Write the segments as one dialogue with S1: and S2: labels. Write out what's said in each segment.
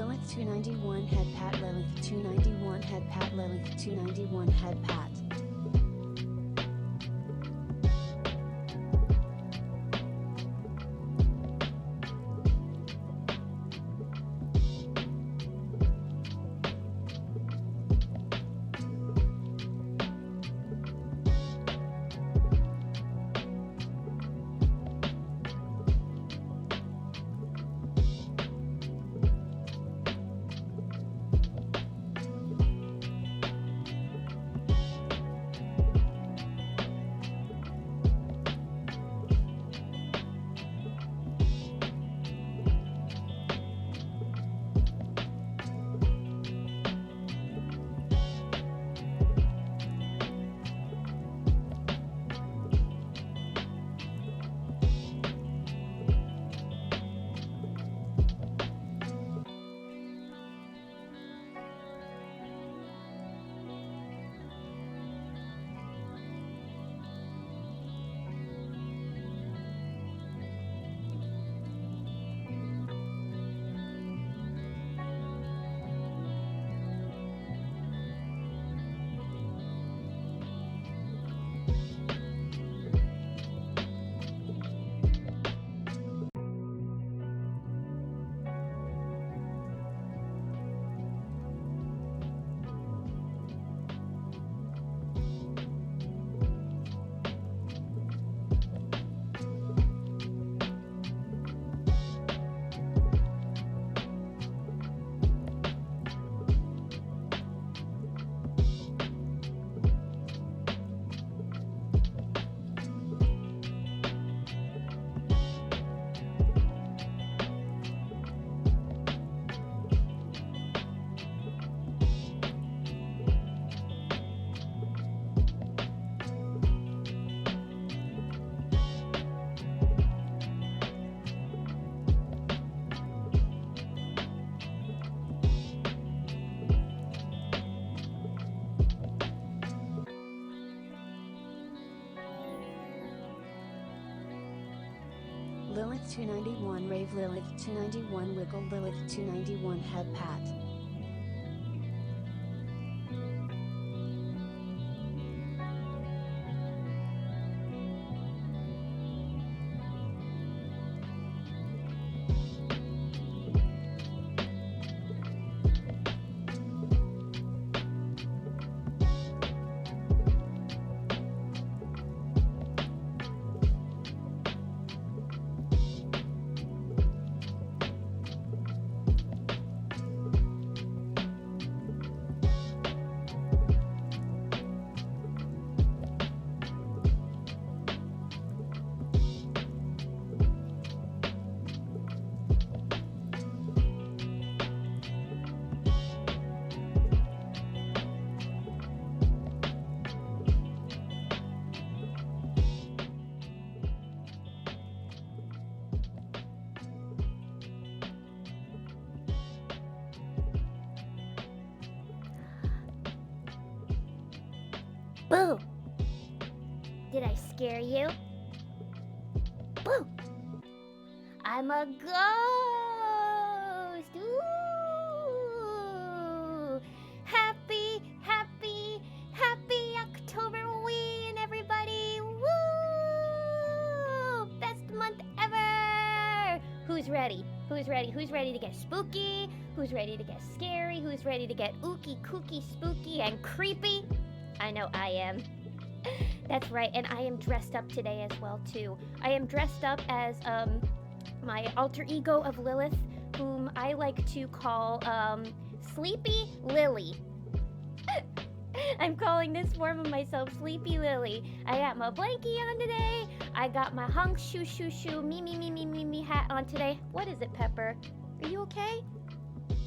S1: Lilith 291 head pat. Lilith 291 head pat. Lilith 291 head pat. Lilith 291 rave. Lilith 291 wiggle. Lilith 291 head pat.
S2: Boo! Did I scare you? Boo! I'm a ghost! Ooh! Happy Octoberween, everybody! Woo! Best month ever! Who's ready? Who's ready? Who's ready to get spooky? Who's ready to get scary? Who's ready to get ooky, kooky, spooky, and creepy? I know I am. That's right, and I am dressed up today as well, too. I am dressed up as, my alter ego of Lilith, whom I like to call, Sleepy Lily. I'm calling this form of myself Sleepy Lily. I got my blankie on today. I got my hunk shoo me hat on today. What is it, Pepper? Are you okay?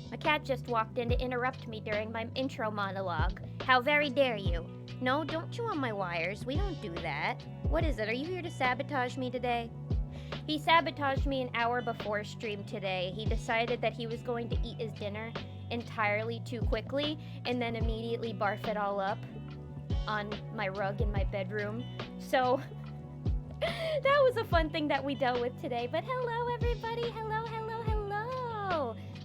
S2: My cat just walked in to interrupt me during my intro monologue. How very dare you? No, don't chew on my wires. We don't do that. What is it? Are you here to sabotage me today? He sabotaged me an hour before stream today. He decided that he was going to eat his dinner entirely too quickly and then immediately barf it all up on my rug in my bedroom. So that was a fun thing that we dealt with today. But hello, everybody. Hello.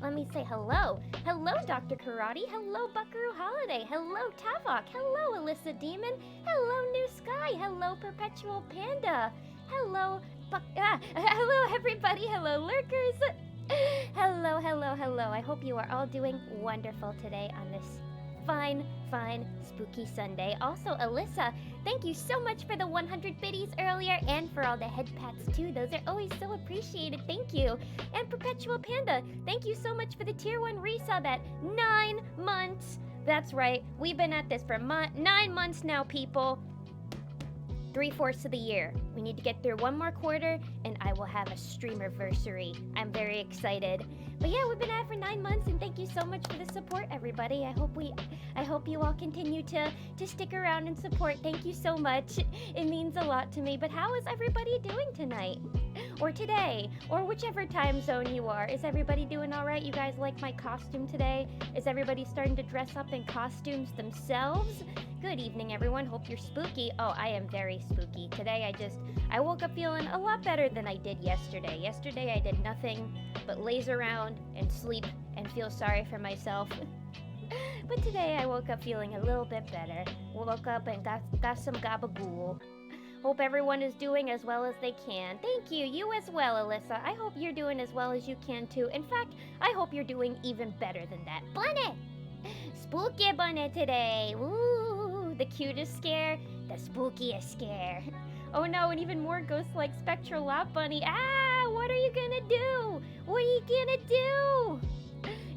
S2: Let me say hello. Hello, Dr. Karate. Hello, Buckaroo Holiday. Hello, Tavok. Hello, Alyssa Demon. Hello, New Sky. Hello, Perpetual Panda. Hello, hello, everybody. Hello, lurkers. Hello, hello, hello. I hope you are all doing wonderful today on this fine, spooky Sunday. Also, Alyssa, thank you so much for the 100 biddies earlier and for all the head pats too. Those are always so appreciated. Thank you. And Perpetual Panda, thank you so much for the tier 1 resub at 9 months. That's right. We've been at this for 9 months now, people. 3/4 of the year. We need to get through one more quarter and I will have a streamerversary. I'm very excited. But yeah, we've been at it for 9 months and thank you so much for the support, everybody. I hope you all continue to stick around and support. Thank you so much. It means a lot to me. But how is everybody doing tonight? Or today? Or whichever time zone you are. Is everybody doing all right? You guys like my costume today? Is everybody starting to dress up in costumes themselves? Good evening, everyone. Hope you're spooky. Oh, I am very spooky. Today I woke up feeling a lot better than I did yesterday. Yesterday I did nothing but laze around and sleep and feel sorry for myself. But today I woke up feeling a little bit better. Woke up and got some gabagool. Hope everyone is doing as well as they can. Thank you. You as well, Alyssa. I hope you're doing as well as you can too. In fact, I hope you're doing even better than that. Bunny! Spooky bunny today. Ooh, the cutest scare, the spookiest scare. Oh no, and even more ghost-like spectral lap bunny. Ah, what are you gonna do? What are you gonna do?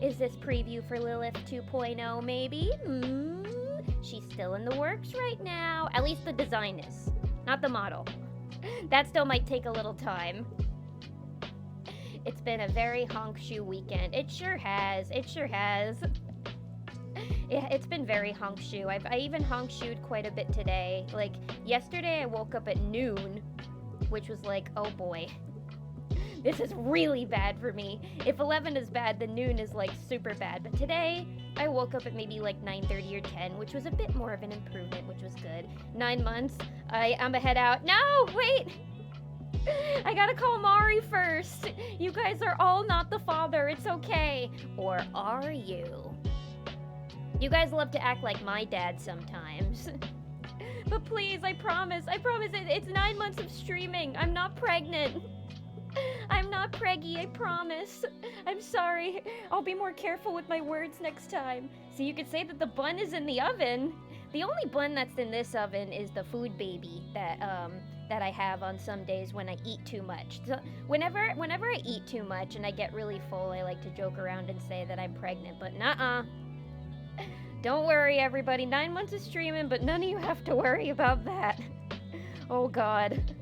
S2: Is this preview for Lilith 2.0 maybe? She's still in the works right now. At least the design is, not the model. That still might take a little time. It's been a very honk shoe weekend. It sure has. It sure has. It's been very honk shoe. I even honk shoed quite a bit today. Like yesterday I woke up at noon, which was like, oh boy. This is really bad for me. If 11 is bad, then noon is like super bad. But today I woke up at maybe like 9:30 or 10, which was a bit more of an improvement, which was good. 9 months. I'm a head out. No, wait. I gotta call Mari first. You guys are all not the father. It's okay. Or are you? You guys love to act like my dad sometimes. But please, I promise it's 9 months of streaming. I'm not pregnant. I'm not preggy, I promise. I'm sorry. I'll be more careful with my words next time. So you could say that the bun is in the oven. The only bun that's in this oven is the food baby that I have on some days when I eat too much. So whenever I eat too much and I get really full, I like to joke around and say that I'm pregnant, but nuh-uh. Don't worry, everybody. 9 months of streaming, but none of you have to worry about that. Oh, God.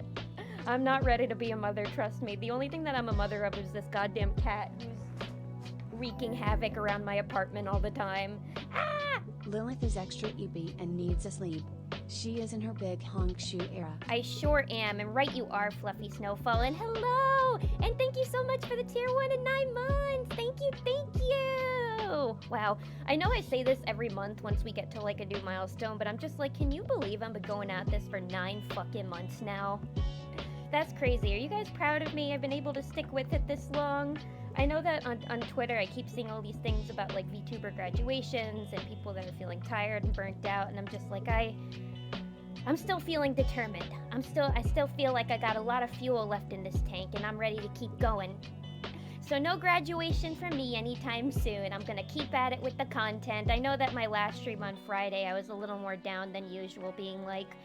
S2: I'm not ready to be a mother, trust me. The only thing that I'm a mother of is this goddamn cat who's wreaking havoc around my apartment all the time. Ah!
S1: Lilith is extra eepy and needs a sleep. She is in her big honk shoe era.
S2: I sure am, and right you are, Fluffy Snowfall. And hello! And thank you so much for the tier 1 in 9 months! Thank you, thank you! Wow, I know I say this every month once we get to like a new milestone, but I'm just like, can you believe I've been going at this for 9 fucking months now? That's crazy. Are you guys proud of me? I've been able to stick with it this long. I know that on Twitter I keep seeing all these things about like VTuber graduations and people that are feeling tired and burnt out, and I'm just like, I'm still feeling determined. I still feel like I got a lot of fuel left in this tank and I'm ready to keep going. So no graduation for me anytime soon. I'm gonna keep at it with the content. I know that my last stream on Friday I was a little more down than usual, being like,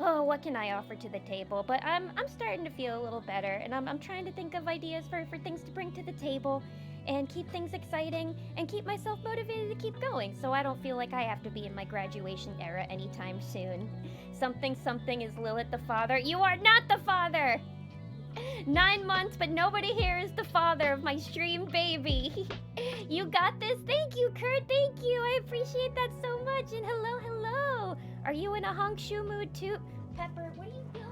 S2: oh, what can I offer to the table? But I'm starting to feel a little better, and I'm trying to think of ideas for things to bring to the table and keep things exciting and keep myself motivated to keep going, so I don't feel like I have to be in my graduation era anytime soon. Something is Lilith the father. You are not the father! 9 months, but nobody here is the father of my stream baby. You got this? Thank you, Kurt. Thank you. I appreciate that so much. And hello, hello. Are you in a honk shoe mood too? Pepper, what are you doing?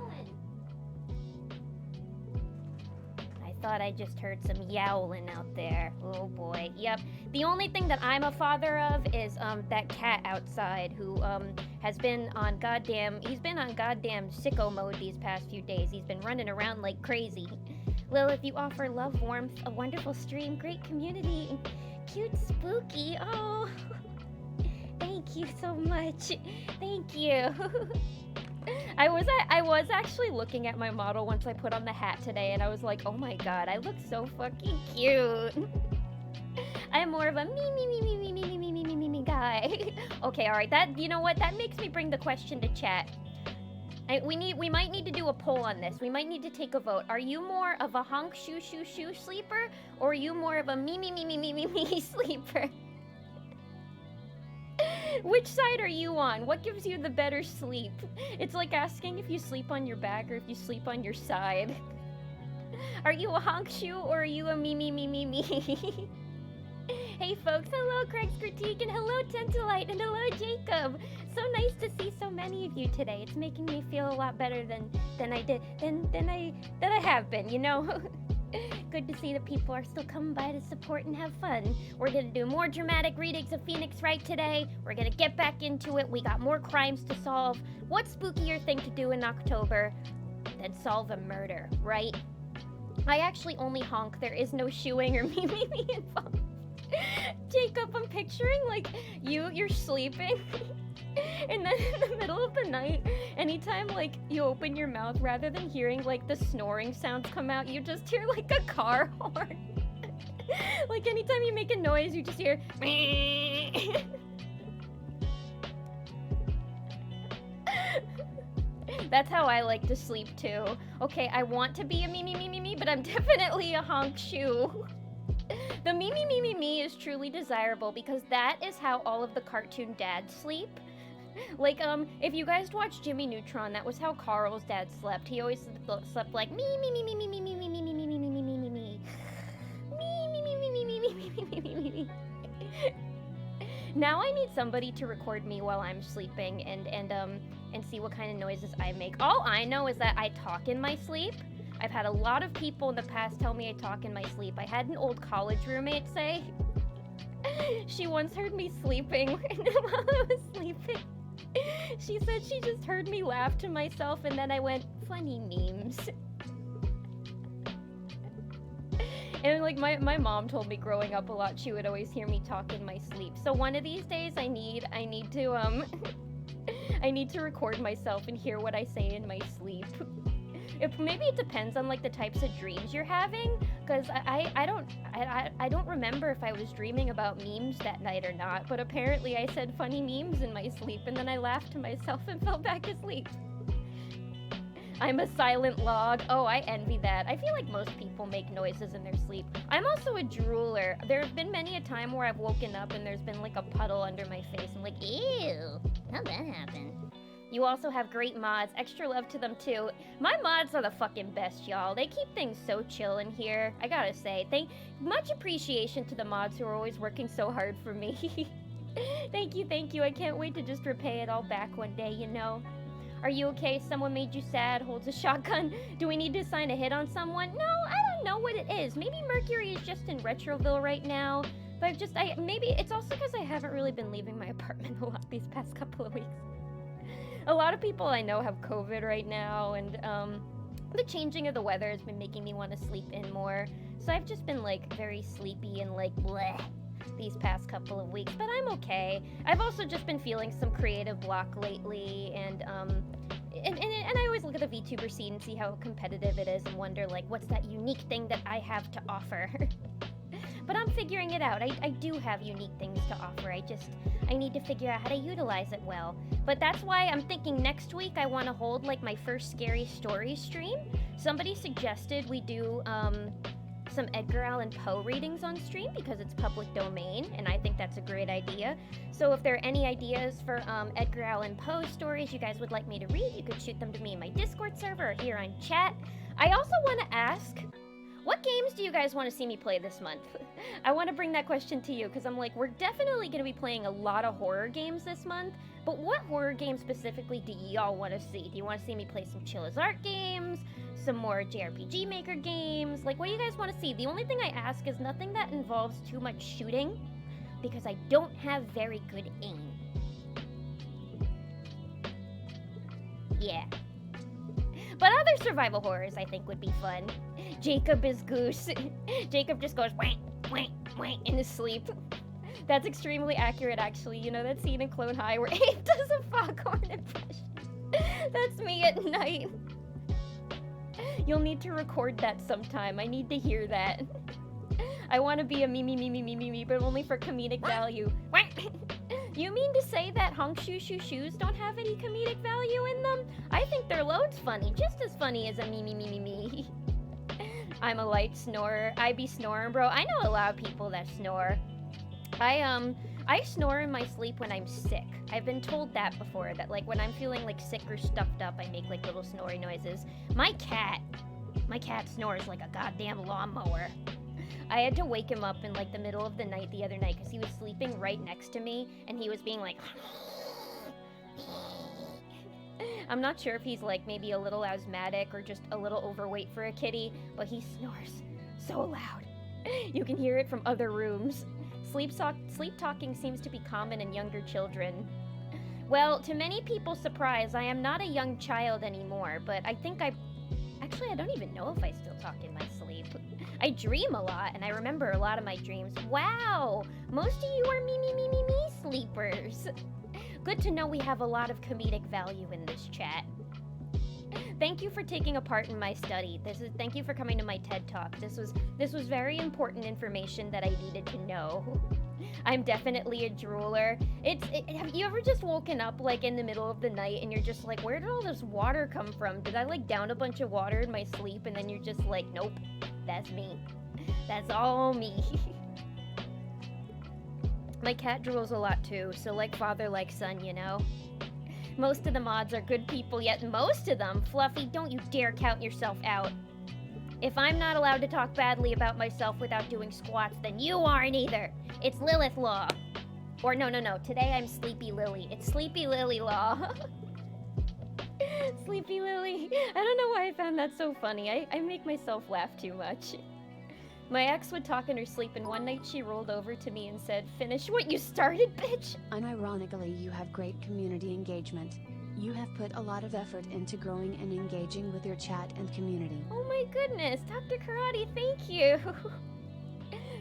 S2: I thought I just heard some yowling out there. Oh boy. Yep. The only thing that I'm a father of is that cat outside who has been on goddamn sicko mode these past few days. He's been running around like crazy. Lilith, you offer love, warmth, a wonderful stream, great community, and cute spooky. Oh, thank you so much. Thank you. I was actually looking at my model once I put on the hat today, and I was like, oh my god, I look so fucking cute. I'm more of a me guy. Okay, all right. That, you know what? That makes me bring the question to chat. We might need to do a poll on this. We might need to take a vote. Are you more of a honk shoo sleeper, or are you more of a me sleeper? Which side are you on? What gives you the better sleep? It's like asking if you sleep on your back or if you sleep on your side. Are you a honk shoe or are you a me? Hey folks, hello Craig's Critique, and hello Tentalite, and hello Jacob. So nice to see so many of you today. It's making me feel a lot better than I have been, you know? Good to see that people are still coming by to support and have fun. We're gonna do more dramatic readings of Phoenix Wright today. We're gonna get back into it. We got more crimes to solve. What spookier thing to do in October than solve a murder, right? I actually only honk. There is no shooing or me involved. Jacob, I'm picturing like you're sleeping. And then in the middle of the night, anytime like you open your mouth, rather than hearing like the snoring sounds come out, you just hear like a car horn. Like anytime you make a noise, you just hear That's how I like to sleep too. Okay, I want to be a me, but I'm definitely a honk shoe. The me is truly desirable because that is how all of the cartoon dads sleep. Like, if you guys watch Jimmy Neutron, that was how Carl's dad slept. He always slept like me. Now I need somebody to record me while I'm sleeping and see what kind of noises I make. All I know is that I talk in my sleep. I've had a lot of people in the past tell me I talk in my sleep. I had an old college roommate say she once heard me sleeping while I was sleeping. She said she just heard me laugh to myself, and then I went, funny memes. And like my mom told me growing up a lot, she would always hear me talk in my sleep. So one of these days I need to I need to record myself and hear what I say in my sleep. Maybe it depends on like the types of dreams you're having, because I don't remember if I was dreaming about memes that night or not, but apparently I said funny memes in my sleep and then I laughed to myself and fell back asleep. I'm a silent log. Oh, I envy that. I feel like most people make noises in their sleep. I'm also a drooler. There have been many a time where I've woken up and there's been like a puddle under my face. I'm like, ew, how'd that happen? You also have great mods. Extra love to them too. My mods are the fucking best, y'all. They keep things so chill in here. I gotta say, much appreciation to the mods who are always working so hard for me. Thank you. I can't wait to just repay it all back one day, you know. Are you okay? Someone made you sad, holds a shotgun. Do we need to sign a hit on someone? No, I don't know what it is. Maybe Mercury is just in Retroville right now. But maybe it's also because I haven't really been leaving my apartment a lot these past couple of weeks. A lot of people I know have COVID right now, and the changing of the weather has been making me want to sleep in more. So I've just been like very sleepy and like bleh these past couple of weeks, but I'm okay. I've also just been feeling some creative block lately, and I always look at the VTuber scene and see how competitive it is and wonder like what's that unique thing that I have to offer. But I'm figuring it out. I do have unique things to offer. I need to figure out how to utilize it well. But that's why I'm thinking next week I want to hold like my first scary story stream. Somebody suggested we do some Edgar Allan Poe readings on stream because it's public domain, and I think that's a great idea. So if there are any ideas for Edgar Allan Poe stories you guys would like me to read, you could shoot them to me in my Discord server or here on chat. I also want to ask, what games do you guys want to see me play this month? I want to bring that question to you because I'm like, we're definitely going to be playing a lot of horror games this month, but what horror games specifically do y'all want to see? Do you want to see me play some Chill as Art games? Some more JRPG Maker games? Like, what do you guys want to see? The only thing I ask is nothing that involves too much shooting, because I don't have very good aim. Yeah. But other survival horrors I think would be fun. Jacob is Goose. Jacob just goes wank, wank, wank in his sleep. That's extremely accurate, actually. You know that scene in Clone High where Abe does a foghorn impression? That's me at night. You'll need to record that sometime. I need to hear that. I want to be a me, but only for comedic value. You mean to say that honk shoo shoo shoes don't have any comedic value in them? I think they're loads funny, just as funny as a me. I'm a light snorer. I be snoring, bro. I know a lot of people that snore. I snore in my sleep when I'm sick. I've been told that before, that like when I'm feeling like sick or stuffed up, I make like little snoring noises. My cat snores like a goddamn lawnmower. I had to wake him up in like the middle of the night the other night because he was sleeping right next to me and he was being like I'm not sure if he's like maybe a little asthmatic or just a little overweight for a kitty, but he snores so loud. You can hear it from other rooms. Sleep talking seems to be common in younger children. Well, to many people's surprise, I am not a young child anymore, but I think actually, I don't even know if I still talk in my sleep. I dream a lot, and I remember a lot of my dreams. Wow! Most of you are me sleepers. Good to know we have a lot of comedic value in this chat. Thank you for taking a part in my study. Thank you for coming to my TED Talk. This was very important information that I needed to know. I'm definitely a drooler. Have you ever just woken up like in the middle of the night and you're just like, where did all this water come from? Did I like down a bunch of water in my sleep? And then you're just like, nope, that's me. That's all me. My cat drools a lot too, so like father, like son, you know? Most of the mods are good people, yet most of them, Fluffy, don't you dare count yourself out. If I'm not allowed to talk badly about myself without doing squats, then you aren't either. It's Lilith Law. Or no. Today I'm Sleepy Lily. It's Sleepy Lily Law. Sleepy Lily. I don't know why I found that so funny. I make myself laugh too much. My ex would talk in her sleep, and one night she rolled over to me and said, "Finish what you started, bitch."
S1: Unironically, you have great community engagement. You have put a lot of effort into growing and engaging with your chat and community.
S2: Oh my goodness, Dr. Karate, thank you.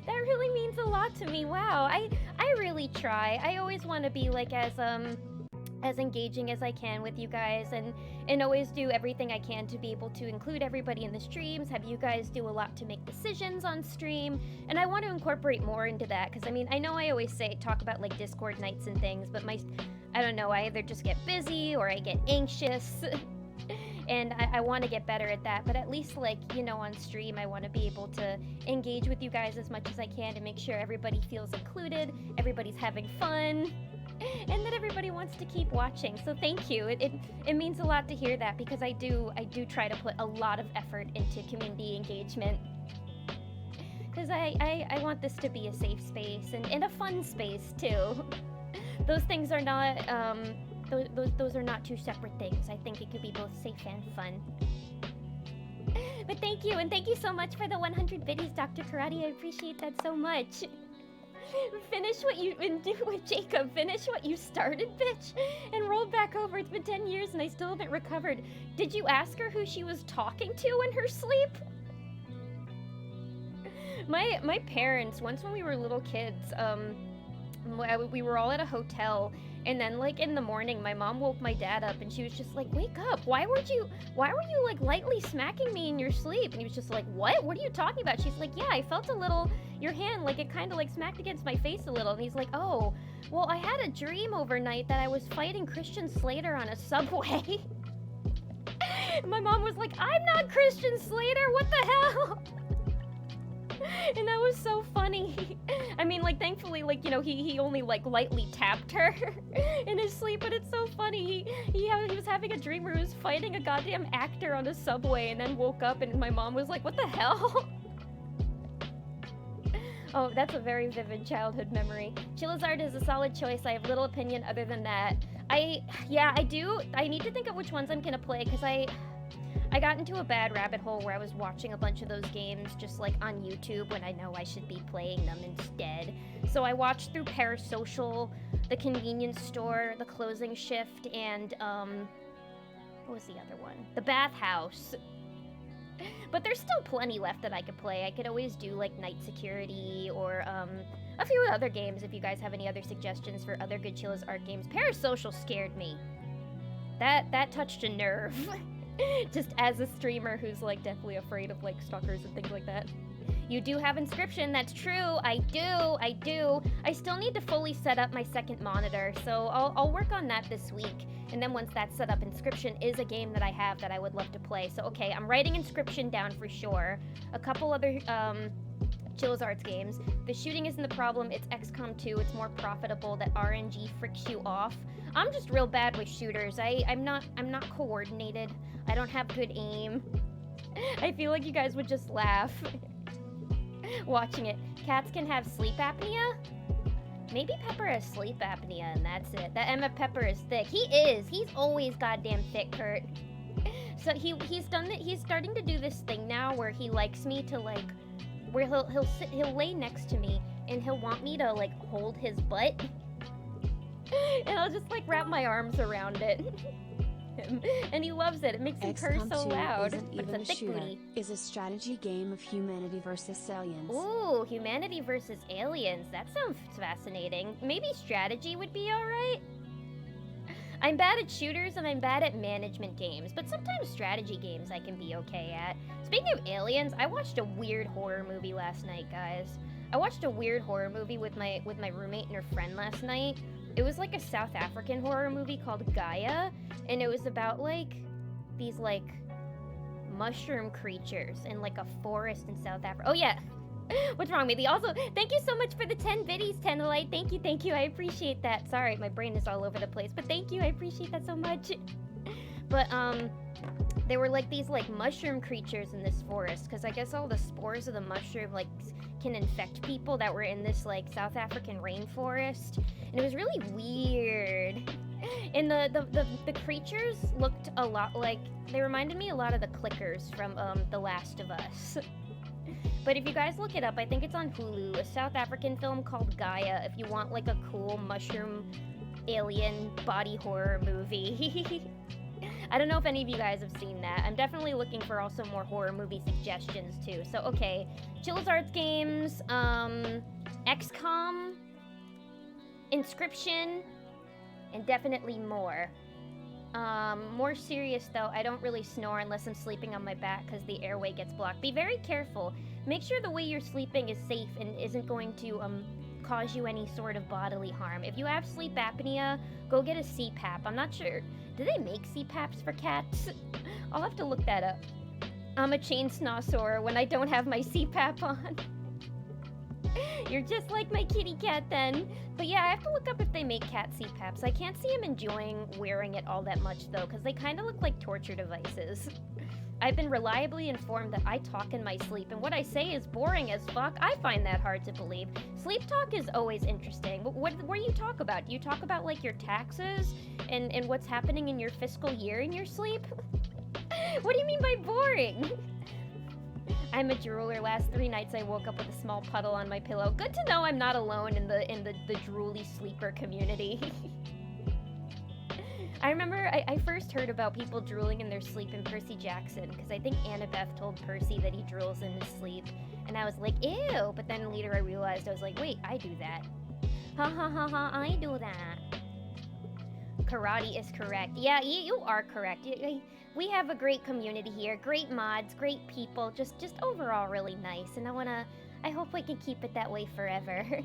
S2: That really means a lot to me. Wow, I really try. I always want to be like as engaging as I can with you guys, and always do everything I can to be able to include everybody in the streams, have you guys do a lot to make decisions on stream, and I want to incorporate more into that, because I mean, I know I always talk about like Discord nights and things, but I don't know, I either just get busy or I get anxious, and I want to get better at that, but at least like, you know, on stream, I want to be able to engage with you guys as much as I can to make sure everybody feels included, everybody's having fun, and that everybody wants to keep watching. So thank you. It means a lot to hear that, because I do try to put a lot of effort into community engagement, because I want this to be a safe space and a fun space too. Those things are not those are not two separate things. I think it could be both safe and fun. But thank you, and thank you so much for the 100 biddies, Dr. Karate. I appreciate that so much. Finish what you do with Jacob. Finish what you started, bitch. And rolled back over. It's been 10 years and I still haven't recovered. Did you ask her who she was talking to in her sleep? My parents, once when we were little kids, we were all at a hotel, and then like in the morning my mom woke my dad up and she was just like, "Wake up, why were you like lightly smacking me in your sleep?" And he was just like, what are you talking about? She's like, "Yeah, I felt a little, your hand, like it kind of like smacked against my face a little." And he's like, "Oh, well, I had a dream overnight that I was fighting Christian Slater on a subway." My mom was like, "I'm not Christian Slater, what the hell?" And that was so funny. I mean, like, thankfully, like, you know, he only, like, lightly tapped her in his sleep, but it's so funny. He was having a dream where he was fighting a goddamn actor on a subway, and then woke up, and my mom was like, "What the hell?" Oh, that's a very vivid childhood memory. Chilizard is a solid choice. I have little opinion other than that. I need to think of which ones I'm gonna play, because I got into a bad rabbit hole where I was watching a bunch of those games just like on YouTube when I know I should be playing them instead. So I watched through Parasocial, The Convenience Store, The Closing Shift, and what was the other one? The Bathhouse. But there's still plenty left that I could play. I could always do like Night Security or a few other games if you guys have any other suggestions for other good Chilla's art games. Parasocial scared me. That touched a nerve. Just as a streamer who's like deathly afraid of like stalkers and things like that. You do have Inscription, that's true. I do. I still need to fully set up my second monitor, so I'll work on that this week. And then once that's set up, Inscription is a game that I have that I would love to play. So okay, I'm writing Inscription down for sure. A couple other Chilla's Arts games. The shooting isn't the problem, it's XCOM 2. It's more profitable. That RNG fricks you off. I'm just real bad with shooters. I'm not coordinated. I don't have good aim. I feel like you guys would just laugh watching it. Cats can have sleep apnea? Maybe Pepper has sleep apnea and that's it. That Emma Pepper is thick. He is. He's always goddamn thick, Kurt. So he's starting to do this thing now where he likes me to like, where he'll lay next to me and he'll want me to like hold his butt. And I'll just like wrap my arms around it. And he loves it. It makes him purr so loud. But it's a thick booty.
S1: Is a strategy game of humanity versus aliens.
S2: Ooh, humanity versus aliens. That sounds fascinating. Maybe strategy would be alright? I'm bad at shooters and I'm bad at management games, but sometimes strategy games I can be okay at. Speaking of aliens, I watched a weird horror movie last night, guys. I watched a weird horror movie with my roommate and her friend last night. It was like a South African horror movie called Gaia, and it was about like these like mushroom creatures in like a forest in South Africa. Oh yeah, what's wrong, maybe? Also, thank you so much for the 10 biddies, Tenolite. Thank you, I appreciate that. Sorry, my brain is all over the place, but thank you, I appreciate that so much. But they were like these like mushroom creatures in this forest, because I guess all the spores of the mushroom like can infect people that were in this like South African rainforest, and it was really weird. And the creatures looked a lot like, they reminded me a lot of the clickers from The Last of Us. But if you guys look it up, I think it's on Hulu, a South African film called Gaia, if you want like a cool mushroom alien body horror movie. I don't know if any of you guys have seen that. I'm definitely looking for also more horror movie suggestions too. So okay, Chilla's Arts games, XCOM, Inscription, and definitely more. More serious though, I don't really snore unless I'm sleeping on my back because the airway gets blocked. Be very careful. Make sure the way you're sleeping is safe and isn't going to cause you any sort of bodily harm. If you have sleep apnea, go get a CPAP. I'm not sure. Do they make CPAPs for cats? I'll have to look that up. I'm a chain snosor when I don't have my CPAP on. You're just like my kitty cat then. But yeah, I have to look up if they make cat CPAPs. I can't see him enjoying wearing it all that much though, because they kind of look like torture devices. I've been reliably informed that I talk in my sleep, and what I say is boring as fuck. I find that hard to believe. Sleep talk is always interesting. What do you talk about? Do you talk about like your taxes and what's happening in your fiscal year in your sleep? What do you mean by boring? I'm a drooler. Last 3 nights I woke up with a small puddle on my pillow. Good to know I'm not alone in the drooly sleeper community. I remember I first heard about people drooling in their sleep in Percy Jackson, because I think Annabeth told Percy that he drools in his sleep, and I was like, ew, but then later I realized, I was like, wait, I do that. Ha ha ha ha, I do that. Karate is correct. Yeah, you are correct. We have a great community here, great mods, great people, just overall really nice, and I hope we can keep it that way forever.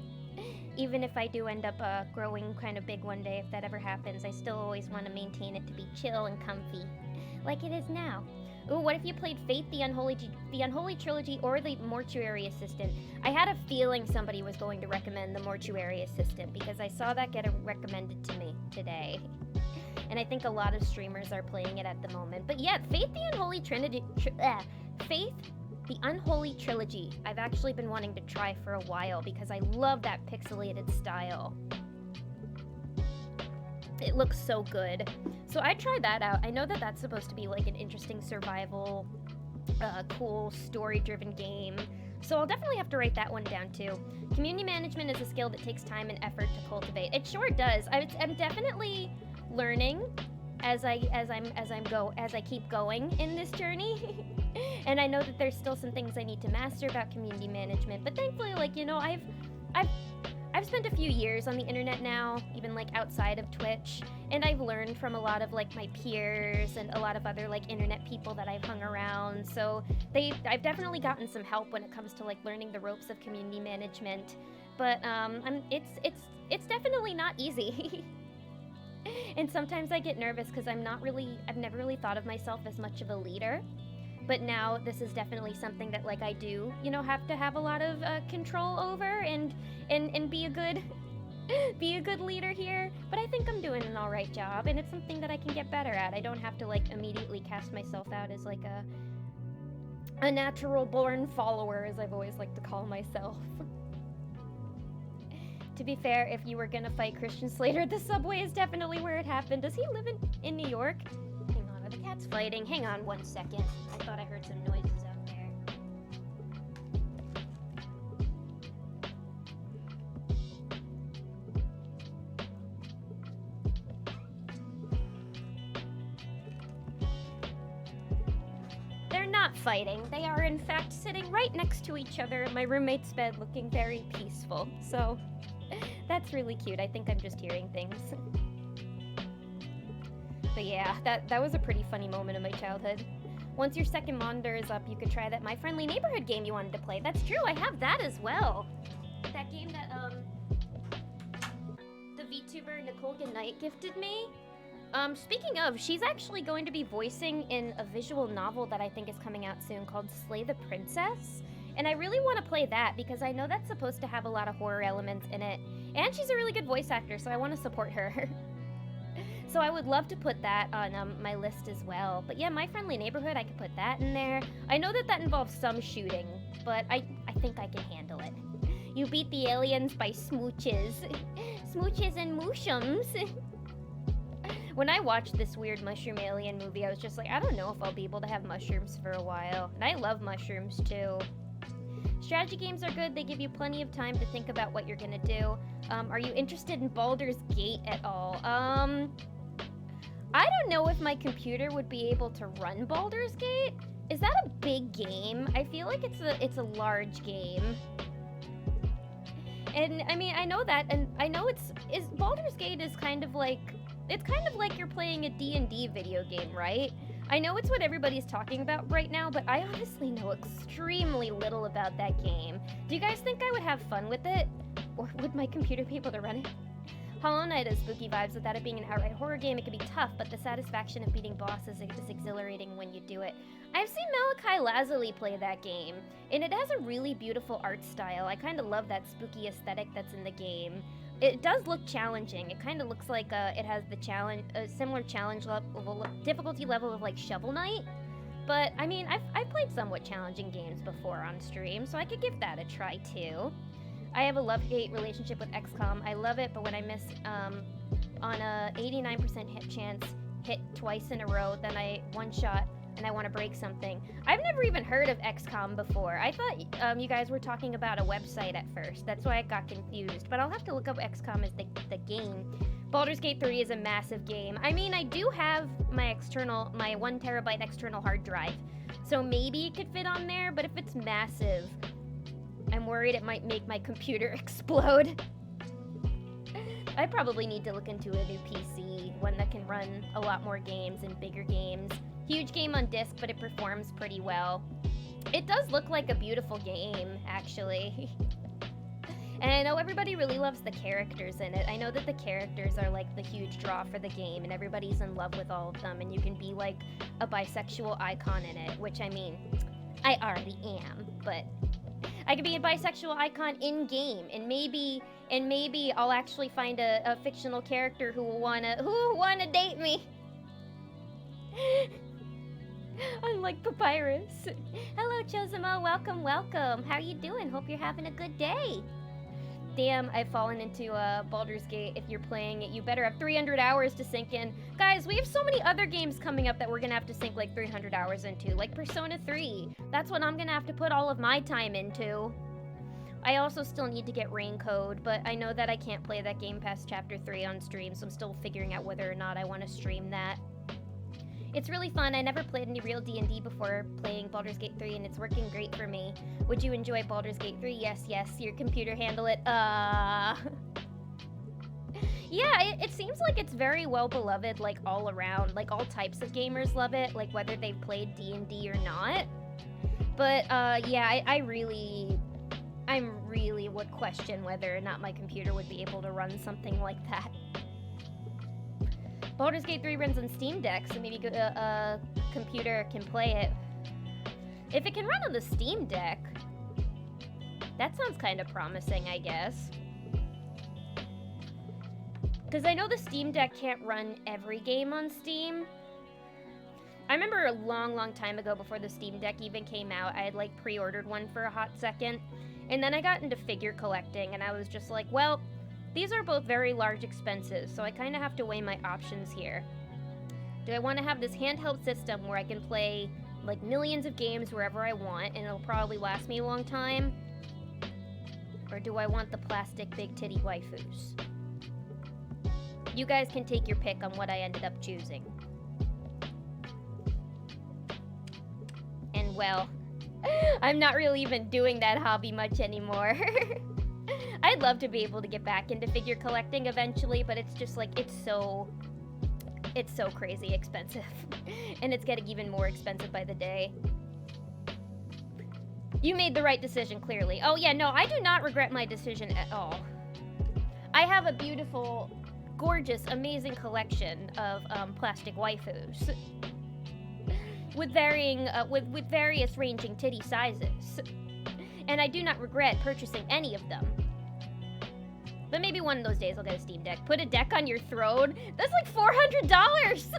S2: Even if I do end up growing kind of big one day, if that ever happens, I still always want to maintain it to be chill and comfy, like it is now. Ooh, what if you played Faith, the Unholy Trilogy, or the Mortuary Assistant? I had a feeling somebody was going to recommend the Mortuary Assistant, because I saw that get recommended to me today. And I think a lot of streamers are playing it at the moment. But yeah, Faith, the Unholy Faith, the Unholy Trilogy, I've actually been wanting to try for a while because I love that pixelated style. It looks so good. So I tried that out. I know that that's supposed to be like an interesting survival, cool story-driven game. So I'll definitely have to write that one down too. Community management is a skill that takes time and effort to cultivate. It sure does. I'm definitely learning as I keep going in this journey. And I know that there's still some things I need to master about community management, but thankfully, like, you know, I've spent a few years on the internet now, even like outside of Twitch, and I've learned from a lot of like my peers and a lot of other like internet people that I've hung around. So I've definitely gotten some help when it comes to like learning the ropes of community management. But it's definitely not easy. And sometimes I get nervous because I've never really thought of myself as much of a leader. But now this is definitely something that like I do, you know, have to have a lot of control over and be a good leader here. But I think I'm doing an all right job, and it's something that I can get better at. I don't have to like immediately cast myself out as like a natural born follower, as I've always liked to call myself. To be fair, if you were gonna fight Christian Slater, the subway is definitely where it happened. Does he live in New York? Hang on, are the cats fighting? Hang on 1 second. I thought I heard some noises out there. They're not fighting. They are in fact sitting right next to each other in my roommate's bed looking very peaceful. So that's really cute. I think I'm just hearing things. But yeah, that was a pretty funny moment in my childhood. Once your second monitor is up, you could try that My Friendly Neighborhood game you wanted to play. That's true, I have that as well. That game that the VTuber Nicole Goodnight gifted me. Speaking of, she's actually going to be voicing in a visual novel that I think is coming out soon called Slay the Princess. And I really want to play that because I know that's supposed to have a lot of horror elements in it. And she's a really good voice actor, so I want to support her. So I would love to put that on my list as well. But yeah, My Friendly Neighborhood, I could put that in there. I know that involves some shooting, but I think I can handle it. You beat the aliens by smooches. Smooches and mooshums. When I watched this weird mushroom alien movie, I was just like, I don't know if I'll be able to have mushrooms for a while. And I love mushrooms too. Strategy games are good. They give you plenty of time to think about what you're gonna do. Are you interested in Baldur's Gate at all? I don't know if my computer would be able to run Baldur's Gate. Is that a big game? I feel like it's a large game. And I mean, I know that, and I know Baldur's Gate is kind of like you're playing a D&D video game, right? I know it's what everybody's talking about right now, but I honestly know extremely little about that game. Do you guys think I would have fun with it? Or would my computer be able to run it? Hollow Knight has spooky vibes. Without it being an outright horror game, it can be tough, but the satisfaction of beating bosses is exhilarating when you do it. I've seen Malachi Lazuli play that game, and it has a really beautiful art style. I kind of love that spooky aesthetic that's in the game. It does look challenging. It kind of looks like it has a similar challenge level, difficulty level of like Shovel Knight. But I mean, I've played somewhat challenging games before on stream, so I could give that a try too. I have a love-hate relationship with XCOM. I love it, but when I miss on a 89% hit chance, hit twice in a row, then I one shot and I want to break something. I've never even heard of XCOM before. I thought you guys were talking about a website at first. That's why I got confused. But I'll have to look up XCOM as the game. Baldur's Gate 3 is a massive game. I mean, I do have my 1 terabyte external hard drive. So maybe it could fit on there, but if it's massive, I'm worried it might make my computer explode. I probably need to look into a new PC, one that can run a lot more games and bigger games. Huge game on disc, but it performs pretty well. It does look like a beautiful game, actually. And I know everybody really loves the characters in it. I know that the characters are like the huge draw for the game, and everybody's in love with all of them, and you can be like a bisexual icon in it, which I mean, I already am, but I could be a bisexual icon in-game, and maybe I'll actually find a fictional character who will wanna date me. Unlike Papyrus. Hello, Chosimo. Welcome, welcome. How you doing? Hope you're having a good day. Damn, I've fallen into Baldur's Gate. If you're playing it, you better have 300 hours to sink in. Guys, we have so many other games coming up that we're gonna have to sink like 300 hours into, like Persona 3. That's what I'm gonna have to put all of my time into. I also still need to get Rain Code, but I know that I can't play that game past Chapter 3 on stream, so I'm still figuring out whether or not I want to stream that. It's really fun. I never played any real D&D before playing Baldur's Gate 3, and it's working great for me. Would you enjoy Baldur's Gate 3? Yes, yes. Your computer handle it. Yeah, it seems like it's very well beloved, like, all around. Like, all types of gamers love it, like, whether they've played D&D or not. But, yeah, I really would question whether or not my computer would be able to run something like that. Baldur's Gate 3 runs on Steam Deck, so maybe a computer can play it. If it can run on the Steam Deck, that sounds kind of promising, I guess. Because I know the Steam Deck can't run every game on Steam. I remember a long, long time ago, before the Steam Deck even came out, I had, like, pre-ordered one for a hot second. And then I got into figure collecting, and I was just like, well, these are both very large expenses, so I kind of have to weigh my options here. Do I want to have this handheld system where I can play, like, millions of games wherever I want, and it'll probably last me a long time? Or do I want the plastic big titty waifus? You guys can take your pick on what I ended up choosing. And, well, I'm not really even doing that hobby much anymore. I'd love to be able to get back into figure collecting eventually, but it's just like, it's so crazy expensive. And it's getting even more expensive by the day. You made the right decision, clearly. Oh yeah, no, I do not regret my decision at all. I have a beautiful, gorgeous, amazing collection of plastic waifus. With varying, with various ranging titty sizes. And I do not regret purchasing any of them. But maybe one of those days I'll get a Steam Deck. Put a deck on your throne? That's like $400!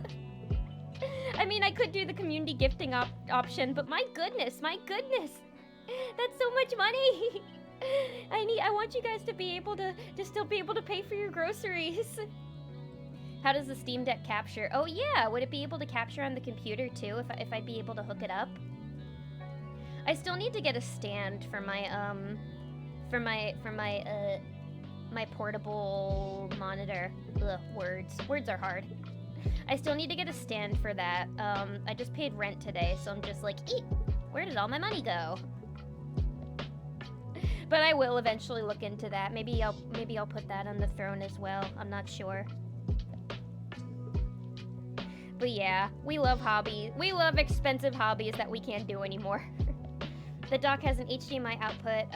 S2: I mean, I could do the community gifting option, but my goodness, that's so much money! I want you guys to be able to still be able to pay for your groceries. How does the Steam Deck capture? Oh yeah, would it be able to capture on the computer too if I'd be able to hook it up? I still need to get a stand for my my portable monitor. Ugh, words are hard. I still need to get a stand for that. I just paid rent today, so I'm just like, eat. Where did all my money go? But I will eventually look into that. Maybe I'll put that on the throne as well. I'm not sure. But yeah, we love hobbies. We love expensive hobbies that we can't do anymore. The dock has an HDMI output,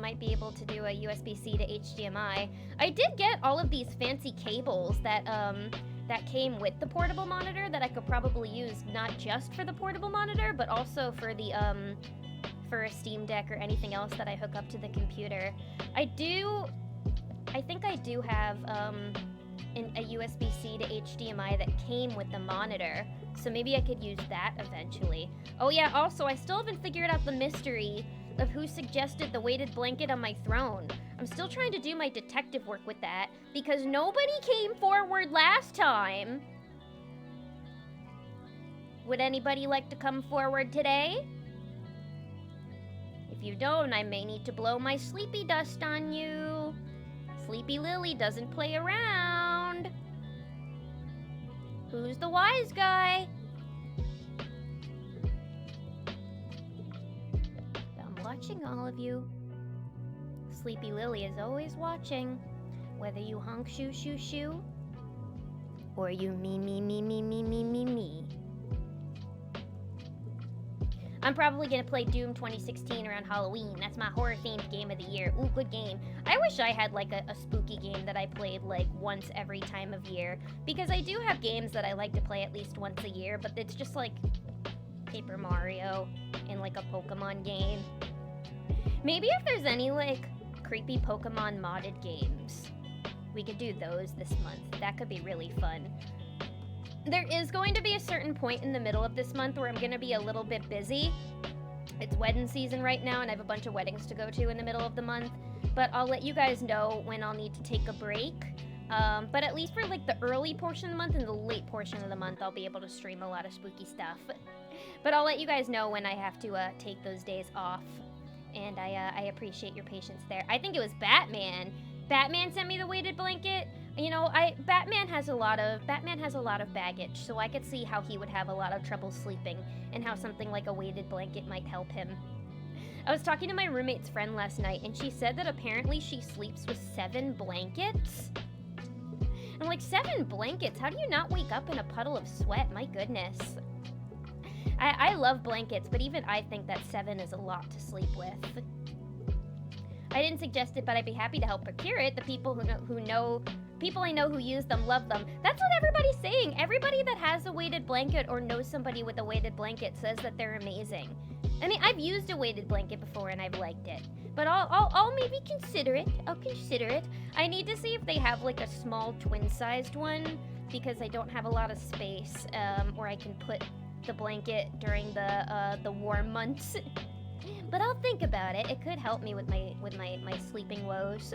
S2: might be able to do a USB-C to HDMI. I did get all of these fancy cables that came with the portable monitor that I could probably use not just for the portable monitor, but also for the, for a Steam Deck or anything else that I hook up to the computer. I think I do have, a USB-C to HDMI that came with the monitor, so maybe I could use that eventually. Oh yeah, also, I still haven't figured out the mystery of who suggested the weighted blanket on my throne. I'm still trying to do my detective work with that, because nobody came forward last time. Would anybody like to come forward today? If you don't, I may need to blow my sleepy dust on you. Sleepy Lily doesn't play around. Who's the wise guy? I'm watching all of you. Sleepy Lily is always watching. Whether you honk shoo shoo shoo, or you me. I'm probably gonna play Doom 2016 around Halloween. That's my horror-themed game of the year. Ooh, good game. I wish I had like a spooky game that I played like once every time of year. Because I do have games that I like to play at least once a year, but it's just like Paper Mario and like a Pokemon game. Maybe if there's any like creepy Pokemon modded games, we could do those this month. That could be really fun. There is going to be a certain point in the middle of this month where I'm going to be a little bit busy. It's wedding season right now, and I have a bunch of weddings to go to in the middle of the month. But I'll let you guys know when I'll need to take a break. But at least for like the early portion of the month and the late portion of the month, I'll be able to stream a lot of spooky stuff. But I'll let you guys know when I have to take those days off. And I appreciate your patience there. I think it was Batman. Batman sent me the weighted blanket. You know, Batman has a lot of baggage, so I could see how he would have a lot of trouble sleeping and how something like a weighted blanket might help him. I was talking to my roommate's friend last night, and she said that apparently she sleeps with 7 blankets. I'm like, 7 blankets? How do you not wake up in a puddle of sweat? My goodness. I love blankets, but even I think that 7 is a lot to sleep with. I didn't suggest it, but I'd be happy to help procure it. The people people I know who use them love them. That's what everybody's saying. Everybody that has a weighted blanket or knows somebody with a weighted blanket says that they're amazing. I mean, I've used a weighted blanket before and I've liked it, but I'll maybe consider it. I'll consider it. I need to see if they have like a small twin-sized one because I don't have a lot of space where I can put the blanket during the warm months. But I'll think about it. It could help me with my sleeping woes.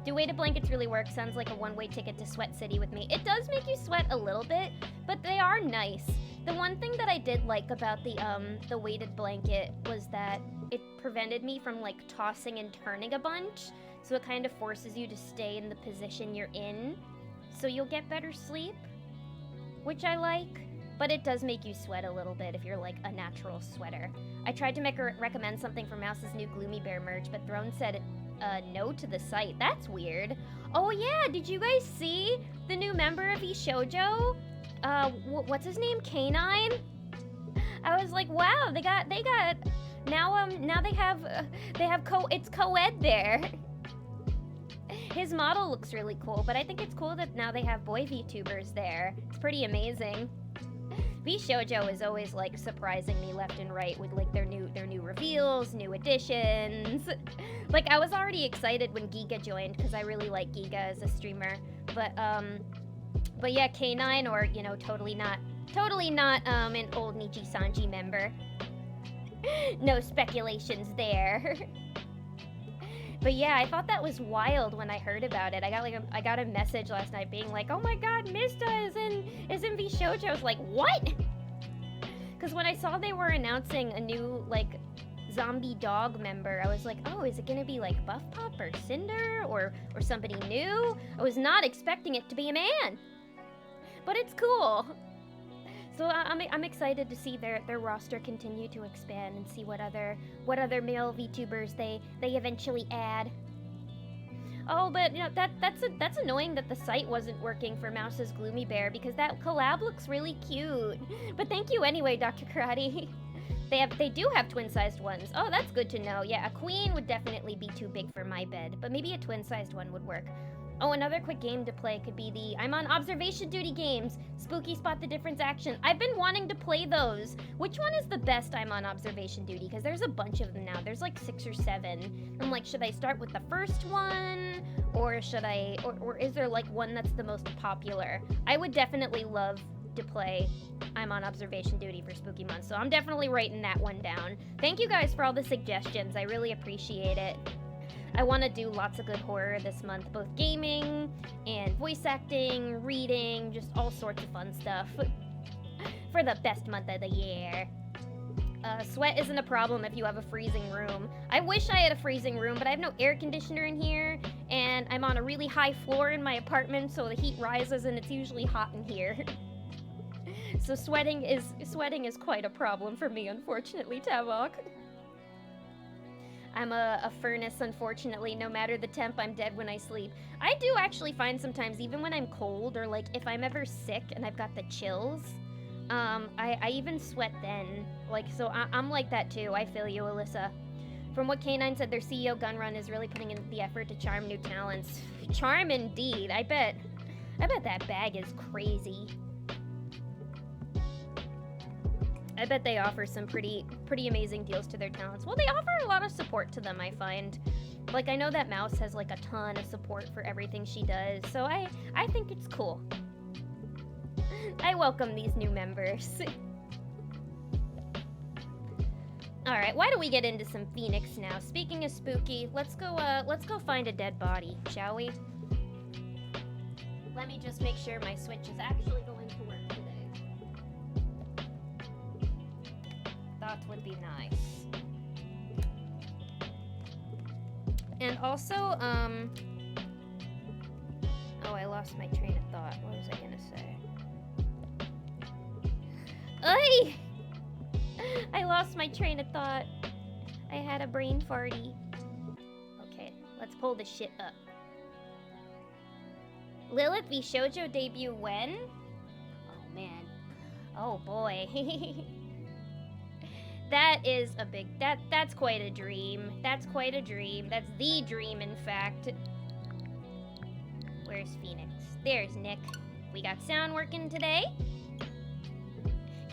S2: Do weighted blankets really work? Sounds like a one-way ticket to Sweat City with me. It does make you sweat a little bit, but they are nice. The one thing that I did like about the weighted blanket was that it prevented me from like tossing and turning a bunch. So it kind of forces you to stay in the position you're in, so you'll get better sleep, which I like. But it does make you sweat a little bit if you're like a natural sweater. I tried to recommend something for Mouse's new Gloomy Bear merch, but Throne said no to the site. That's weird. Oh yeah, did you guys see the new member of Shoujo? What's his name? K9? I was like, wow, they got now they have it's co-ed there. His model looks really cool, but I think it's cool that now they have boy VTubers there. It's pretty amazing. Shoujo is always like surprising me left and right with like their new reveals, new additions. Like I was already excited when Giga joined because I really like Giga as a streamer, but yeah, K9 or you know totally not an old Nichi Sanji member. No speculations there. But yeah, I thought that was wild when I heard about it. I got a message last night being like, "Oh my God, Mista is in VShojo." I was like, "What?" Because when I saw they were announcing a new like zombie dog member, I was like, "Oh, is it gonna be like Buff Pop or Cinder or somebody new?" I was not expecting it to be a man, but it's cool. So I'm excited to see their roster continue to expand and see what other male VTubers they eventually add. Oh, but you know that's annoying that the site wasn't working for Mouse's Gloomy Bear because that collab looks really cute. But thank you anyway, Dr. Karate. They do have twin-sized ones. Oh, that's good to know. Yeah, a queen would definitely be too big for my bed, but maybe a twin-sized one would work. Oh, another quick game to play could be the I'm on observation duty games. Spooky Spot the Difference action. I've been wanting to play those. Which one is the best I'm on observation duty? Because there's a bunch of them now. There's like 6 or 7. I'm like, should I start with the first one? Or should I, or is there like one that's the most popular? I would definitely love to play I'm on observation duty for Spooky Month. So I'm definitely writing that one down. Thank you guys for all the suggestions. I really appreciate it. I want to do lots of good horror this month, both gaming and voice acting, reading, just all sorts of fun stuff for the best month of the year. Sweat isn't a problem if you have a freezing room. I wish I had a freezing room, but I have no air conditioner in here, and I'm on a really high floor in my apartment, so the heat rises and it's usually hot in here. So sweating is quite a problem for me, unfortunately, Tavok. I'm a furnace, unfortunately. No matter the temp, I'm dead when I sleep. I do actually find sometimes, even when I'm cold, or like if I'm ever sick and I've got the chills, I even sweat then. Like, so I'm like that too. I feel you, Alyssa. From what K9 said, their CEO Gunrun is really putting in the effort to charm new talents. Charm indeed. I bet that bag is crazy. I bet they offer some pretty amazing deals to their talents. Well, they offer a lot of support to them, I find. Like, I know that Mouse has, like, a ton of support for everything she does, so I think it's cool. I welcome these new members. Alright, why don't we get into some Phoenix now? Speaking of spooky, let's go find a dead body, shall we? Let me just make sure my Switch is actually going to work today. That would be nice. And also, oh, I lost my train of thought. What was I gonna say? Ay! I lost my train of thought. I had a brain farty. Okay, let's pull this shit up. Lilith v Shoujo debut when? Oh man. Oh boy. That is a big, that's quite a dream. That's quite a dream. That's the dream, in fact. Where's Phoenix? There's Nick. We got sound working today.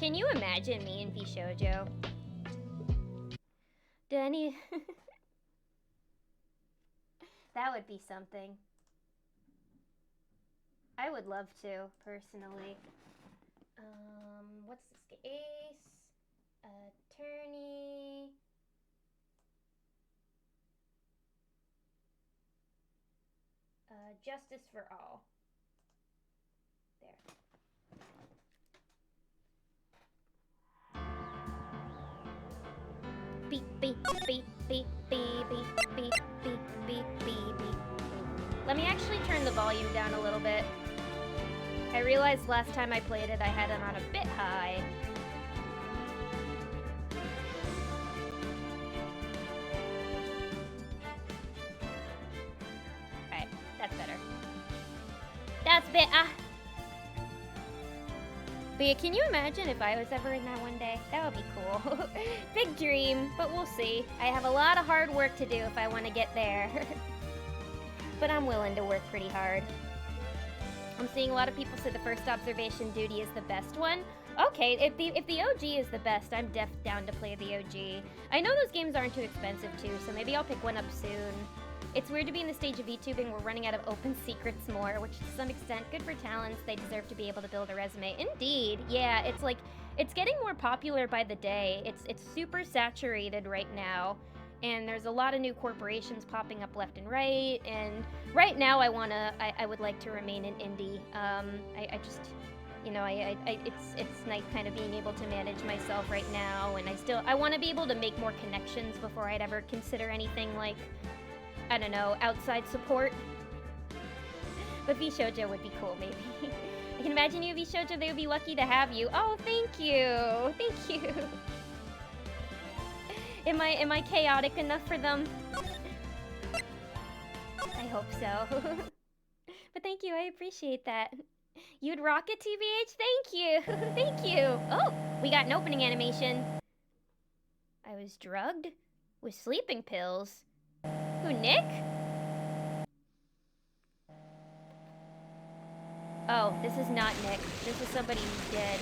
S2: Can you imagine me in V Shoujo? Danny. That would be something. I would love to, personally. What's this? Ace, attorney. Justice for all. There. Beep, beep, beep, beep, beep, beep, beep, beep, beep, beep, beep. Let me actually turn the volume down a little bit. I realized last time I played it, I had it on a bit high. Alright, that's better. That's But yeah, can you imagine if I was ever in that one day? That would be cool. Big dream, but we'll see. I have a lot of hard work to do if I want to get there. But I'm willing to work pretty hard. I'm seeing a lot of people say the first observation duty is the best one. Okay, if the OG is the best, I'm down to play the OG. I know those games aren't too expensive too, so maybe I'll pick one up soon. It's weird to be in the stage of VTubing. We're running out of open secrets more, which to some extent, good for talents. They deserve to be able to build a resume. Indeed, yeah, it's like, it's getting more popular by the day. It's super saturated right now. And there's a lot of new corporations popping up left and right. And right now, I would like to remain an indie. I just, you know, it's nice kind of being able to manage myself right now. And I want to be able to make more connections before I'd ever consider anything like, I don't know, outside support. But V Shoujo would be cool, maybe. I can imagine you, V Shoujo, they would be lucky to have you. Oh, thank you. Thank you. Am I chaotic enough for them? I hope so. But thank you, I appreciate that. You'd rock it, TBH? Thank you. Thank you. Oh, we got an opening animation. I was drugged with sleeping pills. Who, Nick? Oh, this is not Nick. This is somebody who's dead.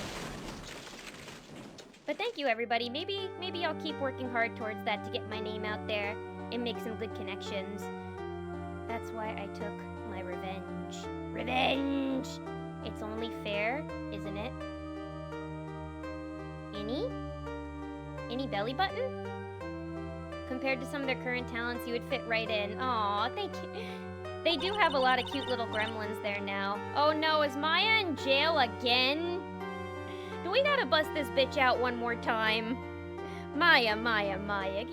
S2: But thank you, everybody. Maybe I'll keep working hard towards that to get my name out there and make some good connections. That's why I took my revenge. Revenge! It's only fair, isn't it? Any belly button? Compared to some of their current talents, you would fit right in. Aw, thank you. They do have a lot of cute little gremlins there now. Oh no, is Maya in jail again? Do we gotta bust this bitch out one more time? Maya,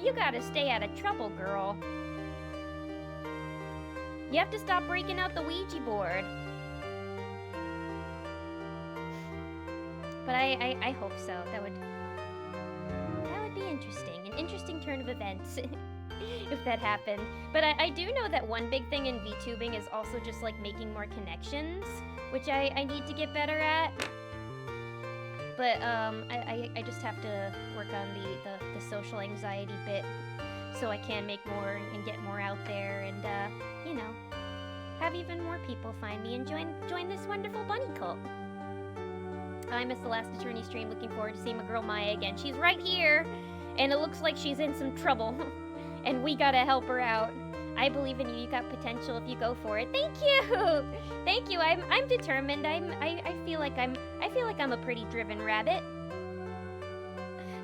S2: you gotta stay out of trouble, girl. You have to stop breaking out the Ouija board. But I hope so. That would be interesting. An interesting turn of events. If that happened. But I do know that one big thing in VTubing is also just like making more connections, which I need to get better at. But I just have to work on the social anxiety bit so I can make more and get more out there and you know, have even more people find me and join this wonderful bunny cult. I missed the last Attorney stream. Looking forward to seeing my girl Maya again. She's right here, and it looks like she's in some trouble, and we gotta help her out. I believe in you. You got potential if you go for it. Thank you, thank you. I'm determined. I feel like I'm a pretty driven rabbit.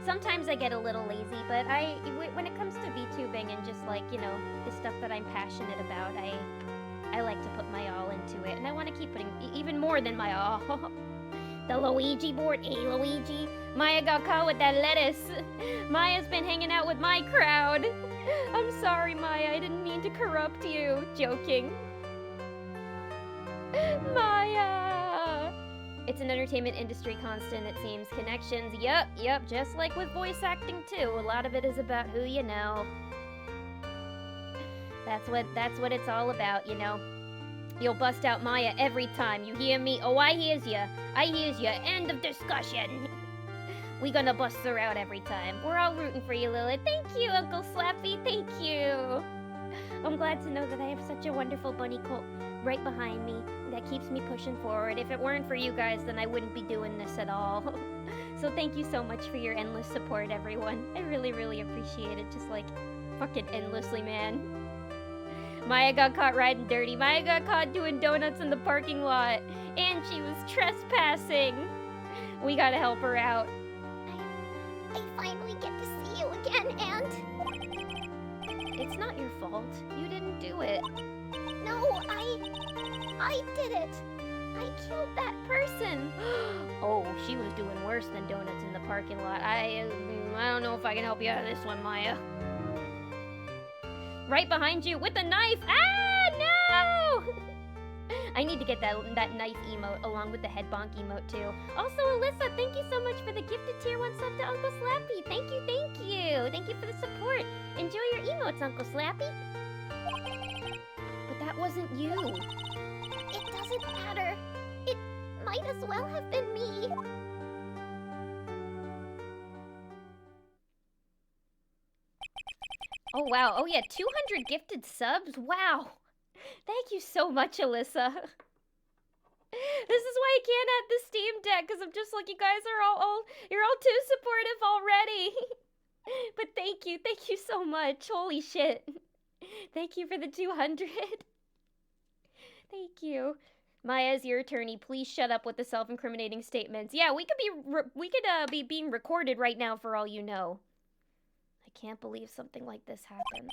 S2: Sometimes I get a little lazy, but when it comes to VTubing and just like, you know, the stuff that I'm passionate about, I like to put my all into it, and I want to keep putting even more than my all. The Luigi board, Luigi. Maya got caught with that lettuce. Maya's been hanging out with my crowd. I'm sorry, Maya. I didn't mean to corrupt you. Joking. Maya! It's an entertainment industry constant, it seems. Connections, yep, just like with voice acting too. A lot of it is about who you know. That's what it's all about, you know. You'll bust out Maya every time. You hear me? Oh, I hears ya. I hears ya. End of discussion. We gonna bust her out every time. We're all rooting for you, Lilith. Thank you, Uncle Slappy. Thank you. I'm glad to know that I have such a wonderful bunny colt right behind me that keeps me pushing forward. If it weren't for you guys, then I wouldn't be doing this at all. So thank you so much for your endless support, everyone. I really, really appreciate it. Just like fucking endlessly, man. Maya got caught riding dirty. Maya got caught doing donuts in the parking lot. And she was trespassing. We gotta help her out.
S3: I finally get to see you again, Aunt.
S2: It's not your fault. You didn't do it.
S3: No, I did it. I killed that person.
S2: Oh, she was doing worse than donuts in the parking lot. I don't know if I can help you out of this one, Maya. Right behind you with a knife. Ah, no! I need to get that knife emote along with the head bonk emote too. Also, Alyssa, thank you so much for the gifted tier 1 sub to Uncle Slappy. Thank you, thank you. Thank you for the support. Enjoy your emotes, Uncle Slappy. But that wasn't you.
S3: It doesn't matter. It might as well have been me.
S2: Oh, wow. Oh, yeah, 200 gifted subs? Wow. Thank you so much, Alyssa. This is why I can't add the Steam Deck, because I'm just like, you guys are you're all too supportive already. But thank you so much. Holy shit. Thank you for the 200. Thank you. Maya, as your attorney, please shut up with the self-incriminating statements. Yeah, we could be being recorded right now for all you know. I can't believe something like this happened.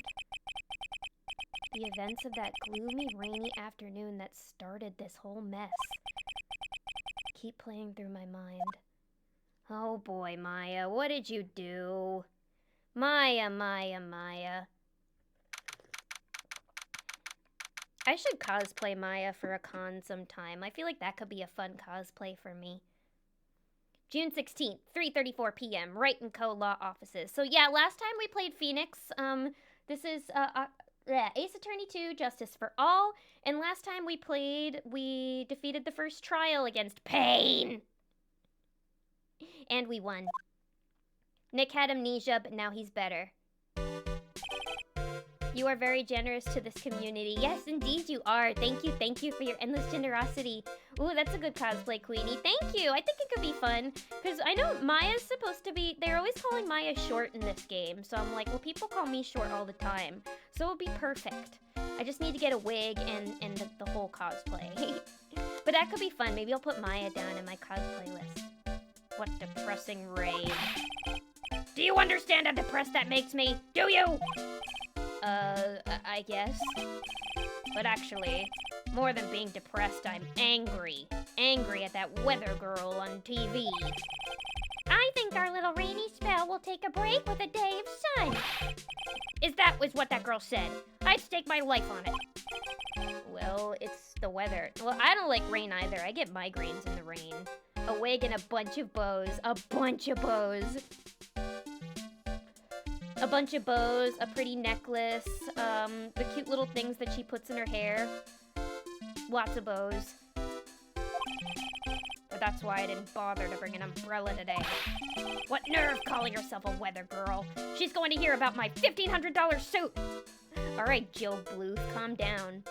S2: The events of that gloomy, rainy afternoon that started this whole mess keep playing through my mind. Oh boy, Maya, what did you do? Maya. I should cosplay Maya for a con sometime. I feel like that could be a fun cosplay for me. June 16th, 3:34 p.m., Wright & Co. Law Offices. So yeah, last time we played Phoenix, this is Ace Attorney 2, Justice for All, and last time we played, we defeated the first trial against Pain! And we won. Nick had amnesia, but now he's better. You are very generous to this community. Yes, indeed you are. Thank you for your endless generosity. Ooh, that's a good cosplay, Queenie. Thank you. I think it could be fun. Because I know Maya's supposed to be... They're always calling Maya short in this game. So I'm like, well, people call me short all the time. So it would be perfect. I just need to get a wig and the whole cosplay. But that could be fun. Maybe I'll put Maya down in my cosplay list. What depressing rage. Do you understand how depressed that makes me? Do you? I guess. But actually, more than being depressed, I'm angry. Angry at that weather girl on TV.
S3: I think our little rainy spell will take a break with a day of sun.
S2: Was what that girl said. I'd stake my life on it. Well, it's the weather. Well, I don't like rain either. I get migraines in the rain. A wig and a bunch of bows. A bunch of bows. A bunch of bows, a pretty necklace, the cute little things that she puts in her hair. Lots of bows. But that's why I didn't bother to bring an umbrella today. What nerve calling herself a weather girl? She's going to hear about my $1,500 suit! Alright, Jill Bluth, calm down.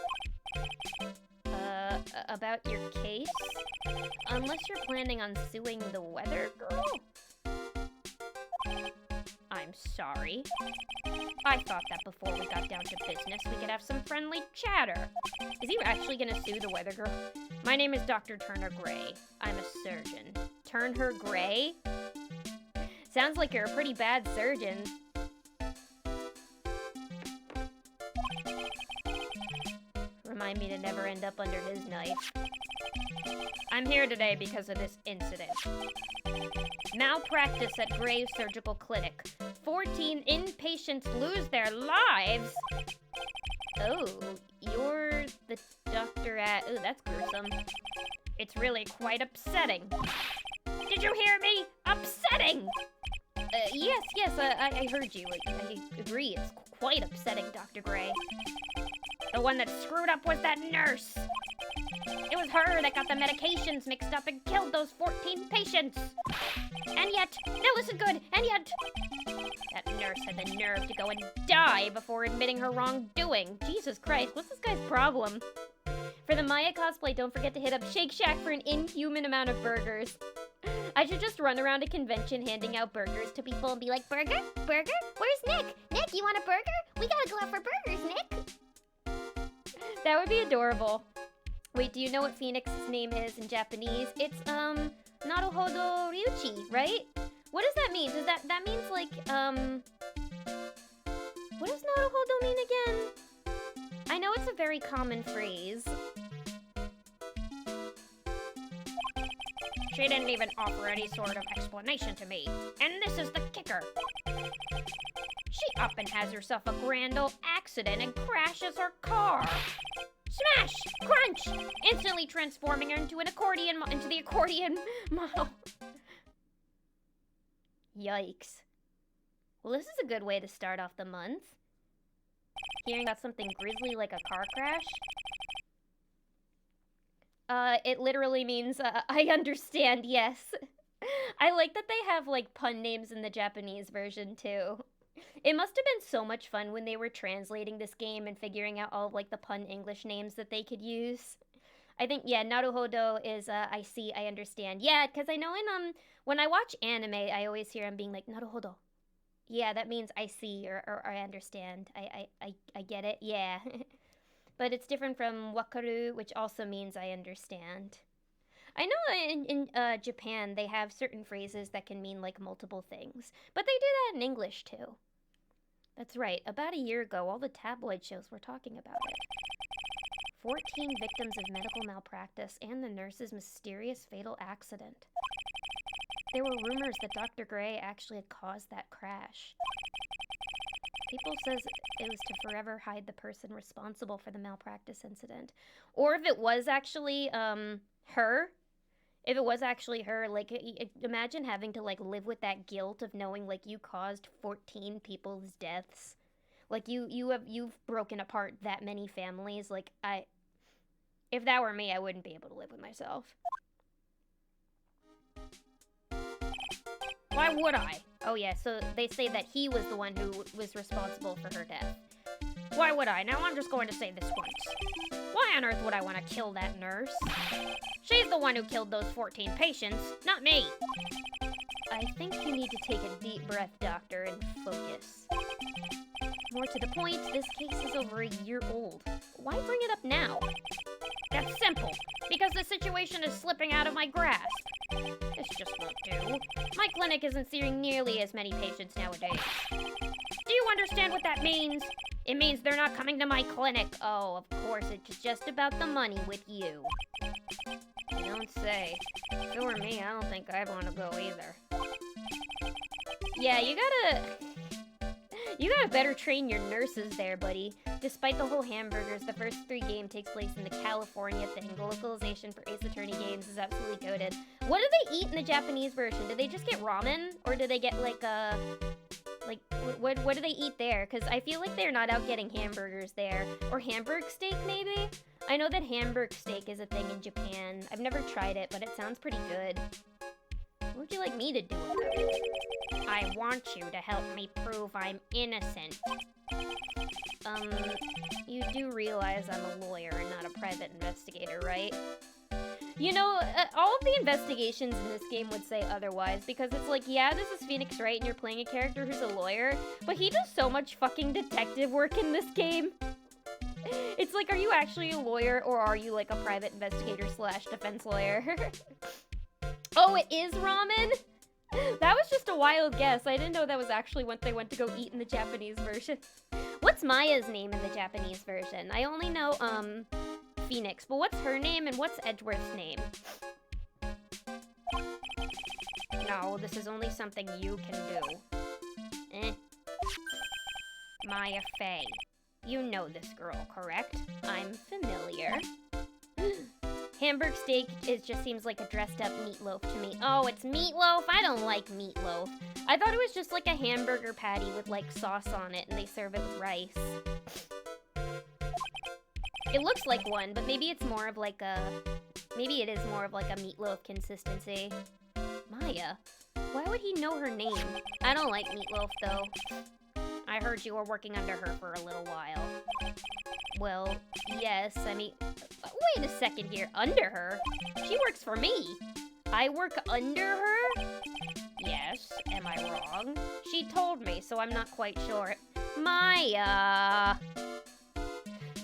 S2: About your case? Unless you're planning on suing the weather girl? I'm sorry. I thought that before we got down to business, we could have some friendly chatter. Is he actually gonna sue the weather girl? My name is Dr. Turner Gray. I'm a surgeon. Turn her gray? Sounds like you're a pretty bad surgeon. Remind me to never end up under his knife. I'm here today because of this incident. Malpractice at Gray's Surgical Clinic. 14 inpatients lose their lives? Oh, you're the doctor at... Ooh, that's gruesome. It's really quite upsetting. Did you hear me? Upsetting! Yes, I heard you. I agree, it's quite upsetting, Dr. Gray. The one that screwed up was that nurse. It was her that got the medications mixed up and killed those 14 patients. And yet, now listen good, and yet... That nurse had the nerve to go and die before admitting her wrongdoing. Jesus Christ, what's this guy's problem? For the Maya cosplay, don't forget to hit up Shake Shack for an inhuman amount of burgers. I should just run around a convention handing out burgers to people and be like, burger? Burger? Where's Nick? Nick, you want a burger? We gotta go out for burgers, Nick. That would be adorable. Wait, do you know what Phoenix's name is in Japanese? It's, Naruhodo Ryuchi, right? What does that mean? That means like, what does Naruhodo mean again? I know it's a very common phrase. She didn't even offer any sort of explanation to me. And this is the kicker. She up and has herself a grand old accident and crashes her car. Smash! Crunch! Instantly transforming her into the accordion model. Yikes. Well, this is a good way to start off the month. Hearing about something grisly like a car crash. It literally means, I understand, yes. I like that they have, like, pun names in the Japanese version, too. It must have been so much fun when they were translating this game and figuring out all of, like, the pun English names that they could use. I think, yeah, Naruhodo is, I see, I understand. Yeah, because I know in, when I watch anime, I always hear them being like, Naruhodo. Yeah, that means I see or I understand. I get it, yeah. But it's different from wakaru, which also means I understand. I know in Japan, they have certain phrases that can mean, like, multiple things. But they do that in English, too. That's right. About a year ago, all the tabloid shows were talking about it. 14 victims of medical malpractice and the nurse's mysterious fatal accident. There were rumors that Dr. Gray actually had caused that crash. People says it was to forever hide the person responsible for the malpractice incident. Or if it was actually, her. If it was actually her, like, imagine having to, like, live with that guilt of knowing, like, you caused 14 people's deaths. Like, you've broken apart that many families. Like, if that were me, I wouldn't be able to live with myself. Why would I? Oh yeah, so they say that he was the one who was responsible for her death. Why would I? Now I'm just going to say this once. Why on earth would I want to kill that nurse? She's the one who killed those 14 patients, not me. I think you need to take a deep breath, Doctor, and focus. More to the point, this case is over a year old. Why bring it up now? That's simple, because the situation is slipping out of my grasp. This just won't do. My clinic isn't seeing nearly as many patients nowadays. Do you understand what that means? It means they're not coming to my clinic. Oh, of course, it's just about the money with you. You don't say. If it were me, I don't think I'd want to go either. Yeah, you gotta better train your nurses there, buddy. Despite the whole hamburgers, the first 3 game takes place in the California thing. The localization for Ace Attorney games is absolutely goated. What do they eat in the Japanese version? Do they just get ramen? Or do they get, like, what do they eat there? Because I feel like they're not out getting hamburgers there. Or Hamburg steak, maybe? I know that Hamburg steak is a thing in Japan. I've never tried it, but it sounds pretty good. What would you like me to do about it? I want you to help me prove I'm innocent. You do realize I'm a lawyer and not a private investigator, right? You know, all of the investigations in this game would say otherwise, because it's like, yeah, this is Phoenix Wright and you're playing a character who's a lawyer, but he does so much fucking detective work in this game. It's like, are you actually a lawyer, or are you like a private investigator / defense lawyer? Oh, it is ramen? That was just a wild guess. I didn't know that was actually what they went to go eat in the Japanese version. What's Maya's name in the Japanese version? I only know, Phoenix, but what's her name and what's Edgeworth's name? No, this is only something you can do. Maya Faye. You know this girl, correct? I'm familiar. Hamburg steak just seems like a dressed up meatloaf to me. Oh, it's meatloaf? I don't like meatloaf. I thought it was just like a hamburger patty with like sauce on it and they serve it with rice. It looks like one, but maybe it's more of like a... Maybe it is more of like a meatloaf consistency. Maya? Why would he know her name? I don't like meatloaf though. I heard you were working under her for a little while. Well, yes, I mean... Wait a second here, under her? She works for me. I work under her? Yes, am I wrong? She told me, so I'm not quite sure. Maya!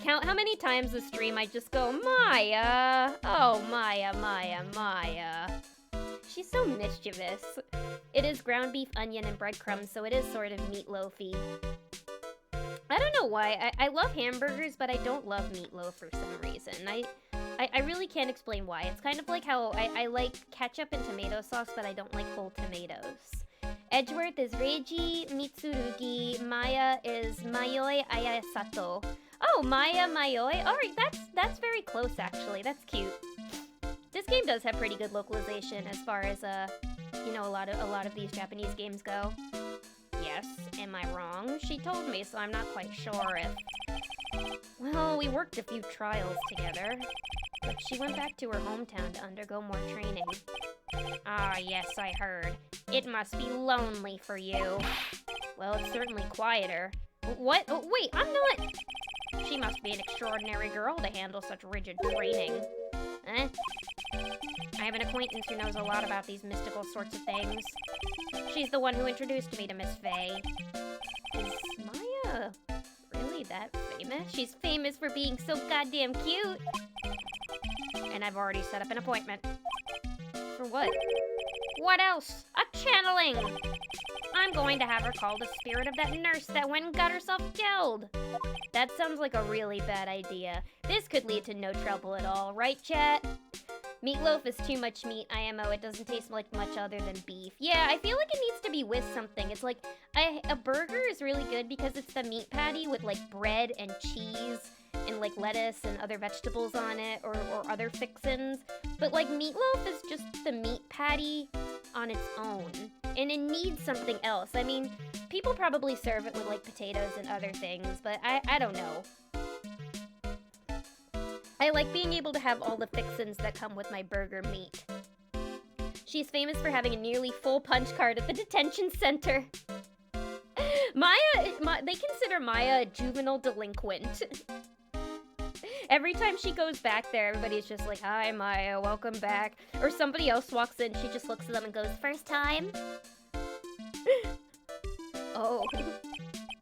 S2: Count how many times this stream I just go, Maya! Oh, Maya, Maya, Maya. She's so mischievous. It is ground beef, onion, and breadcrumbs, so it is sort of meatloafy. I don't know why. I love hamburgers, but I don't love meatloaf for some reason. I really can't explain why. It's kind of like how I like ketchup and tomato sauce, but I don't like whole tomatoes. Edgeworth is Reiji Mitsurugi. Maya is Mayoi Ayasato. Oh, Maya Mayoi. All right, that's very close actually. That's cute. This game does have pretty good localization as far as you know, a lot of these Japanese games go. Yes, am I wrong? She told me, so I'm not quite sure if... Well, we worked a few trials together, but she went back to her hometown to undergo more training. Ah, yes, I heard. It must be lonely for you. Well, it's certainly quieter. What? Oh, wait, I'm not... She must be an extraordinary girl to handle such rigid training. Eh? I have an acquaintance who knows a lot about these mystical sorts of things. She's the one who introduced me to Miss Faye. Is Maya really that famous? She's famous for being so goddamn cute. And I've already set up an appointment. For what? What else? A channeling! I'm going to have her call the spirit of that nurse that went and got herself killed. That sounds like a really bad idea. This could lead to no trouble at all, right, chat? Meatloaf is too much meat, IMO. It doesn't taste like much other than beef. Yeah, I feel like it needs to be with something. It's like, a burger is really good because it's the meat patty with like bread and cheese and like lettuce and other vegetables on it or other fixins. But like meatloaf is just the meat patty on its own. And it needs something else. I mean, people probably serve it with like potatoes and other things, but I don't know. I like being able to have all the fixins that come with my burger meat. She's famous for having a nearly full punch card at the detention center. They consider Maya a juvenile delinquent. Every time she goes back there, everybody's just like, hi, Maya, welcome back. Or somebody else walks in, she just looks at them and goes, first time? Oh,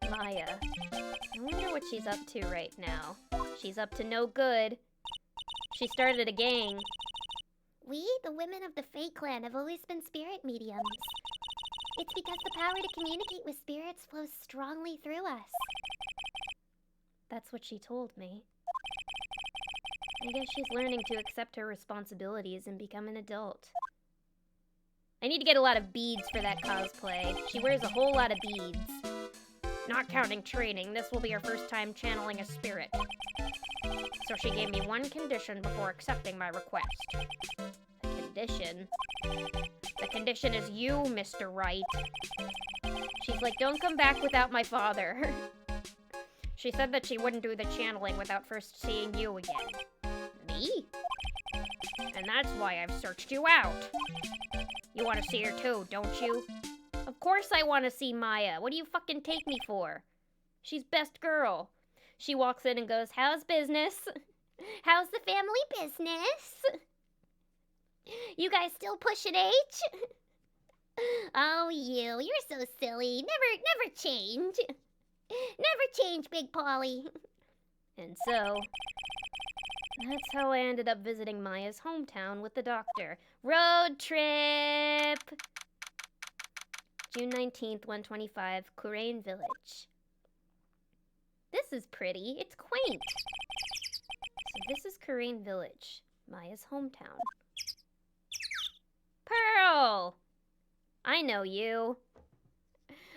S2: Maya. I wonder what she's up to right now. She's up to no good. She started a gang.
S3: We, the women of the Fae clan, have always been spirit mediums. It's because the power to communicate with spirits flows strongly through us.
S2: That's what she told me. I guess she's learning to accept her responsibilities and become an adult. I need to get a lot of beads for that cosplay. She wears a whole lot of beads. Not counting training, this will be her first time channeling a spirit. So she gave me one condition before accepting my request. A condition? The condition is you, Mr. Wright. She's like, don't come back without my father. She said that she wouldn't do the channeling without first seeing you again. Me? And that's why I've searched you out. You want to see her too, don't you? Of course I want to see Maya. What do you fucking take me for? She's best girl. She walks in and goes, how's business?
S3: How's the family business? You guys still pushing H? Oh, you're so silly. Never change. Never change, Big Polly.
S2: And so, that's how I ended up visiting Maya's hometown with the doctor. Road trip! June 19th, 125, Kurain Village. This is pretty. It's quaint. So this is Kurain Village, Maya's hometown. Pearl! I know you.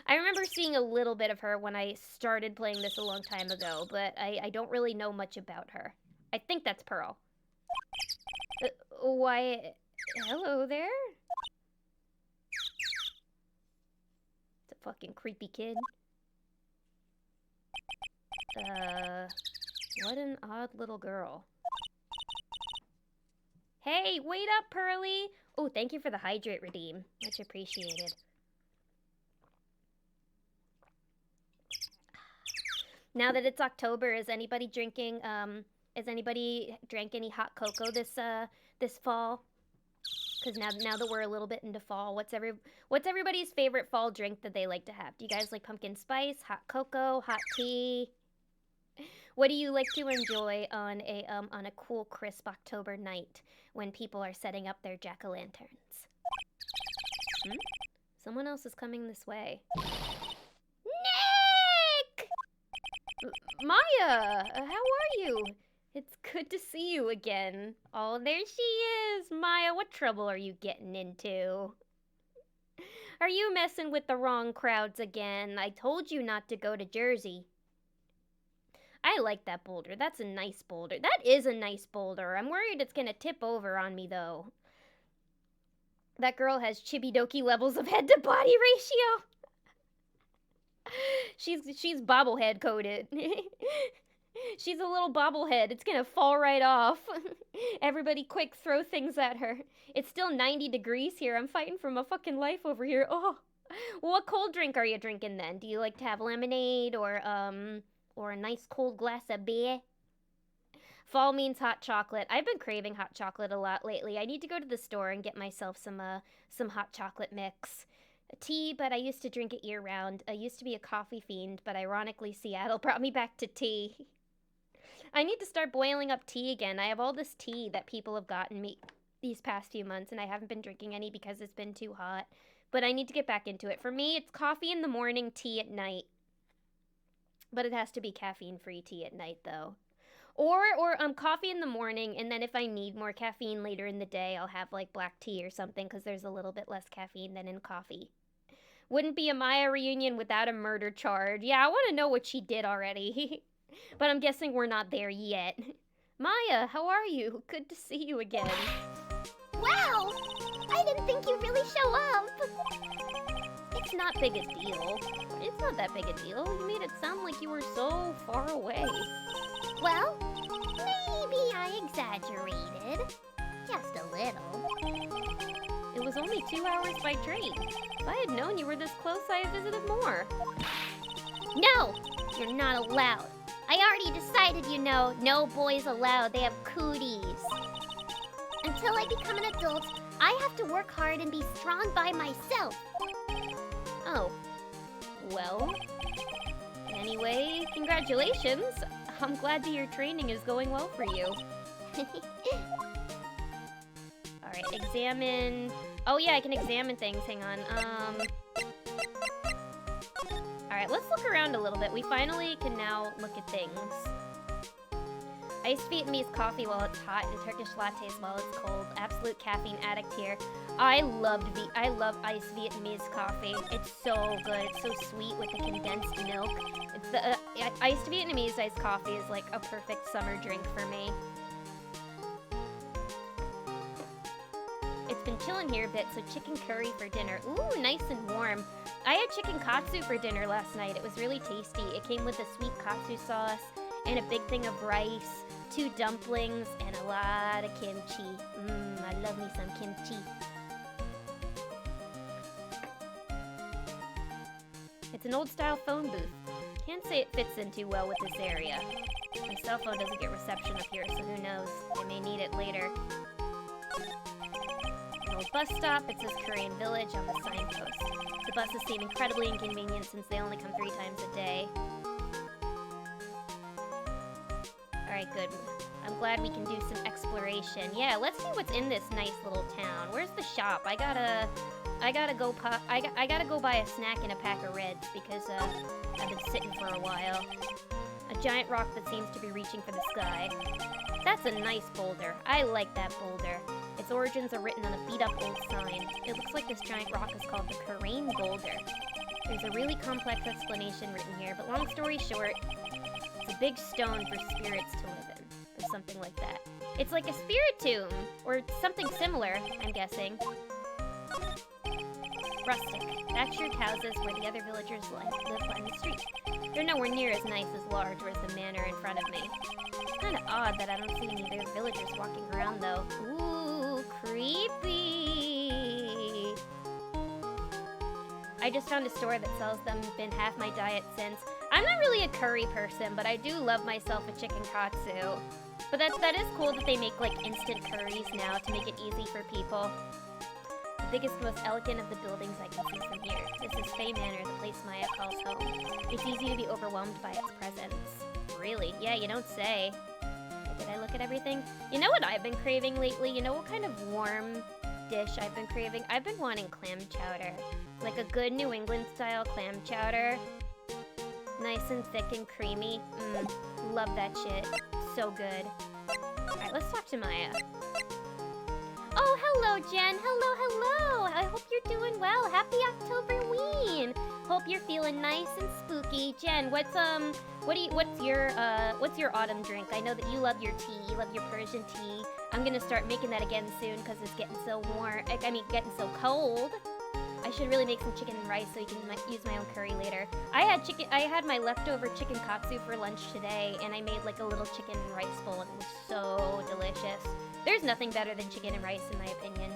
S2: I remember seeing a little bit of her when I started playing this a long time ago, but I don't really know much about her. I think that's Pearl. Why, hello there? It's a fucking creepy kid. What an odd little girl. Hey, wait up, Pearly! Oh, thank you for the hydrate redeem. Much appreciated. Now that it's October, is anybody drank any hot cocoa this fall? Because now that we're a little bit into fall, what's everybody's favorite fall drink that they like to have? Do you guys like pumpkin spice, hot cocoa, hot tea? What do you like to enjoy on a cool, crisp October night when people are setting up their jack-o'-lanterns? Someone else is coming this way. Nick! Maya, how are you? It's good to see you again. Oh, there she is. Maya, what trouble are you getting into? Are you messing with the wrong crowds again? I told you not to go to Jersey. I like that boulder. That's a nice boulder. That is a nice boulder. I'm worried it's gonna tip over on me, though. That girl has chibi-doki levels of head-to-body ratio. She's bobblehead coated. She's a little bobblehead. It's gonna fall right off. Everybody quick, throw things at her. It's still 90 degrees here. I'm fighting for my fucking life over here. Oh. Well, what cold drink are you drinking then? Do you like to have lemonade or a nice cold glass of beer? Fall means hot chocolate. I've been craving hot chocolate a lot lately. I need to go to the store and get myself some hot chocolate mix. Tea, but I used to drink it year-round. I used to be a coffee fiend, but ironically, Seattle brought me back to tea. I need to start boiling up tea again. I have all this tea that people have gotten me these past few months, and I haven't been drinking any because it's been too hot. But I need to get back into it. For me, it's coffee in the morning, tea at night. But it has to be caffeine-free tea at night, though. Or coffee in the morning, and then if I need more caffeine later in the day, I'll have, like, black tea or something, because there's a little bit less caffeine than in coffee. Wouldn't be a Maya reunion without a murder charge. Yeah, I want to know what she did already. But I'm guessing we're not there yet. Maya, how are you? Good to see you again.
S3: Wow! I didn't think you'd really show up.
S2: It's not big a deal. It's not that big a deal. You made it sound like you were so far away.
S3: Well, maybe I exaggerated. Just a little.
S2: It was only 2 hours by train. If I had known you were this close, I had visited more.
S3: No! You're not allowed. I already decided, you know, no boys allowed. They have cooties. Until I become an adult, I have to work hard and be strong by myself.
S2: Oh. Well. Anyway, congratulations. I'm glad that your training is going well for you. Alright, examine... Oh yeah, I can examine things. Hang on. Alright, let's look around a little bit. We finally can now look at things. Iced Vietnamese coffee while it's hot and Turkish lattes while it's cold. Absolute caffeine addict here. I love iced Vietnamese coffee. It's so good. It's so sweet with the condensed milk. It's the iced Vietnamese iced coffee is like a perfect summer drink for me. It's been chilling here a bit, so chicken curry for dinner. Ooh, nice and warm. I had chicken katsu for dinner last night. It was really tasty. It came with a sweet katsu sauce and a big thing of rice, 2 dumplings, and a lot of kimchi. I love me some kimchi. It's an old-style phone booth. Can't say it fits in too well with this area. My cell phone doesn't get reception up here, so who knows? I may need it later. An old bus stop. It says Korean Village on the signpost. The buses seem incredibly inconvenient since they only come 3 times a day. Alright, good. I'm glad we can do some exploration. Yeah, let's see what's in this nice little town. Where's the shop? I gotta go buy a snack and a pack of Reds because I've been sitting for a while. A giant rock that seems to be reaching for the sky. That's a nice boulder. I like that boulder. Its origins are written on a beat-up old sign. It looks like this giant rock is called the Korean Boulder. There's a really complex explanation written here, but long story short, it's a big stone for spirits to live in, or something like that. It's like a spirit tomb, or something similar, I'm guessing. Rustic. Thatched houses where the other villagers live line the street. They're nowhere near as nice as large or as the manor in front of me. It's kind of odd that I don't see any other villagers walking around, though. Ooh, creepy! I just found a store that sells them, been half my diet since. I'm not really a curry person, but I do love myself a chicken katsu. But that is cool that they make, like, instant curries now to make it easy for people. The biggest, most elegant of the buildings I can see from here. This is Fey Manor, the place Maya calls home. It's easy to be overwhelmed by its presence. Really? Yeah, you don't say. Did I look at everything? You know what I've been craving lately? You know what kind of warm dish I've been craving? I've been wanting clam chowder. Like a good New England style clam chowder. Nice and thick and creamy. Love that shit. So good. Alright, let's talk to Maya. Oh, hello, Jen. Hello, hello. I hope you're doing well. Happy Octoberween. Hope you're feeling nice and spooky. Jen, what's your autumn drink? I know that you love your tea. You love your Persian tea. I'm gonna start making that again soon because it's getting so warm. I mean, getting so cold. I should really make some chicken and rice so you can use my own curry later. I had my leftover chicken katsu for lunch today, and I made like a little chicken and rice bowl, and it was so delicious. There's nothing better than chicken and rice, in my opinion.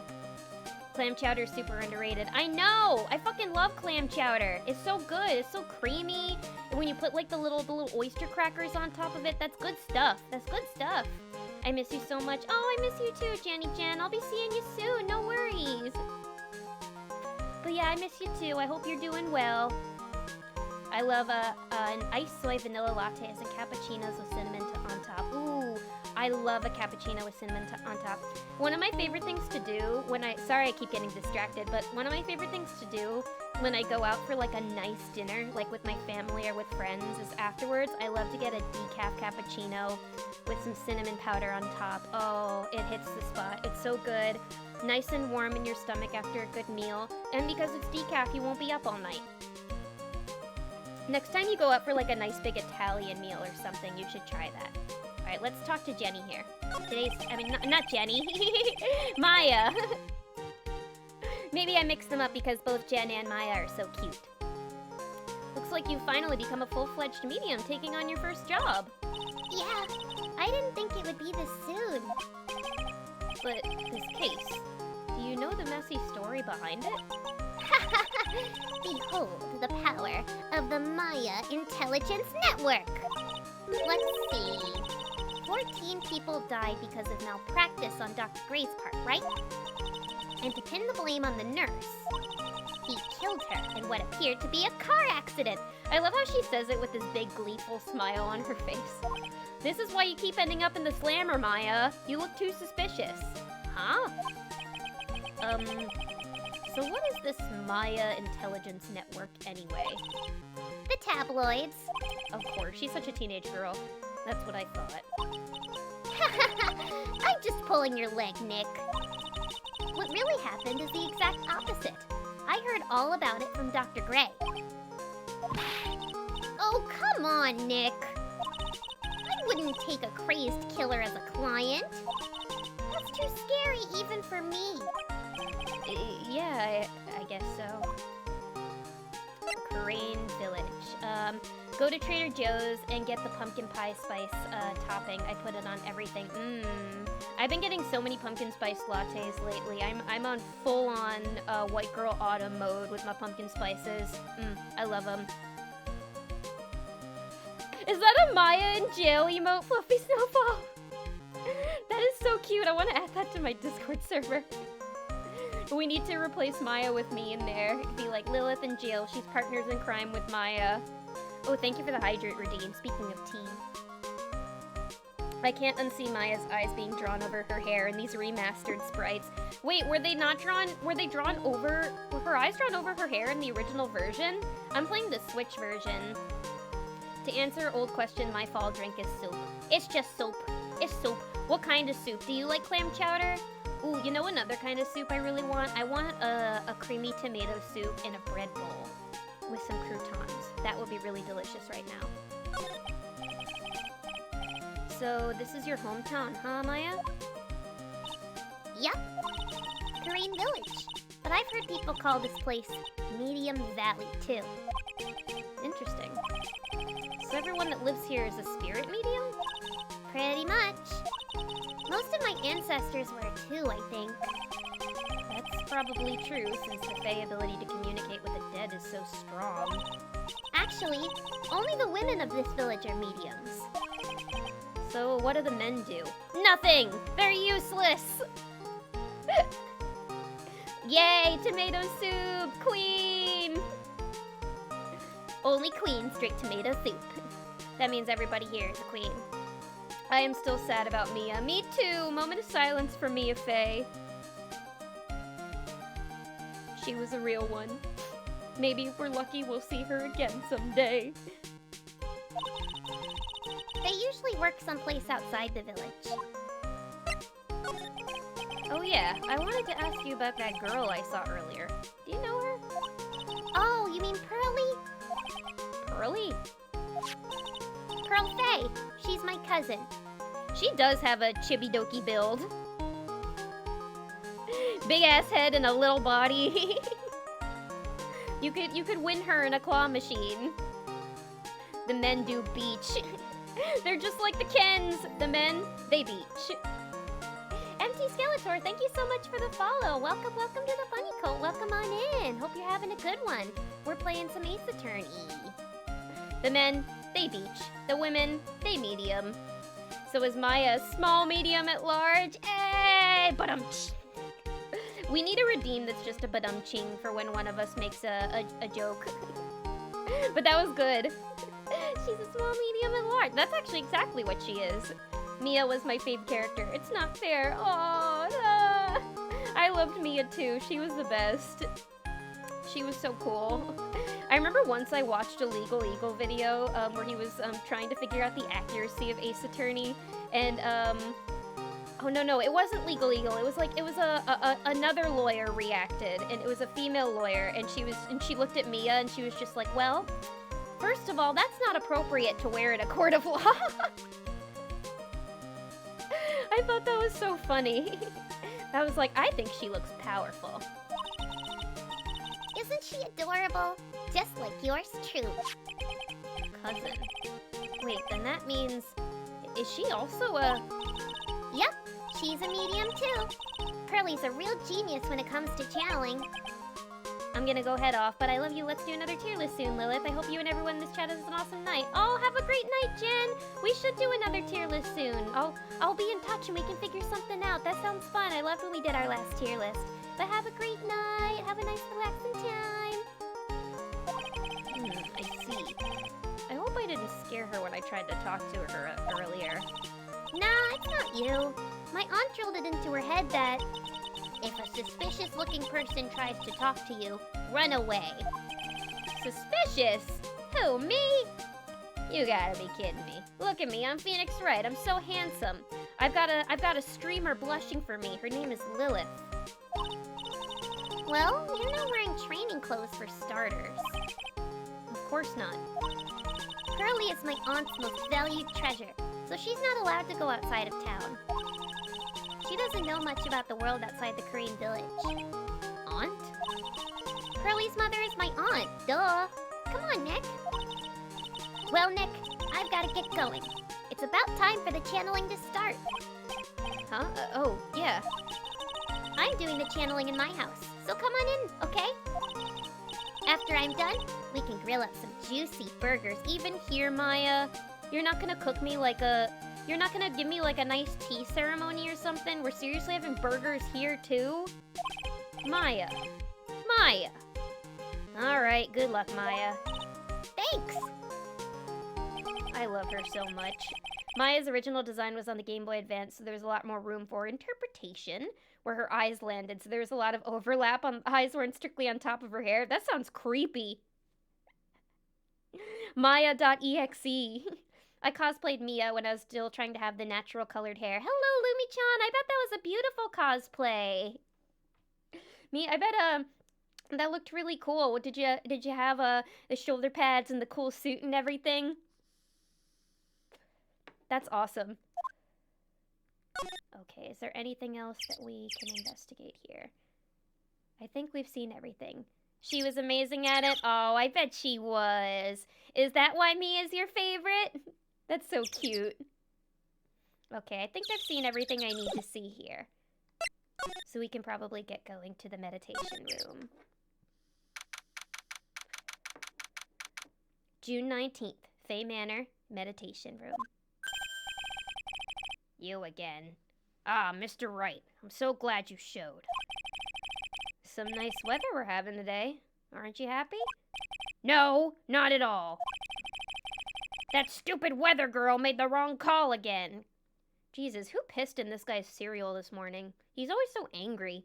S2: Clam chowder is super underrated. I know! I fucking love clam chowder. It's so good. It's so creamy. And when you put like the little oyster crackers on top of it, that's good stuff. That's good stuff. I miss you so much. Oh, I miss you too, Jenny Jen. I'll be seeing you soon. No worries. But yeah, I miss you too. I hope you're doing well. I love an iced soy vanilla lattes and cappuccinos with cinnamon on top. Ooh, I love a cappuccino with cinnamon on top. One of my favorite things to do sorry I keep getting distracted, but one of my favorite things to do when I go out for like a nice dinner, like with my family or with friends, is afterwards I love to get a decaf cappuccino with some cinnamon powder on top. Oh, it hits the spot. It's so good. Nice and warm in your stomach after a good meal. And because it's decaf, you won't be up all night. Next time you go out for like a nice big Italian meal or something, you should try that. Alright, let's talk to Jenny here. Not Jenny. Maya. Maybe I mixed them up because both Jen and Maya are so cute. Looks like you've finally become a full-fledged medium, taking on your first job.
S3: Yeah, I didn't think it would be this soon.
S2: But this case, do you know the messy story behind it?
S3: Behold the power of the Maya Intelligence Network. Let's see. 14 people died because of malpractice on Dr. Gray's part, right? And to pin the blame on the nurse, he killed her in what appeared to be a car accident.
S2: I love how she says it with this big gleeful smile on her face. This is why you keep ending up in the slammer, Maya. You look too suspicious. Huh? So what is this Maya Intelligence Network anyway?
S3: The tabloids.
S2: Of course, she's such a teenage girl. That's what I thought.
S3: I'm just pulling your leg, Nick. What really happened is the exact opposite. I heard all about it from Dr. Gray. Oh, come on, Nick. I wouldn't take a crazed killer as a client. That's too scary even for me.
S2: Yeah, I guess so. Crane Village. Go to Trader Joe's and get the pumpkin pie spice topping. I put it on everything. I've been getting so many pumpkin spice lattes lately. I'm on full-on white girl autumn mode with my pumpkin spices. I love them. Is that a Maya in jail emote, Fluffy Snowball? That is so cute. I want to add that to my Discord server. We need to replace Maya with me in there. It'd be like Lilith in jail. She's partners in crime with Maya. Oh, thank you for the hydrate redeem. Speaking of tea. I can't unsee Maya's eyes being drawn over her hair in these remastered sprites. Wait, were they drawn over... Were her eyes drawn over her hair in the original version? I'm playing the Switch version. To answer old question, my fall drink is soup. It's just soup. It's soup. What kind of soup? Do you like clam chowder? Ooh, you know another kind of soup I really want? I want a creamy tomato soup in a bread bowl. with some croutons. That would be really delicious right now. So this is your hometown, huh, Maya?
S3: Yep. Korean Village. But I've heard people call this place Medium Valley, too.
S2: Interesting. So everyone that lives here is a spirit medium?
S3: Pretty much. Most of my ancestors were, too, I think.
S2: That's probably true, since the Fae ability to communicate with the dead is so strong.
S3: Actually, only the women of this village are mediums.
S2: So what do the men do? Nothing! They're useless! Yay, tomato soup! Queen! Only queens drink tomato soup. That means everybody here is a queen. I am still sad about Mia. Me too! Moment of silence for Mia Faye. She was a real one. Maybe if we're lucky, we'll see her again someday.
S3: They usually work someplace outside the village.
S2: Oh yeah, I wanted to ask you about that girl I saw earlier. Do you know her?
S3: Oh, you mean Pearly?
S2: Pearly?
S3: Pearl Faye. She's my cousin.
S2: She does have a chibi-doki build. Big ass head and a little body. You could win her in a claw machine. The men do beach. They're just like the Kens. The men, they beach.
S3: Empty Skeletor, thank you so much for the follow. Welcome to the Bunny Cult. Welcome on in. Hope you're having a good one. We're playing some Ace Attorney.
S2: The men, they beach. The women, they medium. So is Maya small, medium, at large? Hey, ba-dum-tsh. We need a redeem that's just a ba-dum-ching for when one of us makes a joke. But that was good. She's a small, medium, and large. That's actually exactly what she is. Mia was my fave character. It's not fair. Aww. I loved Mia too. She was the best. She was so cool. I remember once I watched a Legal Eagle video where he was trying to figure out the accuracy of Ace Attorney, and oh no, it wasn't Legal Eagle. It was another lawyer reacted, and it was a female lawyer, and she looked at Mia and she was just like, well, first of all, that's not appropriate to wear in a court of law. I thought that was so funny. I was like, I think she looks powerful.
S3: Isn't she adorable? Just like yours truly.
S2: Cousin. Wait, then that means... Is she also a...
S3: Yep, she's a medium too. Pearly's a real genius when it comes to channeling.
S2: I'm gonna go head off, but I love you. Let's do another tier list soon, Lilith. I hope you and everyone in this chat has an awesome night. Oh, have a great night, Jen! We should do another tier list soon. I'll be in touch and we can figure something out. That sounds fun. I loved when we did our last tier list. But have a great night. Have a nice relaxing time. I see. I hope I didn't scare her when I tried to talk to her earlier.
S3: Nah, it's not you. My aunt drilled it into her head that if a suspicious-looking person tries to talk to you, run away.
S2: Suspicious? Who, me? You gotta be kidding me. Look at me, I'm Phoenix Wright. I'm so handsome. I've got a streamer blushing for me. Her name is Lilith.
S3: Well, you're not wearing training clothes for starters.
S2: Of course not.
S3: Pearly is my aunt's most valued treasure, so she's not allowed to go outside of town. She doesn't know much about the world outside the Korean village.
S2: Aunt?
S3: Pearly's mother is my aunt, duh. Come on, Nick. Well, Nick, I've got to get going. It's about time for the channeling to start.
S2: Huh? Oh, yeah.
S3: I'm doing the channeling in my house, so come on in, okay? After I'm done, we can grill up some juicy burgers.
S2: Even here, Maya, you're not gonna cook me like a... You're not gonna give me like a nice tea ceremony or something? We're seriously having burgers here too? Maya. Maya. Alright, good luck, Maya.
S3: Thanks!
S2: I love her so much. Maya's original design was on the Game Boy Advance, so there was a lot more room for interpretation where her eyes landed, so there was a lot of overlap. Eyes weren't strictly on top of her hair. That sounds creepy. Maya.exe. I cosplayed Mia when I was still trying to have the natural colored hair. Hello, Lumi-chan. I bet that was a beautiful cosplay. I bet That looked really cool. Did you have the shoulder pads and the cool suit and everything? That's awesome. Okay, is there anything else that we can investigate here? I think we've seen everything. She was amazing at it? Oh, I bet she was. Is that why Mia's is your favorite? That's so cute. Okay, I think I've seen everything I need to see here. So we can probably get going to the meditation room. June 19th, Fay Manor, meditation room. You again. Ah, Mr. Wright, I'm so glad you showed. Some nice weather we're having today. Aren't you happy? No, not at all. That stupid weather girl made the wrong call again. Jesus, who pissed in this guy's cereal this morning? He's always so angry.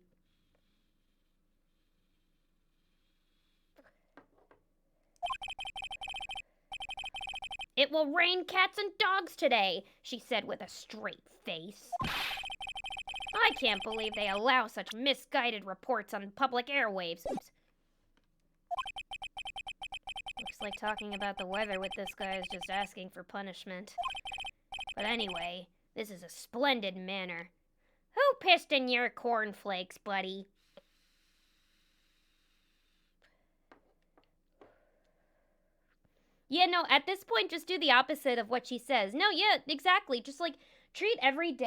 S2: It will rain cats and dogs today, she said with a straight face. I can't believe they allow such misguided reports on public airwaves. Oops. Looks like talking about the weather with this guy is just asking for punishment. But anyway, this is a splendid manor. Who pissed in your cornflakes, buddy? Yeah, no, at this point, just do the opposite of what she says. No, yeah, exactly. Just, like, treat every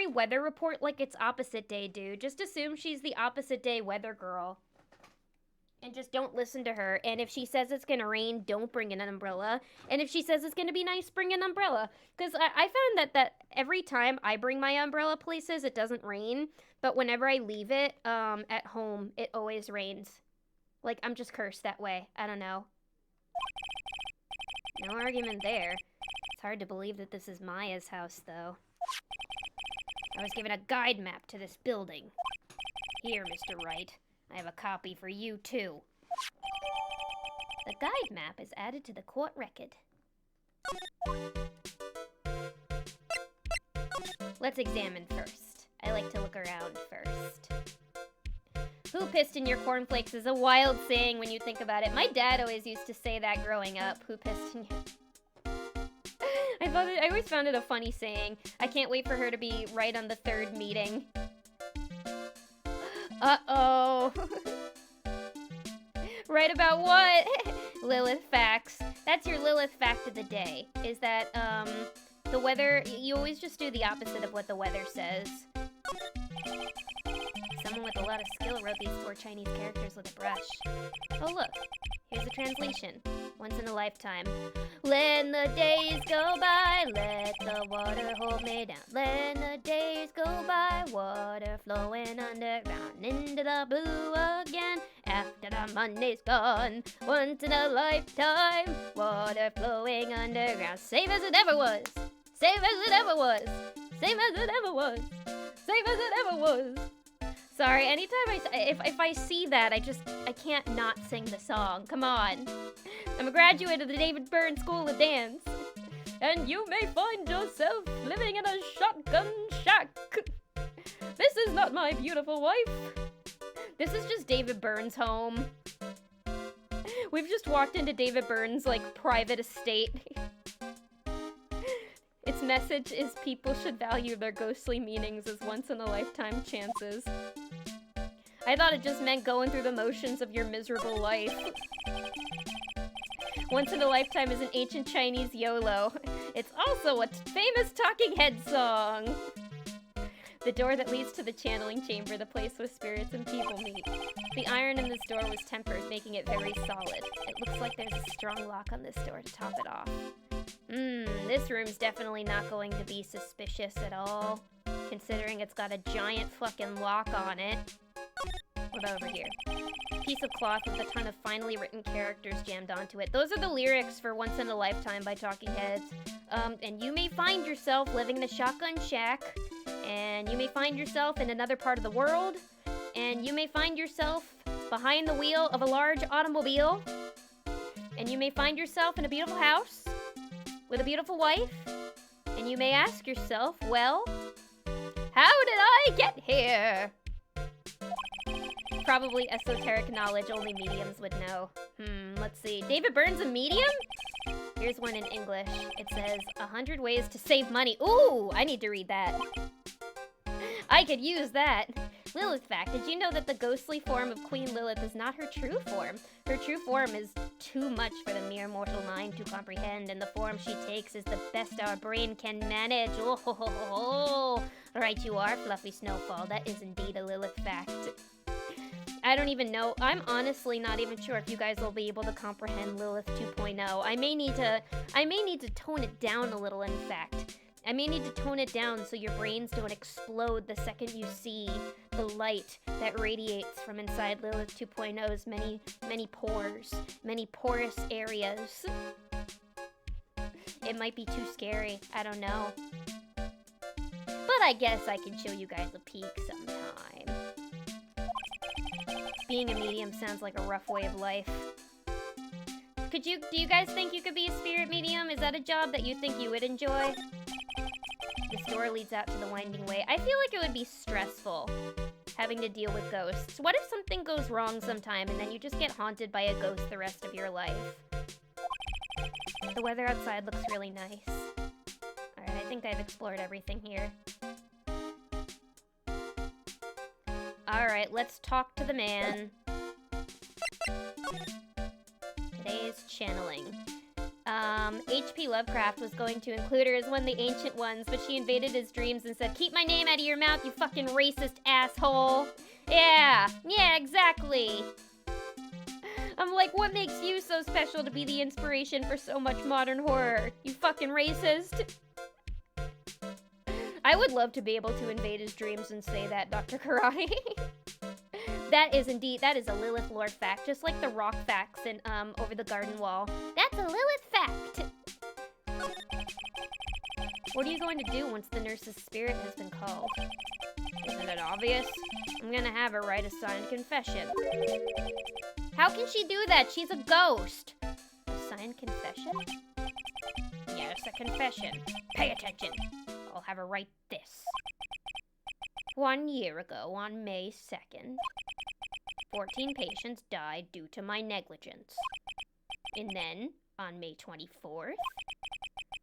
S2: weather report like it's opposite day, dude. Just assume she's the opposite day weather girl. And just don't listen to her. And if she says it's gonna rain, don't bring in an umbrella. And if she says it's gonna be nice, bring an umbrella. Because I found that every time I bring my umbrella places, it doesn't rain. But whenever I leave it at home, it always rains. Like, I'm just cursed that way. I don't know. No argument there. It's hard to believe that this is Maya's house, though. I was given a guide map to this building. Here, Mr. Wright. I have a copy for you, too. The guide map is added to the court record. Let's examine first. I like to look around first. Who pissed in your cornflakes is a wild saying when you think about it. My dad always used to say that growing up. Who pissed in your... I always found it a funny saying. I can't wait for her to be right on the third meeting. Uh-oh. Right about what? Lilith facts. That's your Lilith fact of the day. Is that, the weather... You always just do the opposite of what the weather says. Someone with a lot of skill wrote these 4 Chinese characters with a brush. Oh look, here's a translation. Once in a lifetime. Let the days go by, let the water hold me down. Let the days go by, water flowing underground into the blue again. After the Monday's gone, once in a lifetime, water flowing underground. Same as it ever was, same as it ever was, same as it ever was, same as it ever was. Sorry, anytime if I see that, I can't not sing the song. Come on. I'm a graduate of the David Byrne School of Dance. And you may find yourself living in a shotgun shack. This is not my beautiful wife. This is just David Byrne's home. We've just walked into David Byrne's, like, private estate. Its message is people should value their ghostly meanings as once-in-a-lifetime chances. I thought it just meant going through the motions of your miserable life. Once-in-a-lifetime is an ancient Chinese YOLO. It's also a famous Talking Heads song. The door that leads to the channeling chamber, the place where spirits and people meet. The iron in this door was tempered, making it very solid. It looks like there's a strong lock on this door to top it off. This room's definitely not going to be suspicious at all, considering it's got a giant fucking lock on it. What about over here? Piece of cloth with a ton of finely written characters jammed onto it. Those are the lyrics for Once in a Lifetime by Talking Heads. And you may find yourself living in a shotgun shack, and you may find yourself in another part of the world, and you may find yourself behind the wheel of a large automobile, and you may find yourself in a beautiful house with a beautiful wife, and you may ask yourself, well, how did I get here? Probably esoteric knowledge only mediums would know. Let's see. David Byrne's a medium? Here's one in English. It says, 100 ways to save money. Ooh, I need to read that. I could use that. Lilith fact, did you know that the ghostly form of Queen Lilith is not her true form? Her true form is too much for the mere mortal mind to comprehend, and the form she takes is the best our brain can manage. Oh, ho, ho, ho, ho. Right you are, Fluffy Snowfall. That is indeed a Lilith fact. I don't even know. I'm honestly not even sure if you guys will be able to comprehend Lilith 2.0. I may need to tone it down a little, in fact. I may need to tone it down so your brains don't explode the second you see the light that radiates from inside Lilith 2.0's many pores, many porous areas. It might be too scary. I don't know. But I guess I can show you guys a peek sometime. Being a medium sounds like a rough way of life. Do you guys think you could be a spirit medium? Is that a job that you think you would enjoy? This door leads out to the winding way. I feel like it would be stressful, having to deal with ghosts. What if something goes wrong sometime and then you just get haunted by a ghost the rest of your life? The weather outside looks really nice. Alright, I think I've explored everything here. Alright, let's talk to the man. Today's channeling. H.P. Lovecraft was going to include her as one of the ancient ones, but she invaded his dreams and said, "Keep my name out of your mouth, you fucking racist asshole." Yeah, exactly. I'm like, what makes you so special to be the inspiration for so much modern horror? You fucking racist. I would love to be able to invade his dreams and say that, Dr. Karate. That is a Lilith lore fact, just like the rock facts in Over the Garden Wall. That's a Lilith fact! What are you going to do once the nurse's spirit has been called? Isn't it obvious? I'm gonna have her write a signed confession. How can she do that? She's a ghost! A signed confession? Yes, a confession. Pay attention. I'll have her write this. 1 year ago, on May 2nd, 14 patients died due to my negligence. And then, on May 24th,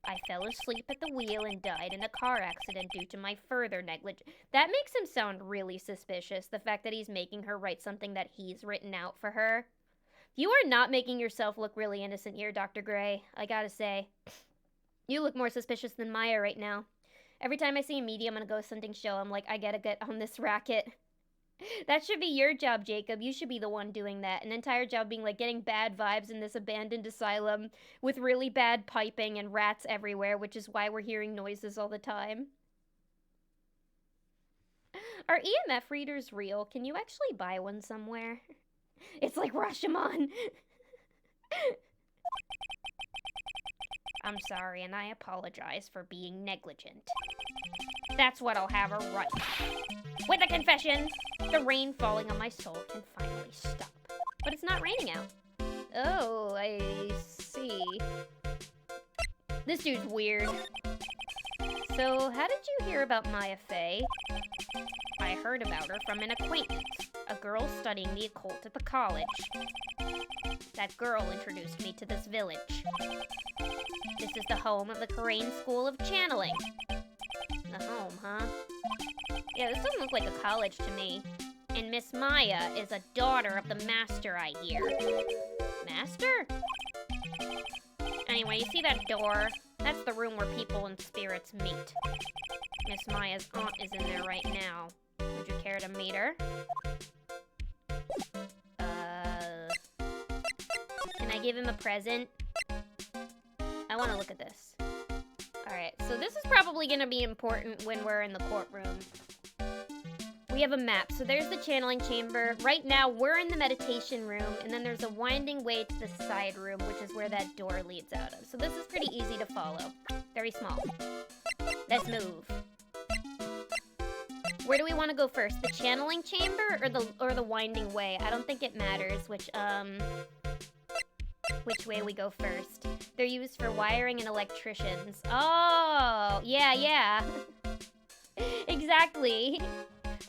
S2: I fell asleep at the wheel and died in a car accident due to my further negligence. That makes him sound really suspicious, the fact that he's making her write something that he's written out for her. You are not making yourself look really innocent here, Dr. Gray, I gotta say. You look more suspicious than Maya right now. Every time I see a medium on a ghost hunting show, I'm like, I gotta get on this racket. That should be your job, Jacob. You should be the one doing that. An entire job being like getting bad vibes in this abandoned asylum with really bad piping and rats everywhere, which is why we're hearing noises all the time. Are EMF readers real? Can you actually buy one somewhere? It's like Rashomon. I'm sorry, and I apologize for being negligent. That's what I'll have her write. With a confession, the rain falling on my soul can finally stop. But it's not raining out. Oh, I see. This dude's weird. So, how did you hear about Maya Fey? I heard about her from an acquaintance, a girl studying the occult at the college. That girl introduced me to this village. This is the home of the Karain School of Channeling. The home, huh? Yeah, this doesn't look like a college to me. And Miss Maya is a daughter of the master, I hear. Master? Anyway, you see that door? That's the room where people and spirits meet. Miss Maya's aunt is in there right now. Would you care to meet her? Can I give him a present? I want to look at this. Alright, so this is probably going to be important when we're in the courtroom. We have a map. So there's the channeling chamber. Right now, we're in the meditation room, and then there's a winding way to the side room, which is where that door leads out of. So this is pretty easy to follow. Very small. Let's move. Where do we want to go first? The channeling chamber or the winding way? I don't think it matters which way we go first. They're used for wiring and electricians. Oh, yeah. Exactly.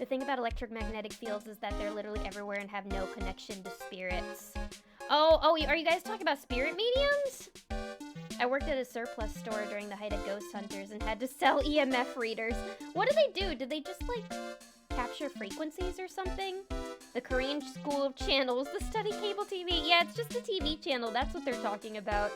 S2: The thing about electromagnetic fields is that they're literally everywhere and have no connection to spirits. Oh, are you guys talking about spirit mediums? I worked at a surplus store during the height of ghost hunters and had to sell EMF readers. What do they do? Did they just, like, capture frequencies or something? The Korean School of Channels, the study cable TV. Yeah, it's just a TV channel. That's what they're talking about.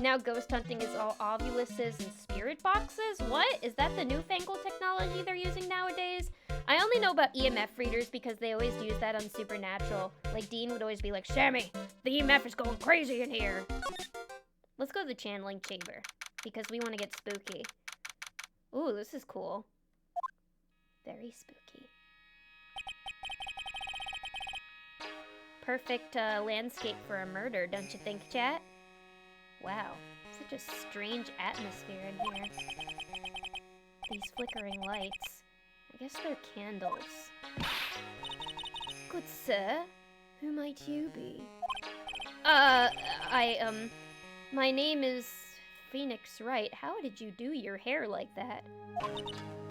S2: Now ghost hunting is all ovuluses and spirit boxes? What? Is that the newfangled technology they're using nowadays? I only know about EMF readers because they always use that on Supernatural. Like, Dean would always be like, Sammy, the EMF is going crazy in here. Let's go to the channeling chamber because we want to get spooky. Ooh, this is cool. Very spooky. Perfect landscape for a murder, don't you think, chat? Wow, such a strange atmosphere in here. These flickering lights. I guess they're candles. Good sir, who might you be? My name is Phoenix Wright. How did you do your hair like that?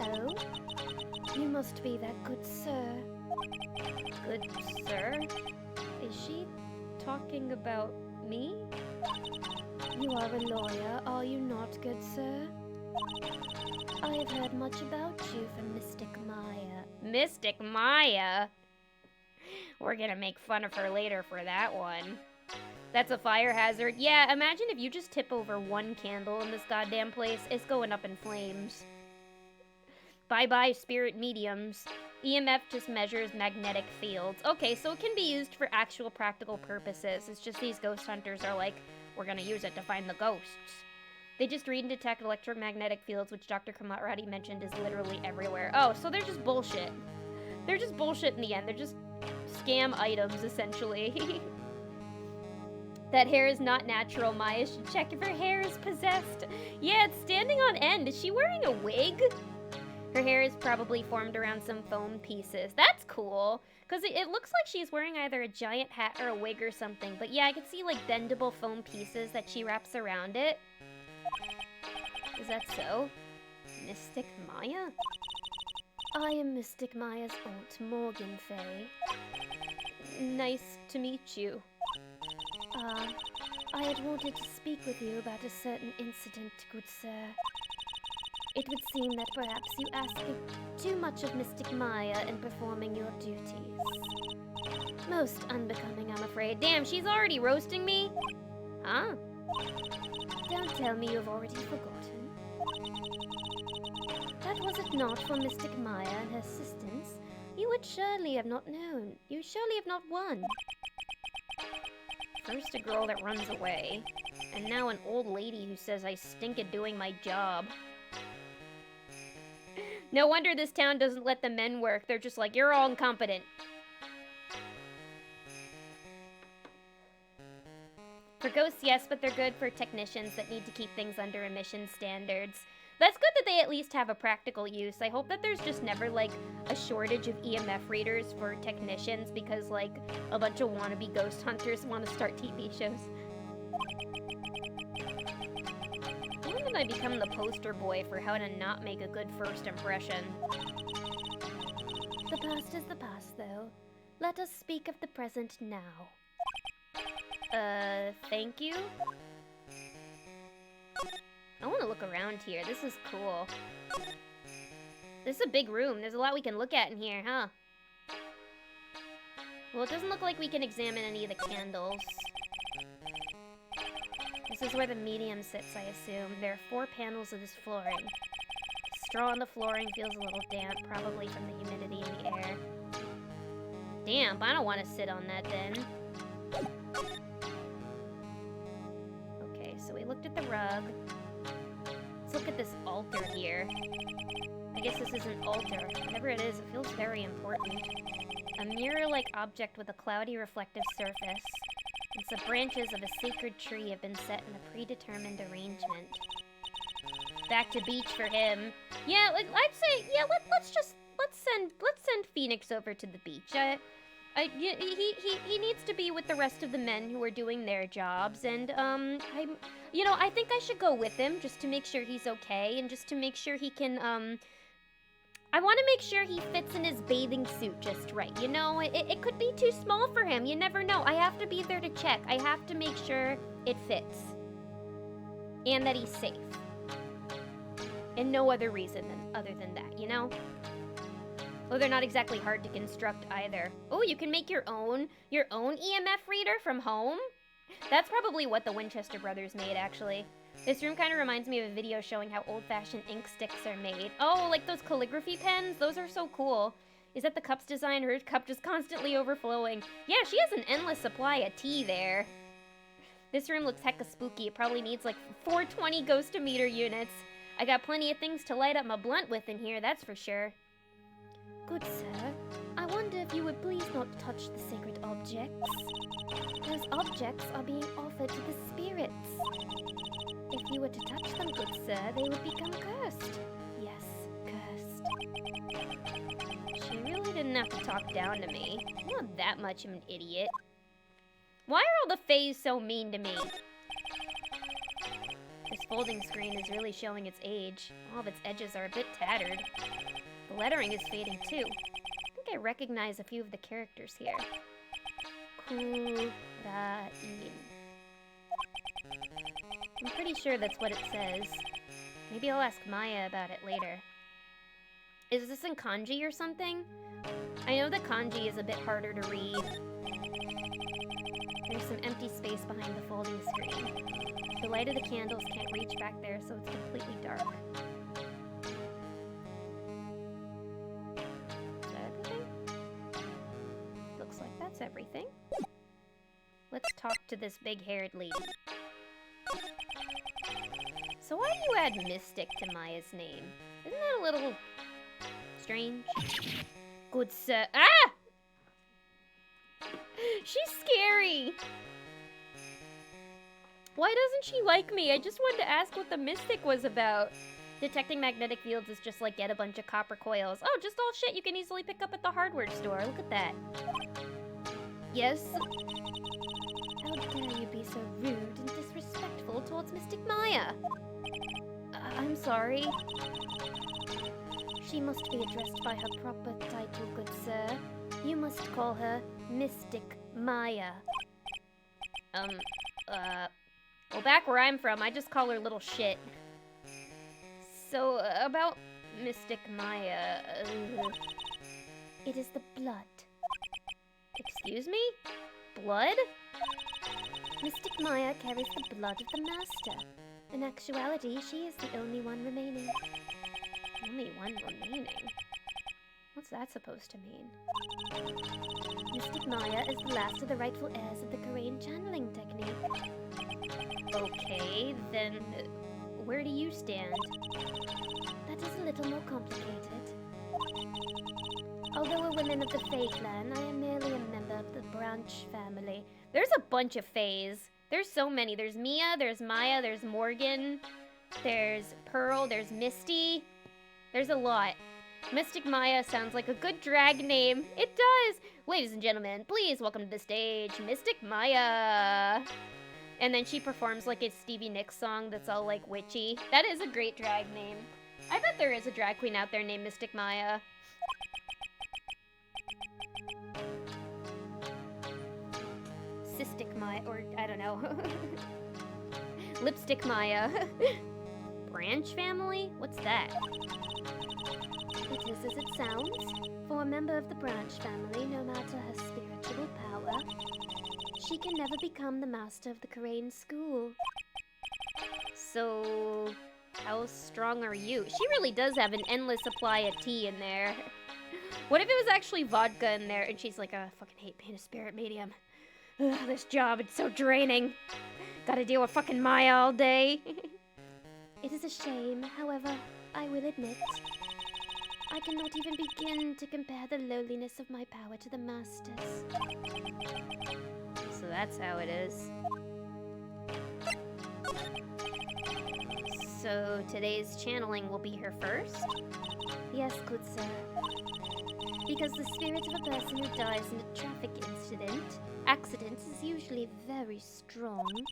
S2: Oh? You must be that good sir. Good sir? Is she talking about me? You are a lawyer, are you not, good sir? I have heard much about you from Mystic Maya. Mystic Maya? We're gonna make fun of her later for that one. That's a fire hazard. Yeah, imagine if you just tip over one candle in this goddamn place. It's going up in flames. Bye-bye, spirit mediums. EMF just measures magnetic fields. Okay, so it can be used for actual practical purposes. It's just these ghost hunters are like, we're gonna use it to find the ghosts. They just read and detect electromagnetic fields, which Dr. Kamarati mentioned is literally everywhere. Oh, so they're just bullshit. They're just bullshit in the end. They're just scam items, essentially. That hair is not natural. Maya should check if her hair is possessed. Yeah, it's standing on end. Is she wearing a wig? Her hair is probably formed around some foam pieces. That's cool. Because it looks like she's wearing either a giant hat or a wig or something. But yeah, I can see like bendable foam pieces that she wraps around it. Is that so? Mystic Maya? I am Mystic Maya's Aunt Morgan Fay. Nice to meet you. I had wanted to speak with you about a certain incident, good sir. It would seem that perhaps you asked too much of Mystic Maya in performing your duties. Most unbecoming, I'm afraid. Damn, she's already roasting me? Huh? Don't tell me you've already forgotten. That was it not for Mystic Maya and her assistants, you would surely have not known. You surely have not won. First a girl that runs away, and now an old lady who says I stink at doing my job. No wonder this town doesn't let the men work. They're just like, you're all incompetent. For ghosts, yes, but they're good for technicians that need to keep things under emission standards. That's good that they at least have a practical use. I hope that there's just never, like, a shortage of EMF readers for technicians because, like, a bunch of wannabe ghost hunters want to start TV shows. When did I become the poster boy for how to not make a good first impression? The past is the past, though. Let us speak of the present now. Thank you? I want to look around here. This is cool. This is a big room. There's a lot we can look at in here, huh? Well, it doesn't look like we can examine any of the candles. This is where the medium sits, I assume. There are 4 panels of this flooring. Straw on the flooring feels a little damp, probably from the humidity in the air. Damn, I don't want to sit on that then. Okay, so we looked at the rug. Let's look at this altar here. I guess this is an altar. Whatever it is, it feels very important. A mirror-like object with a cloudy reflective surface. And some branches of a sacred tree have been set in a predetermined arrangement. Back to beach for him. Yeah, I'd say, yeah, let's send Phoenix over to the beach. He needs to be with the rest of the men who are doing their jobs, and I think I should go with him just to make sure he's okay, and just to make sure he can I want to make sure he fits in his bathing suit just right. You know, it could be too small for him. You never know. I have to be there to check. I have to make sure it fits. And that he's safe. And no other reason other than that, you know? Oh, they're not exactly hard to construct either. Oh, you can make your own EMF reader from home? That's probably what the Winchester brothers made, actually. This room kind of reminds me of a video showing how old-fashioned ink sticks are made. Oh, like those calligraphy pens? Those are so cool. Is that the cup's design? Her cup just constantly overflowing. Yeah, she has an endless supply of tea there. This room looks hecka spooky. It probably needs like 420 ghostometer units. I got plenty of things to light up my blunt with in here, that's for sure.
S3: Good sir, I wonder if you would please not touch the sacred objects. Those objects are being offered to the spirits. If you were to touch them, good sir, they would become cursed. Yes, cursed.
S2: She really didn't have to talk down to me. I'm not that much of an idiot. Why are all the fays so mean to me? This folding screen is really showing its age. All of its edges are a bit tattered. The lettering is fading too. I think I recognize a few of the characters here. Kurain. I'm pretty sure that's what it says. Maybe I'll ask Maya about it later. Is this in kanji or something? I know that kanji is a bit harder to read. There's some empty space behind the folding screen. The light of the candles can't reach back there, so it's completely dark. Is that everything? Looks like that's everything. Let's talk to this big-haired lady. So why do you add Mystic to Maya's name? Isn't that a little strange? Good sir. Ah! She's scary. Why doesn't she like me? I just wanted to ask what the Mystic was about. Detecting magnetic fields is just like get a bunch of copper coils. Oh, just all shit you can easily pick up at the hardware store. Look at that. Yes?
S3: How dare you be so rude and disrespectful towards Mystic Maya?
S2: I'm sorry.
S3: She must be addressed by her proper title, good sir. You must call her Mystic Maya.
S2: Well, back where I'm from, I just call her little shit. So, about Mystic Maya,
S3: It is the blood.
S2: Excuse me? Blood?
S3: Mystic Maya carries the blood of the Master. In actuality, she is the only one remaining.
S2: Only one remaining? What's that supposed to mean?
S3: Mystic Maya is the last of the rightful heirs of the Kurain channeling technique.
S2: Okay, then where do you stand?
S3: That is a little more complicated. Although a woman of the Fae clan, I am merely a member of the branch family.
S2: There's a bunch of Fays. There's so many. There's Mia, there's Maya, there's Morgan, there's Pearl, there's Misty. There's a lot. Mystic Maya sounds like a good drag name. It does! Ladies and gentlemen, please welcome to the stage, Mystic Maya. And then she performs like a Stevie Nicks song that's all like witchy. That is a great drag name. I bet there is a drag queen out there named Mystic Maya. Cystic Maya, or I don't know. Lipstick Maya. Branch family? What's that?
S3: It is as it sounds. For a member of the branch family, no matter her spiritual power, she can never become the master of the Kurain school.
S2: So, how strong are you? She really does have an endless supply of tea in there. What if it was actually vodka in there and she's like, I fucking hate being a spirit medium. Ugh, this job, it's so draining. Gotta deal with fucking Maya all day.
S3: It is a shame, however, I will admit. I cannot even begin to compare the lowliness of my power to the Master's.
S2: So that's how it is. So today's channeling will be her first?
S3: Yes, good sir. Because the spirit of a person who dies in a traffic accident is usually very strong.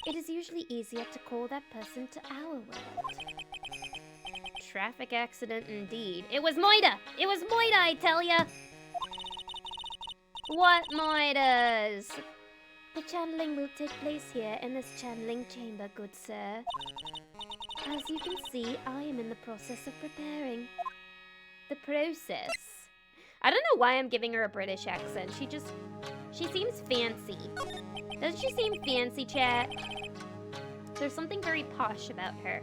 S3: It is usually easier to call that person to our world.
S2: traffic accident indeed. It was Moida! It was Moida, I tell ya! What Moidas?
S3: The channeling will take place here in this channeling chamber, good sir. As you can see, I am in the process of preparing.
S2: The process? I don't know why I'm giving her a British accent. She seems fancy. Doesn't she seem fancy, chat? There's something very posh about her.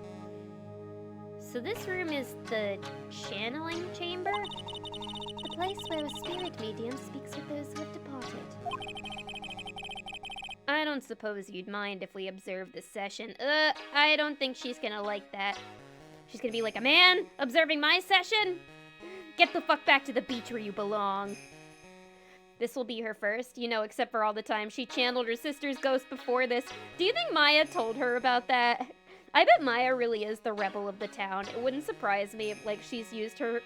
S2: So this room is the channeling chamber?
S3: The place where a spirit medium speaks with those who have departed.
S2: I don't suppose you'd mind if we observe this session. I don't think she's gonna like that. She's gonna be like, a man observing my session? Get the fuck back to the beach where you belong. This will be her first, you know, except for all the time she channeled her sister's ghost before this. Do you think Maya told her about that? I bet Maya really is the rebel of the town. It wouldn't surprise me if, like, she's used her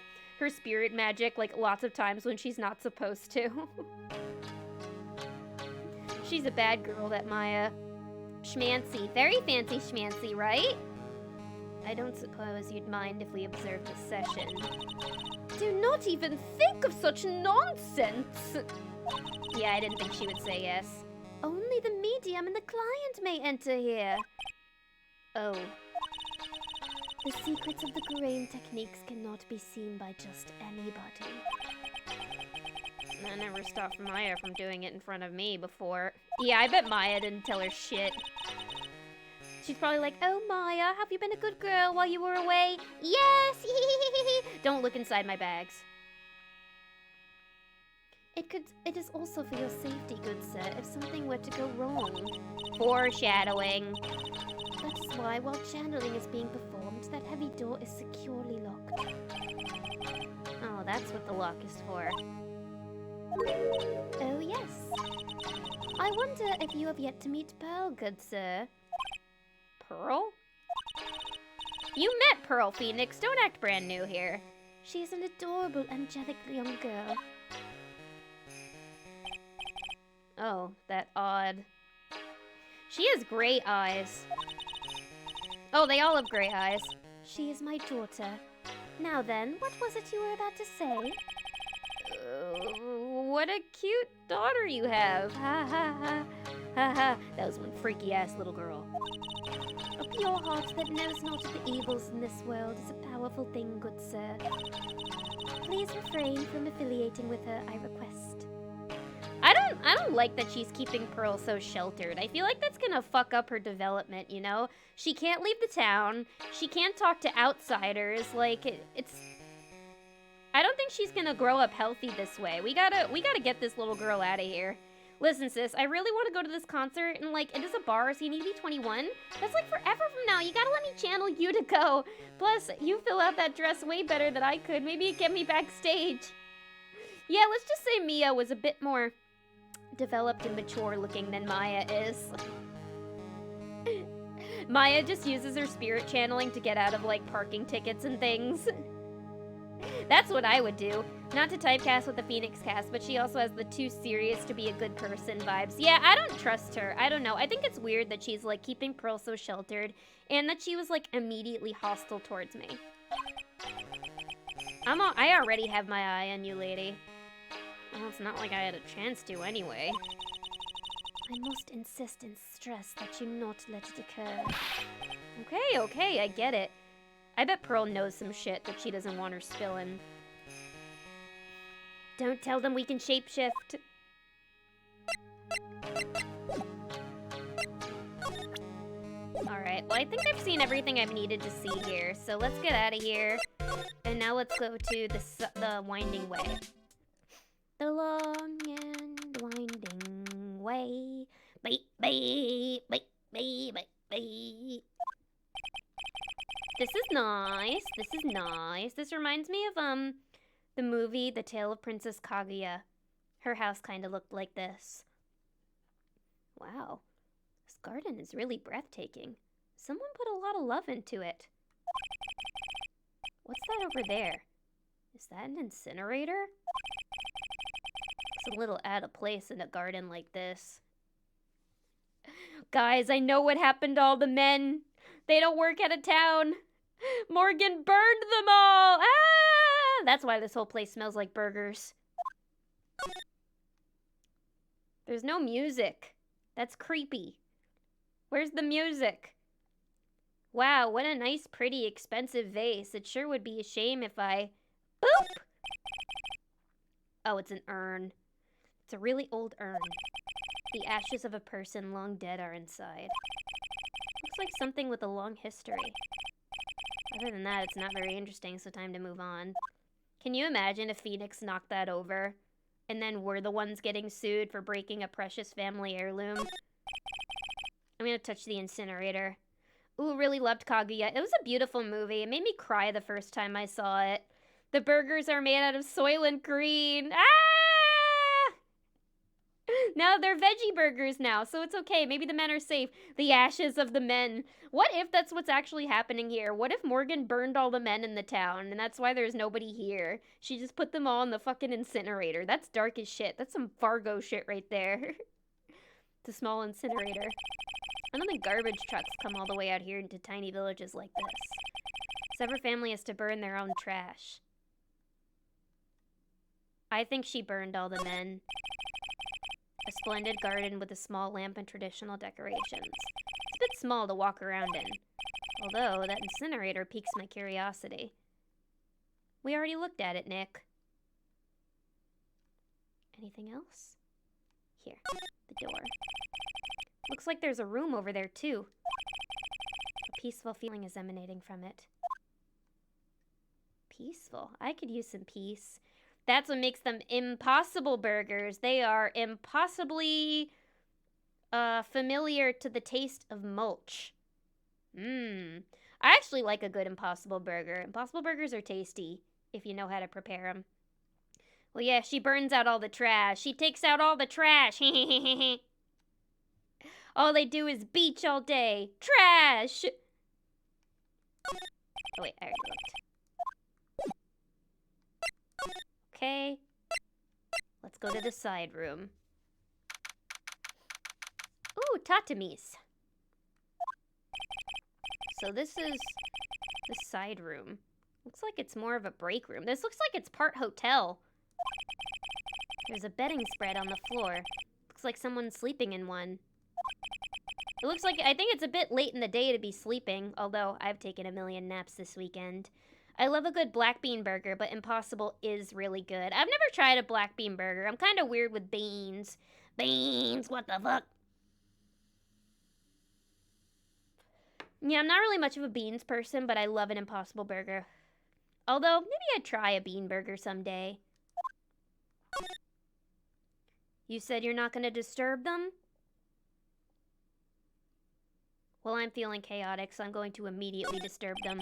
S2: spirit magic, like, lots of times when she's not supposed to. She's a bad girl, that Maya. Schmancy. Very fancy schmancy, right? I don't suppose you'd mind if we observed this session. Do not even think of such nonsense! Yeah, I didn't think she would say yes.
S3: Only the medium and the client may enter here.
S2: Oh.
S3: The secrets of the Gorain techniques cannot be seen by just anybody.
S2: That never stopped Maya from doing it in front of me before. Yeah, I bet Maya didn't tell her shit. She's probably like, oh, Maya, have you been a good girl while you were away? Yes! Don't look inside my bags.
S3: It is also for your safety, good sir, if something were to go wrong.
S2: Foreshadowing.
S3: That is why, while channeling is being performed, that heavy door is securely locked.
S2: Oh, that's what the lock is for.
S3: Oh, yes. I wonder if you have yet to meet Pearl, good sir.
S2: Pearl? You met Pearl, Phoenix. Don't act brand new here.
S3: She is an adorable, angelic young girl.
S2: Oh, that odd. She has gray eyes. Oh, they all have gray eyes.
S3: She is my daughter. Now then, what was it you were about to say?
S2: What a cute daughter you have. Ha ha ha. Ha ha. That was one freaky ass little girl.
S3: A pure heart that knows not of the evils in this world is a powerful thing, good sir. Please refrain from affiliating with her, I request.
S2: I don't like that she's keeping Pearl so sheltered. I feel like that's gonna fuck up her development, you know? She can't leave the town. She can't talk to outsiders. Like, it's... I don't think she's gonna grow up healthy this way. We gotta get this little girl out of here. Listen, sis, I really want to go to this concert, and, like, it is a bar, so you need to be 21. That's, like, forever from now. You gotta let me channel you to go. Plus, you fill out that dress way better than I could. Maybe you get me backstage. Yeah, let's just say Mia was a bit more developed and mature looking than Maya is. Maya just uses her spirit channeling to get out of, like, parking tickets and things. That's what I would do. Not to typecast with the Phoenix cast, but she also has the too serious to be a good person vibes. Yeah, I don't trust her. I don't know. I think it's weird that she's, like, keeping Pearl so sheltered, and that she was, like, immediately hostile towards me. I already have my eye on you, lady. Well, it's not like I had a chance to anyway.
S3: I must insist and stress that you not let it occur.
S2: Okay, I get it. I bet Pearl knows some shit that she doesn't want her spilling. Don't tell them we can shapeshift. Alright, well, I think I've seen everything I've needed to see here, so let's get out of here. And now let's go to the winding way.
S3: The long and winding way.
S2: Bye, bye, bye, bye, bye, bye. This is nice. This is nice. This reminds me of, the movie The Tale of Princess Kaguya. Her house kind of looked like this. Wow. This garden is really breathtaking. Someone put a lot of love into it. What's that over there? Is that an incinerator? It's a little out of place in a garden like this. Guys, I know what happened to all the men. They don't work out of town. Morgan burned them all! Ah! That's why this whole place smells like burgers. There's no music. That's creepy. Where's the music? Wow, what a nice, pretty, expensive vase. It sure would be a shame if I... Boop! Oh, it's an urn. It's a really old urn. The ashes of a person long dead are inside. Looks like something with a long history. Other than that, it's not very interesting, so time to move on. Can you imagine if Phoenix knocked that over? And then we're the ones getting sued for breaking a precious family heirloom? I'm gonna touch the incinerator. Ooh, really loved Kaguya. It was a beautiful movie. It made me cry the first time I saw it. The burgers are made out of Soylent Green. Ah! No, they're veggie burgers now, so it's okay. Maybe the men are safe. The ashes of the men. What if that's what's actually happening here? What if Morgan burned all the men in the town, and that's why there's nobody here? She just put them all in the fucking incinerator. That's dark as shit. That's some Fargo shit right there. It's a small incinerator. I don't think garbage trucks come all the way out here into tiny villages like this. Every family has to burn their own trash. I think she burned all the men. A splendid garden with a small lamp and traditional decorations. It's a bit small to walk around in. Although, that incinerator piques my curiosity. We already looked at it, Nick. Anything else? Here, the door. Looks like there's a room over there, too. A peaceful feeling is emanating from it. Peaceful? I could use some peace. That's what makes them impossible burgers. They are impossibly familiar to the taste of mulch. I actually like a good Impossible Burger. Impossible Burgers are tasty if you know how to prepare them. Well, yeah, she burns out all the trash. She takes out all the trash. All they do is beach all day. Trash! Oh, wait, I already looked. Okay. Let's go to the side room. Ooh, tatamis. So this is the side room. Looks like it's more of a break room. This looks like it's part hotel. There's a bedding spread on the floor. Looks like someone's sleeping in one. It looks like, I think it's a bit late in the day to be sleeping, although I've taken a million naps this weekend. I love a good black bean burger, but Impossible is really good. I've never tried a black bean burger. I'm kind of weird with beans. Beans, what the fuck? Yeah, I'm not really much of a beans person, but I love an Impossible Burger. Although, maybe I'd try a bean burger someday. You said you're not going to disturb them? Well, I'm feeling chaotic, so I'm going to immediately disturb them.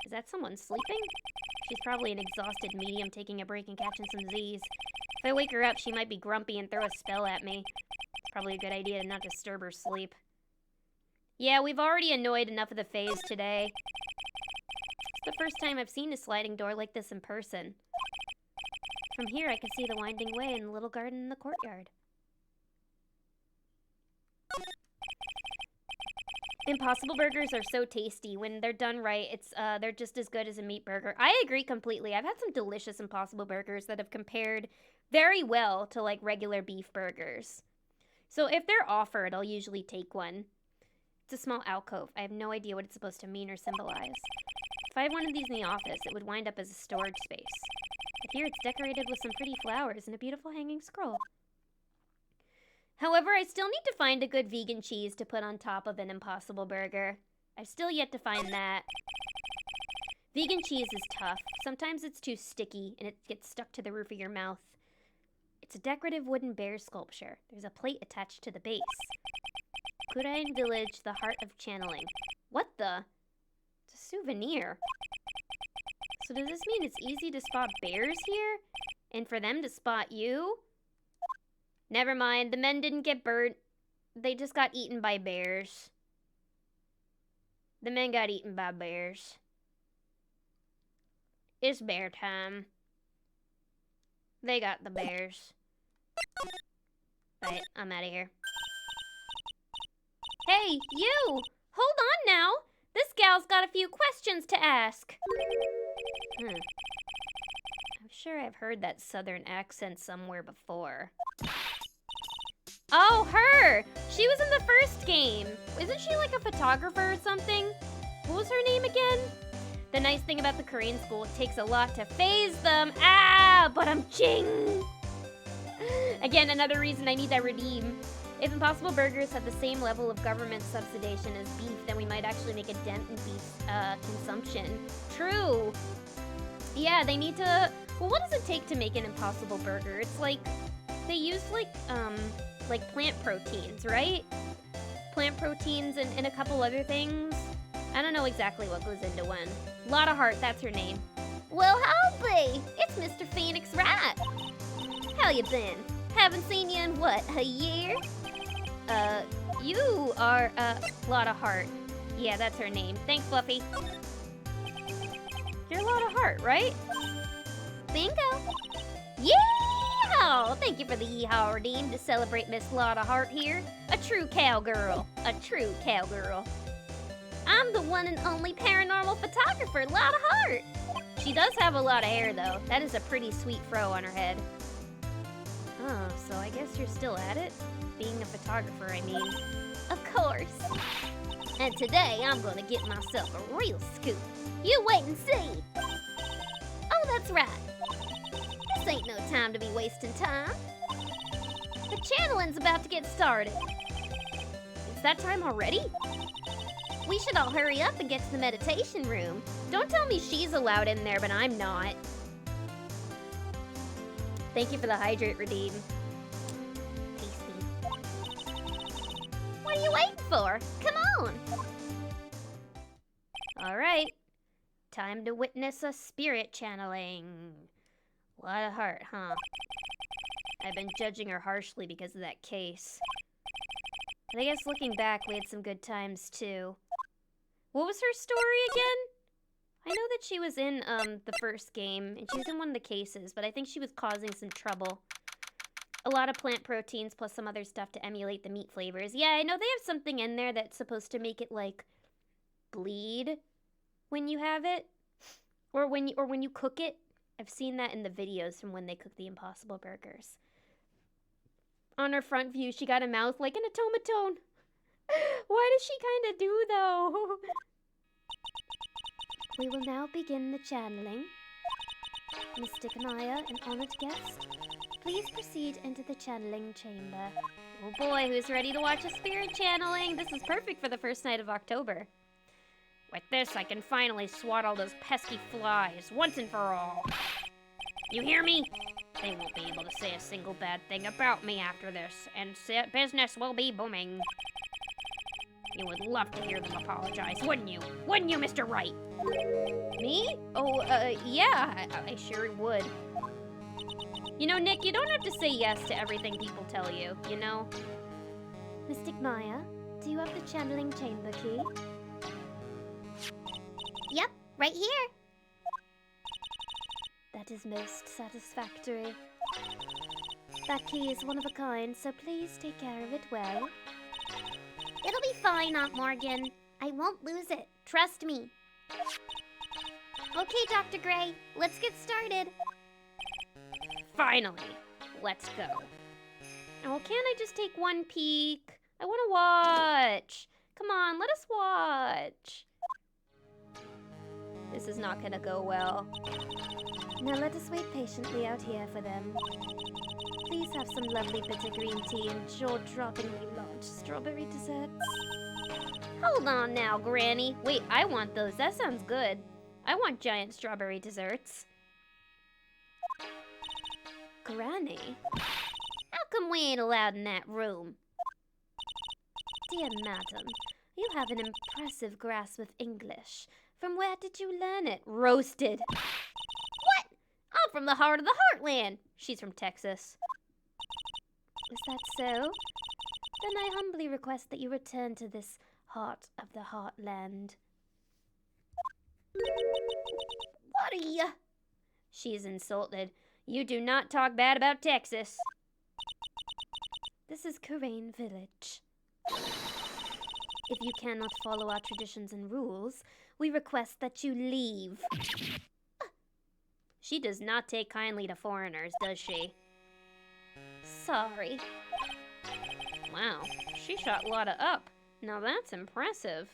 S2: Is that someone sleeping? She's probably an exhausted medium taking a break and catching some Z's. If I wake her up, she might be grumpy and throw a spell at me. It's probably a good idea to not disturb her sleep. Yeah, we've already annoyed enough of the Fays today. It's the first time I've seen a sliding door like this in person. From here, I can see the winding way and the little garden in the courtyard. Impossible Burgers are so tasty. When they're done right, they're just as good as a meat burger. I agree completely. I've had some delicious Impossible Burgers that have compared very well to, like, regular beef burgers. So if they're offered, I'll usually take one. It's a small alcove. I have no idea what it's supposed to mean or symbolize. If I had one of these in the office, it would wind up as a storage space. But here it's decorated with some pretty flowers and a beautiful hanging scroll. However, I still need to find a good vegan cheese to put on top of an Impossible Burger. I've still yet to find that. Vegan cheese is tough. Sometimes it's too sticky and it gets stuck to the roof of your mouth. It's a decorative wooden bear sculpture. There's a plate attached to the base. Kurain Village, the heart of channeling. What the? It's a souvenir. So does this mean it's easy to spot bears here? And for them to spot you? Never mind, the men didn't get burnt. They just got eaten by bears. The men got eaten by bears. It's bear time. They got the bears. Right, I'm out of here. Hey, you! hold on now. This gal's got a few questions to ask. I'm sure I've heard that southern accent somewhere before. Oh, her! She was in the first game. Isn't she like a photographer or something? What was her name again? The nice thing about the Korean school, it takes a lot to phase them. Ah, but I'm ching! Again, another reason I need that redeem. If Impossible Burgers had the same level of government subsidization as beef, then we might actually make a dent in beef consumption. True. Yeah, they need to... Well, what does it take to make an Impossible Burger? It's like... They use, like plant proteins, right? Plant proteins and a couple other things. I don't know exactly what goes into one. Lotta Heart, that's her name.
S3: Well, howdy! It's Mr. Phoenix Rat. How you been? Haven't seen you in what, a year?
S2: You are, Lotta Heart. Yeah, that's her name. Thanks, Fluffy. You're Lotta Heart, right?
S3: Bingo! Yeehaw! Thank you for the yeehaw redeem to celebrate Miss Lotta Heart here. A true cowgirl. A true cowgirl. I'm the one and only paranormal photographer, Lotta Heart.
S2: She does have a lot of hair, though. That is a pretty sweet fro on her head. Oh, so I guess you're still at it? Being a photographer, I mean.
S3: Of course. And today, I'm gonna get myself a real scoop. You wait and see. Oh, that's right. This ain't no time to be wasting time. The channeling's about to get started.
S2: It's that time already?
S3: We should all hurry up and get to the meditation room.
S2: Don't tell me she's allowed in there, but I'm not. Thank you for the hydrate redeem.
S3: Tasty. What are you waiting for? Come on.
S2: All right. Time to witness a spirit channeling. Lot of heart, huh? I've been judging her harshly because of that case. But I guess looking back, we had some good times too. What was her story again? I know that she was in the first game, and she was in one of the cases, but I think she was causing some trouble. A lot of plant proteins plus some other stuff to emulate the meat flavors. Yeah, I know they have something in there that's supposed to make it like bleed when you have it, or when you cook it. I've seen that in the videos from when they cook the Impossible Burgers. On her front view, she got a mouth like an automaton. Why does she kind of do, though?
S3: We will now begin the channeling. Miss Maya, an honored guest, please proceed into the channeling chamber.
S2: Oh boy, who's ready to watch a spirit channeling? This is perfect for the first night of October. With this, I can finally swat all those pesky flies, once and for all. You hear me? They won't be able to say a single bad thing about me after this, and business will be booming. You would love to hear them apologize, wouldn't you? Wouldn't you, Mr. Wright? Me? Oh, yeah, I sure would. You know, Nick, you don't have to say yes to everything people tell you, you know?
S3: Mystic Maya, do you have the channeling chamber key? Yep, right here. That is most satisfactory. That key is one of a kind, so please take care of it well. It'll be fine, Aunt Morgan. I won't lose it. Trust me. Okay, Dr. Gray, let's get started.
S2: Finally, let's go. Oh, can't I just take one peek? I want to watch. Come on, let us watch. This is not gonna go well.
S3: Now let us wait patiently out here for them. Please have some lovely bitter green tea and jaw-droppingly large strawberry desserts.
S2: Hold on now, Granny. Wait, I want those. That sounds good. I want giant strawberry desserts.
S3: Granny?
S2: How come we ain't allowed in that room?
S3: Dear madam, you have an impressive grasp of English. From where did you learn it?
S2: Roasted. What? I'm from the heart of the heartland. She's from Texas.
S3: Is that so? Then I humbly request that you return to this heart of the heartland.
S2: What are you? She's insulted. You do not talk bad about Texas.
S3: This is Crane Village. If you cannot follow our traditions and rules, we request that you leave.
S2: She does not take kindly to foreigners, does she?
S3: Sorry.
S2: Wow, she shot Lotta up. Now that's impressive.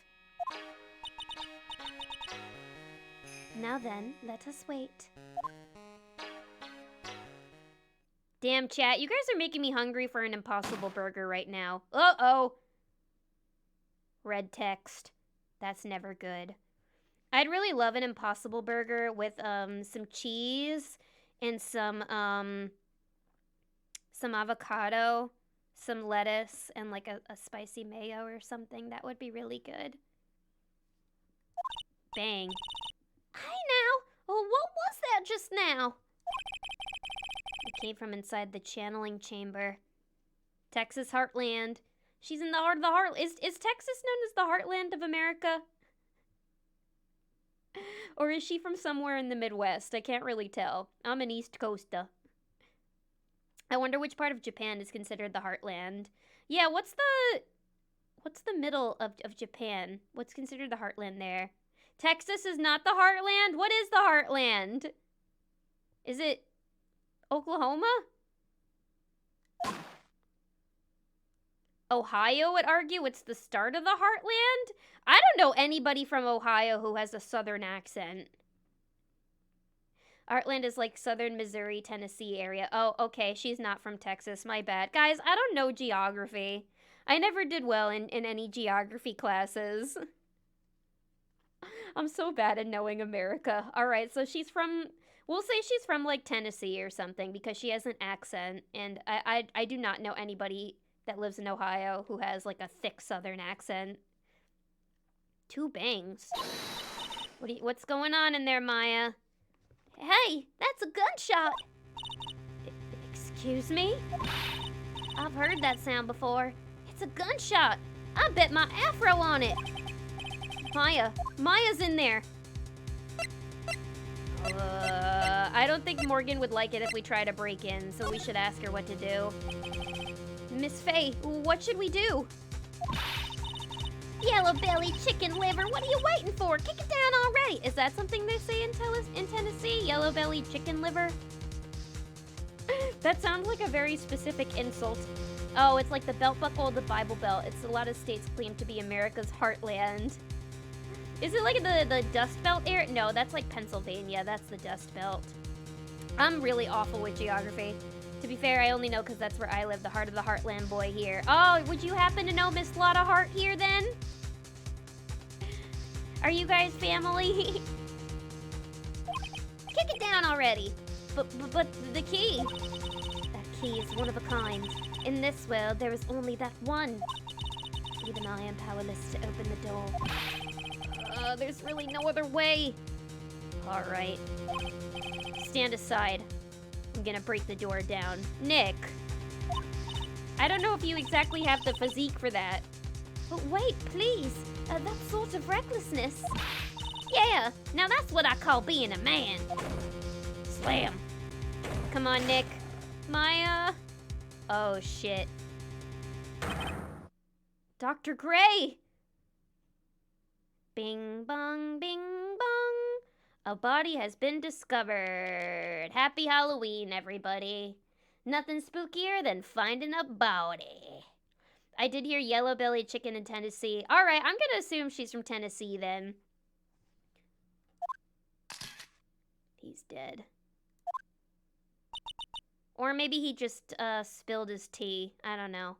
S3: Now then, let us wait.
S2: Damn, chat, you guys are making me hungry for an Impossible Burger right now. Uh-oh. Red text. That's never good. I'd really love an Impossible Burger with some cheese and some avocado, some lettuce, and like a spicy mayo or something. That would be really good. Bang.
S3: Hi now! Oh, what was that just now?
S2: It came from inside the channeling chamber. Texas Heartland. She's in the heart of the heart. Is Texas known as the heartland of America? Or is she from somewhere in the Midwest? I can't really tell. I'm an East Coaster. I wonder which part of Japan is considered the heartland. Yeah, what's the middle of Japan? What's considered the heartland there? Texas is not the heartland? What is the heartland? Is it Oklahoma? Ohio would argue it's the start of the heartland? I don't know anybody from Ohio who has a southern accent. Heartland is like southern Missouri, Tennessee area. Oh, okay, she's not from Texas, my bad. Guys, I don't know geography. I never did well in any geography classes. I'm so bad at knowing America. All right, so we'll say she's from like Tennessee or something because she has an accent, and I do not know anybody that lives in Ohio who has like a thick southern accent. 2 bangs. What's going on in there, Maya?
S3: Hey, that's a gunshot!
S2: Excuse me?
S3: I've heard that sound before. It's a gunshot! I bet my afro on it!
S2: Maya's in there. I don't think Morgan would like it if we try to break in, so we should ask her what to do. Miss Faye, what should we do?
S3: Yellow belly chicken liver, what are you waiting for? Kick it down already!
S2: Is that something they say in Tennessee? Yellow belly chicken liver? That sounds like a very specific insult. Oh, it's like the belt buckle of the Bible Belt. It's a lot of states claim to be America's heartland. Is it like the Dust Belt area? No, that's like Pennsylvania. That's the Dust Belt. I'm really awful with geography. To be fair, I only know because that's where I live, the heart of the heartland boy here. Oh, would you happen to know Miss Lotta Hart here then? Are you guys family?
S3: Kick it down already!
S2: But the key.
S3: That key is one of a kind. In this world, there is only that one. Even I am powerless to open the door.
S2: There's really no other way. All right. Stand aside. I'm gonna break the door down. Nick. I don't know if you exactly have the physique for that.
S3: But wait, please. That sort of recklessness.
S2: Yeah, now that's what I call being a man. Slam. Come on, Nick. Maya. Oh, shit. Dr. Gray. Bing bong, bing bong. A body has been discovered. Happy Halloween, everybody. Nothing spookier than finding a body. I did hear yellow-bellied chicken in Tennessee. All right, I'm gonna assume she's from Tennessee then. He's dead. Or maybe he just spilled his tea. I don't know.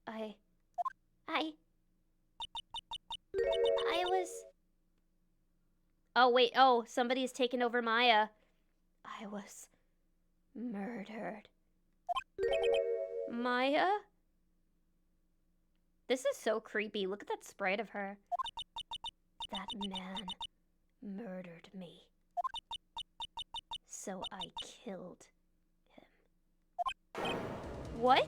S2: I
S3: was...
S2: Oh, wait. Oh, somebody's taken over Maya. I was murdered. Maya? This is so creepy. Look at that sprite of her. That man murdered me. So I killed him. What?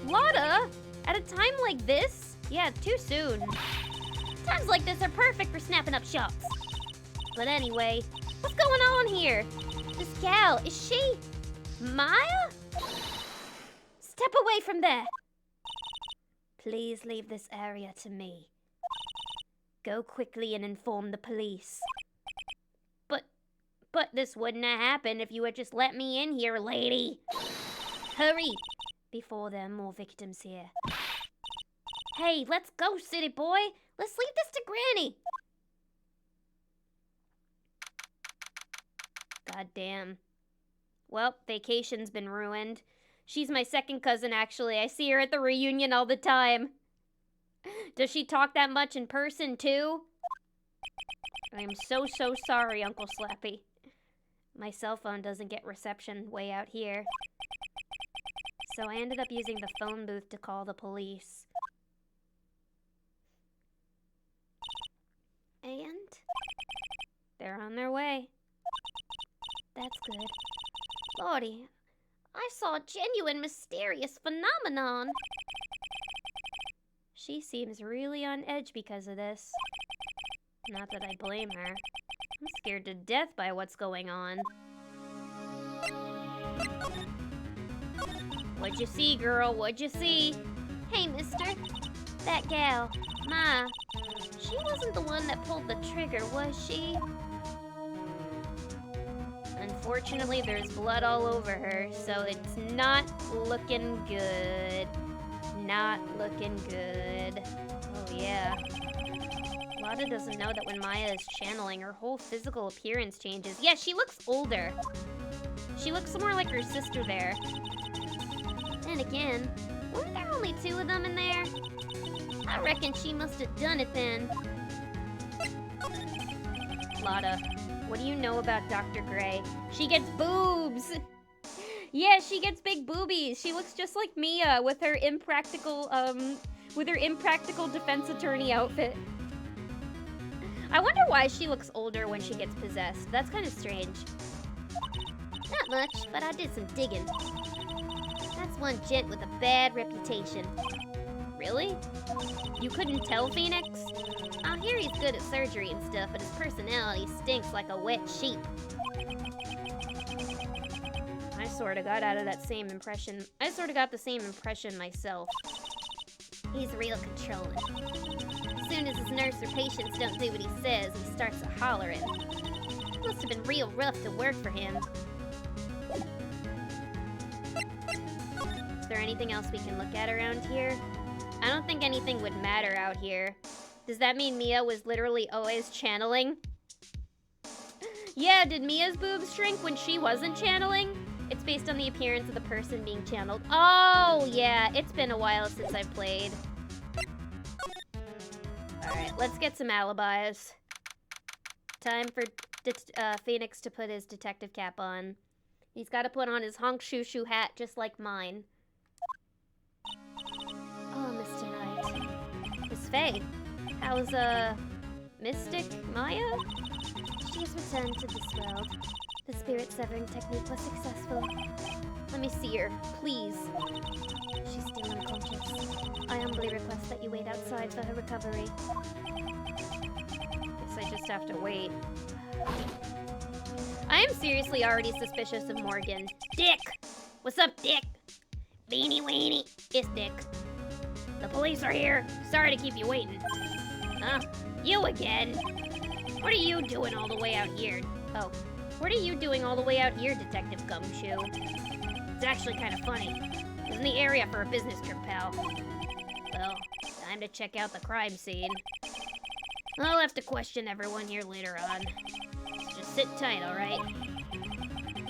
S2: Lotta? At a time like this? Yeah, too soon.
S3: Times like this are perfect for snapping up shots.
S2: But anyway, what's going on here?
S3: This gal, is she...
S2: Maya? Step away from there! Please leave this area to me. Go quickly and inform the police. But this wouldn't have happened if you had just let me in here, lady. Hurry, before there are more victims here. Hey, let's go, city boy. Let's leave this to Granny. Goddamn. Well, vacation's been ruined. She's my second cousin, actually. I see her at the reunion all the time. Does she talk that much in person, too? I am so sorry, Uncle Slappy. My cell phone doesn't get reception way out here. So I ended up using the phone booth to call the police. And they're on their way. That's good. Lordy, I saw a genuine mysterious phenomenon. She seems really on edge because of this. Not that I blame her. I'm scared to death by what's going on. What'd you see, girl? What'd you see?
S3: Hey, mister. That gal, Ma, she wasn't the one that pulled the trigger, was she?
S2: Unfortunately, there's blood all over her, so it's not looking good. Not looking good. Oh, yeah. Lada doesn't know that when Maya is channeling, her whole physical appearance changes. Yeah, she looks older. She looks more like her sister there.
S3: Then again, weren't there only 2 of them in there? I reckon she must have done it then.
S2: Lada, what do you know about Dr. Gray? She gets boobs! Yeah, she gets big boobies. She looks just like Mia with her impractical defense attorney outfit. I wonder why she looks older when she gets possessed. That's kind of strange.
S3: Not much, but I did some digging. That's one gent with a bad reputation.
S2: Really? You couldn't tell, Phoenix?
S3: I hear he's good at surgery and stuff, but his personality stinks like a wet sheep.
S2: I sort of got the same impression myself.
S3: He's real controlling. As soon as his nurse or patients don't do what he says, he starts hollering. Must have been real rough to work for him.
S2: Is there anything else we can look at around here? I don't think anything would matter out here. Does that mean Mia was literally always channeling? Yeah, did Mia's boobs shrink when she wasn't channeling? It's based on the appearance of the person being channeled. Oh, yeah, it's been a while since I've played. Alright, let's get some alibis. Time for Phoenix to put his detective cap on. He's got to put on his honk shoo shoo hat just like mine.
S3: Oh, Mr. Knight.
S2: Miss Faye, how's, Mystic Maya?
S3: She has returned to this world. The spirit severing technique was successful.
S2: Let me see her, please.
S3: She's still unconscious. I humbly request that you wait outside for her recovery.
S2: Guess I just have to wait. I am seriously already suspicious of Morgan. Dick! What's up, Dick? Beanie weenie. It's Dick. The police are here. Sorry to keep you waiting. Huh? You again? What are you doing all the way out here? Oh. What are you doing all the way out here, Detective Gumshoe? It's actually kind of funny. I was in the area for a business trip, pal. Well, time to check out the crime scene. I'll have to question everyone here later on. Just sit tight, alright?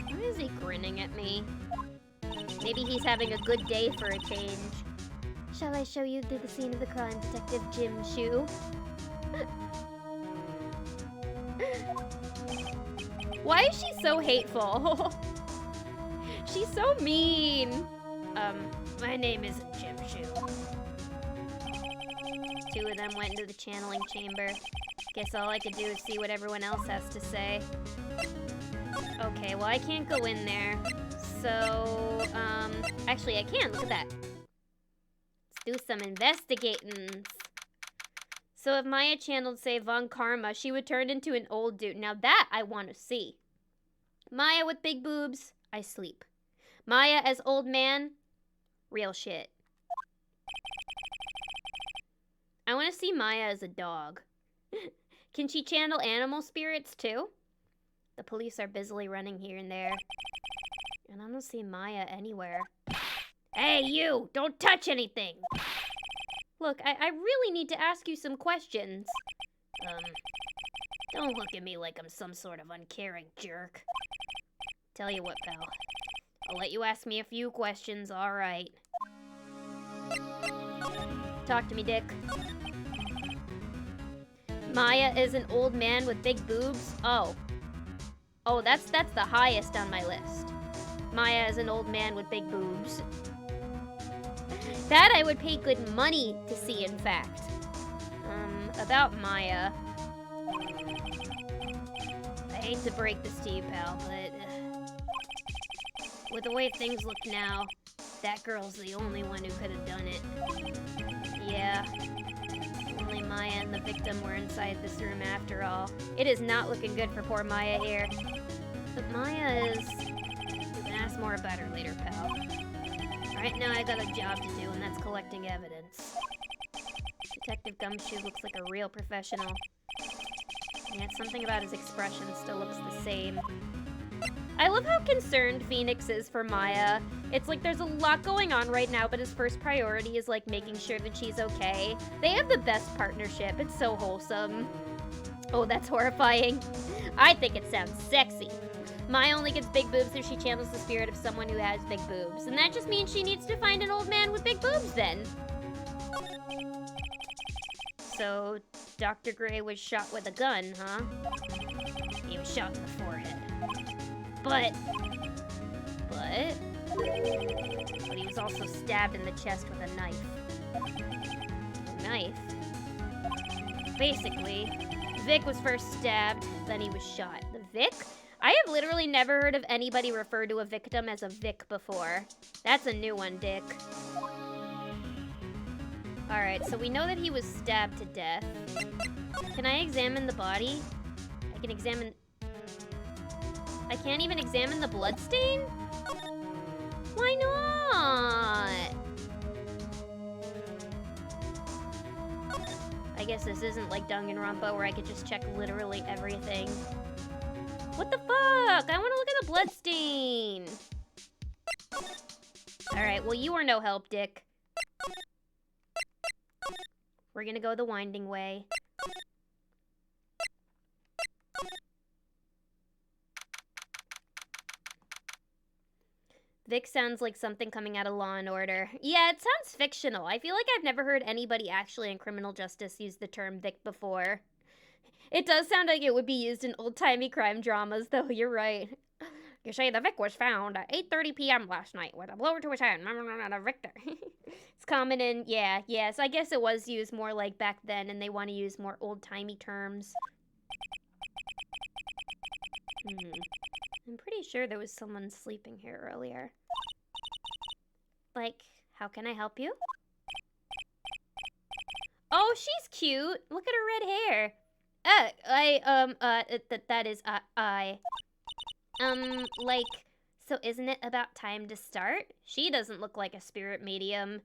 S2: Why is he grinning at me? Maybe he's having a good day for a change.
S3: Shall I show you through the scene of the crime, Detective Jim Shoe?
S2: Why is she so hateful? She's so mean. My name isn't Jim Shoe. 2 of them went into the channeling chamber. Guess all I could do is see what everyone else has to say. Okay, well I can't go in there. So, actually I can, look at that. Let's do some investigating. So if Maya channeled, say, Von Karma, she would turn into an old dude. Now that I want to see. Maya with big boobs, I sleep. Maya as old man, Real shit. I want to see Maya as a dog. Can she channel animal spirits too? The police are busily running here and there. And I don't see Maya anywhere. Hey, you! Don't touch anything! Look, I really need to ask you some questions. Don't look at me like I'm some sort of uncaring jerk. Tell you what, pal. I'll let you ask me a few questions, alright. Talk to me, Dick. Maya is an old man with big boobs? Oh. Oh, that's the highest on my list. Maya is an old man with big boobs. That I would pay good money to see, in fact. About Maya. I hate to break this to you, pal, but... with the way things look now, that girl's the only one who could have done it. Yeah. Only Maya and the victim were inside this room after all. It is not looking good for poor Maya here. But Maya is... you can ask more about her later, pal. Right now I got a job to do, and that's collecting evidence. Detective Gumshoe looks like a real professional. Yet something about his expression still looks the same. I love how concerned Phoenix is for Maya. It's like there's a lot going on right now, but his first priority is like making sure that she's okay. They have the best partnership. It's so wholesome. Oh, that's horrifying. I think it sounds sexy. Maya only gets big boobs if she channels the spirit of someone who has big boobs. And that just means she needs to find an old man with big boobs then. So, Dr. Gray was shot with a gun, huh? He was shot in the forehead. But he was also stabbed in the chest with a knife. Knife? Basically, Vic was first stabbed, then he was shot. The Vic? I have literally never heard of anybody refer to a victim as a Vic before. That's a new one, Dick. Alright, so we know that he was stabbed to death. Can I examine the body? I can examine... I can't even examine the bloodstain? Why not? I guess this isn't like Danganronpa where I could just check literally everything. What the fuck? I want to look at the bloodstain. Alright, well you are no help, Dick. We're gonna go the winding way. Vic sounds like something coming out of Law and Order. Yeah, it sounds fictional. I feel like I've never heard anybody actually in criminal justice use the term Vic before. It does sound like it would be used in old-timey crime dramas, though. You're right. You say the Vic was found at 8:30 p.m. last night with a blow to his head. Victor. It's common in, yes. I guess it was used more like back then, and they want to use more old-timey terms. I'm pretty sure there was someone sleeping here earlier. Like, how can I help you? Oh, she's cute. Look at her red hair. That is, like, so isn't it about time to start? She doesn't look like a spirit medium.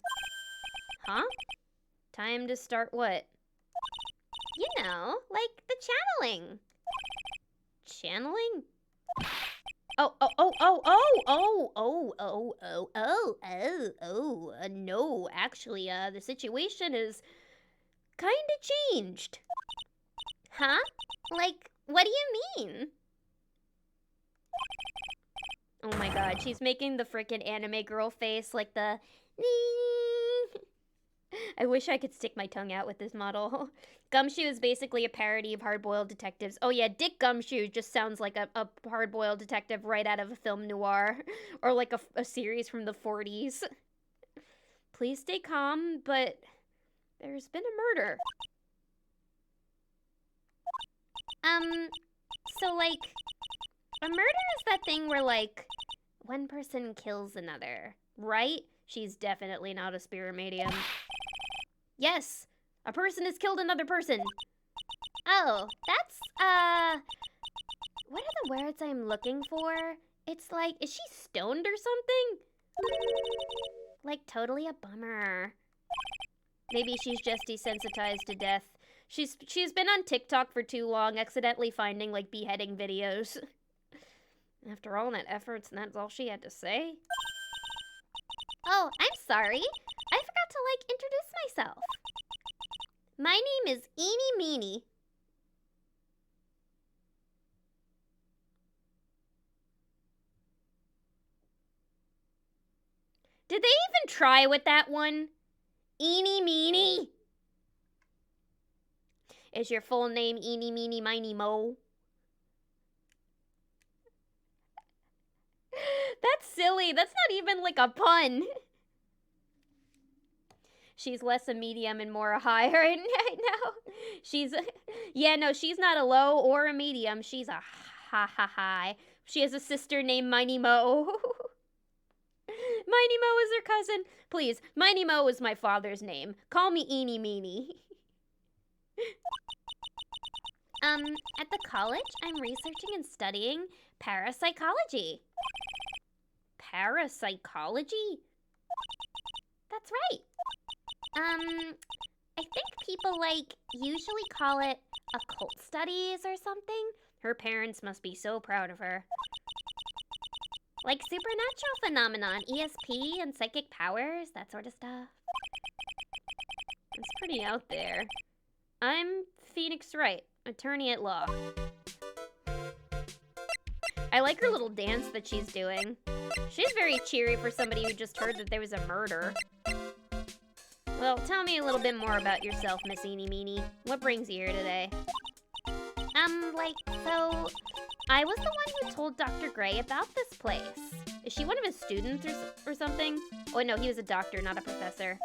S2: Huh? Time to start what?
S3: You know, like the channeling.
S2: Channeling? No, actually, the situation is kinda changed.
S3: Huh? Like, what do you mean?
S2: Oh my god, she's making the frickin' anime girl face, like the... I wish I could stick my tongue out with this model. Gumshoe is basically a parody of hard-boiled detectives. Oh yeah, Dick Gumshoe just sounds like a hard-boiled detective right out of a film noir. Or like a series from the 40s. Please stay calm, but there's been a murder.
S3: So like, a murder is that thing where like, one person kills another, right?
S2: She's definitely not a spirit medium. Yes, a person has killed another person.
S3: Oh, that's, what are the words I'm looking for? It's like, is she stoned or something?
S2: Like, totally a bummer. Maybe she's just desensitized to death. She's been on TikTok for too long, accidentally finding, like, beheading videos. After all that efforts, and that's all she had to say?
S3: Oh, I'm sorry. I forgot to, like, introduce myself. My name is Eeny Meeny.
S2: Did they even try with that one? Eeny Meeny? Is your full name Eeny Meeny Miny Mo? That's silly. That's not even like a pun. She's less a medium and more a high right now. Yeah, no, she's not a low or a medium. She's a high. She has a sister named Miny Mo. Miny Mo is her cousin. Please, Miny Mo is my father's name. Call me Eeny Meeny.
S3: At the college, I'm researching and studying parapsychology.
S2: Parapsychology?
S3: That's right. I think people, like, usually call it occult studies or something.
S2: Her parents must be so proud of her.
S3: Like supernatural phenomenon, ESP and psychic powers, that sort of stuff.
S2: It's pretty out there. I'm Phoenix Wright, attorney at law. I like her little dance that she's doing. She's very cheery for somebody who just heard that there was a murder. Well, tell me a little bit more about yourself, Miss Eeny Meeny. What brings you here today?
S3: So I was the one who told Dr. Gray about this place.
S2: Is she one of his students or something? Oh, no, he was a doctor, not a professor.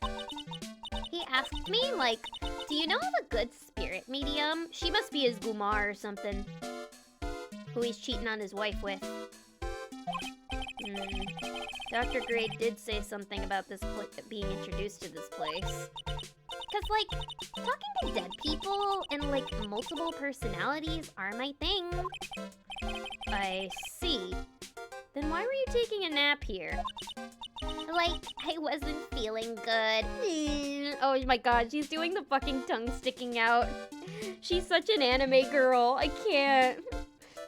S3: He asked me, like, do you know of a good spirit medium?
S2: She must be his Gumar or something. Who he's cheating on his wife with. Dr. Gray did say something about this being introduced to this place.
S3: Because, like, talking to dead people and, like, multiple personalities are my thing.
S2: I see. Then why were you taking a nap here?
S3: Like, I wasn't feeling good.
S2: Oh my god, she's doing the fucking tongue sticking out. She's such an anime girl. I can't.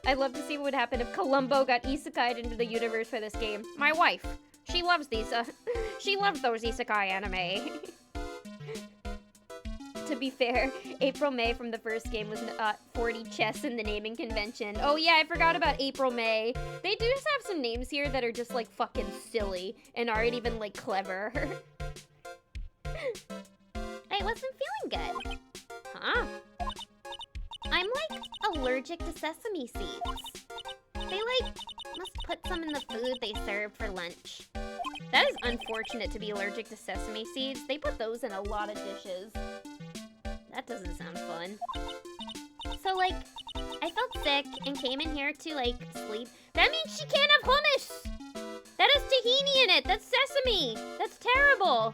S2: I'd love to see what would happen if Columbo got isekai'd into the universe for this game. My wife. She loves these, she loves those isekai anime. To be fair, April May from the first game was 40 chess in the naming convention. Oh yeah, I forgot about April May. They do just have some names here that are just like fucking silly and aren't even like clever.
S3: I wasn't feeling good.
S2: Huh?
S3: I'm like allergic to sesame seeds. They like must put some in the food they served for lunch.
S2: That is unfortunate to be allergic to sesame seeds. They put those in a lot of dishes. That doesn't sound fun.
S3: So, like, I felt sick and came in here to, like, sleep. That means she can't have hummus!
S2: That has tahini in it! That's sesame! That's terrible!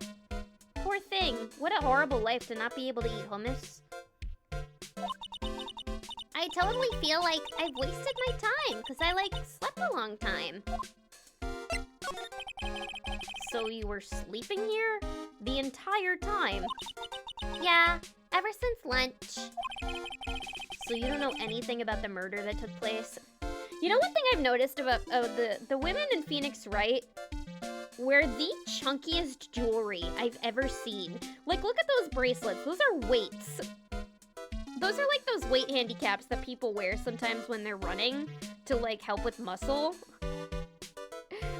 S2: Poor thing. What a horrible life to not be able to eat hummus.
S3: I totally feel like I've wasted my time, because I, like, slept a long time.
S2: So you were sleeping here? The entire time?
S3: Yeah, ever since lunch.
S2: So you don't know anything about the murder that took place? You know one thing I've noticed about the women in Phoenix Wright wear the chunkiest jewelry I've ever seen. Like, look at those bracelets. Those are weights. Those are like those weight handicaps that people wear sometimes when they're running to, like, help with muscle.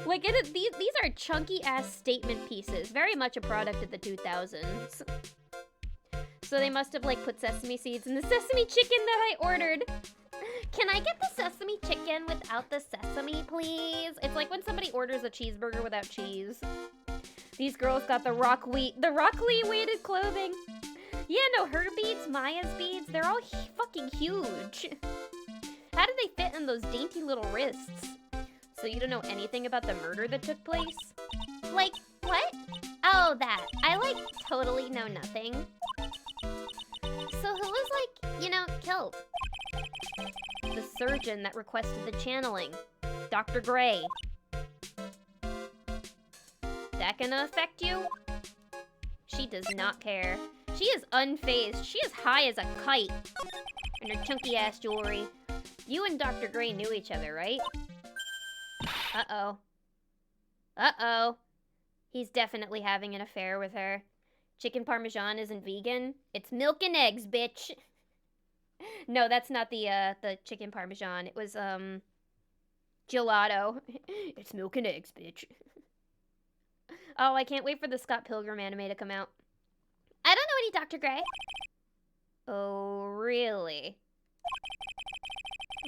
S2: Like, these are chunky-ass statement pieces. Very much a product of the 2000s. So they must have, like, put sesame seeds in the sesame chicken that I ordered.
S3: Can I get the sesame chicken without the sesame, please?
S2: It's like when somebody orders a cheeseburger without cheese. These girls got the Rock Lee weighted clothing. Yeah, no, her beads, Maya's beads, they're all fucking huge. How did they fit in those dainty little wrists? So you don't know anything about the murder that took place?
S3: Like, what? Oh, that. I, like, totally know nothing. So who was, like, you know, killed?
S2: The surgeon that requested the channeling. Dr. Gray. that gonna affect you? She does not care. She is unfazed. She is high as a kite. And her chunky ass jewelry. You and Dr. Gray knew each other, right? Uh-oh. Uh-oh. He's definitely having an affair with her. Chicken Parmesan isn't vegan. It's milk and eggs, bitch. No, that's not the chicken Parmesan. It was, gelato. It's milk and eggs, bitch. Oh, I can't wait for the Scott Pilgrim anime to come out.
S3: I don't know any Dr. Gray.
S2: Oh, really?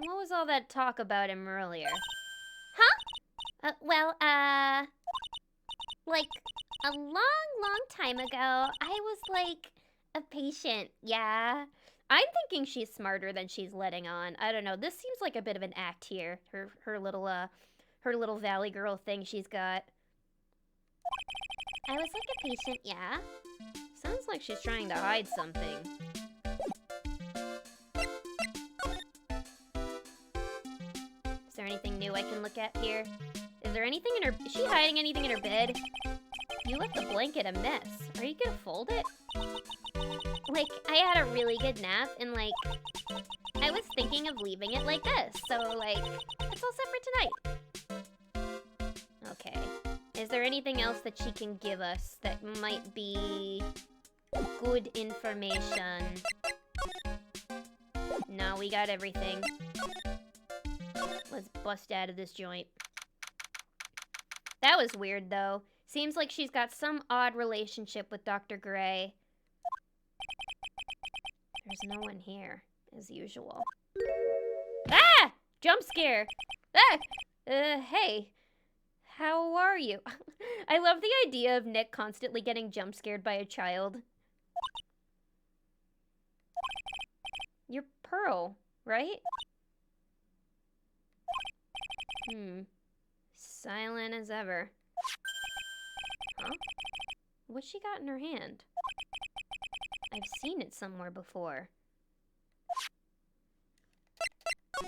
S2: What was all that talk about him earlier?
S3: Like, a long time ago, I was, like, a patient, yeah.
S2: I'm thinking she's smarter than she's letting on. I don't know. This seems like a bit of an act here. Her little Valley Girl thing she's got.
S3: I was, like, a patient, yeah.
S2: Sounds like she's trying to hide something. Is there anything new I can look at here? Is there anything in her... Is she hiding anything in her bed? You left the blanket a mess. Are you gonna fold it?
S3: Like, I had a really good nap, and, like, I was thinking of leaving it like this. So, like, it's all set for tonight.
S2: Okay. Is there anything else that she can give us that might be good information? No, we got everything. Let's bust out of this joint. That was weird, though. Seems like she's got some odd relationship with Dr. Gray. There's no one here, as usual. Ah! Jump scare! Ah! Hey. How are you? I love the idea of Nick constantly getting jump scared by a child. You're Pearl, right? Silent as ever. Huh? What's she got in her hand? I've seen it somewhere before.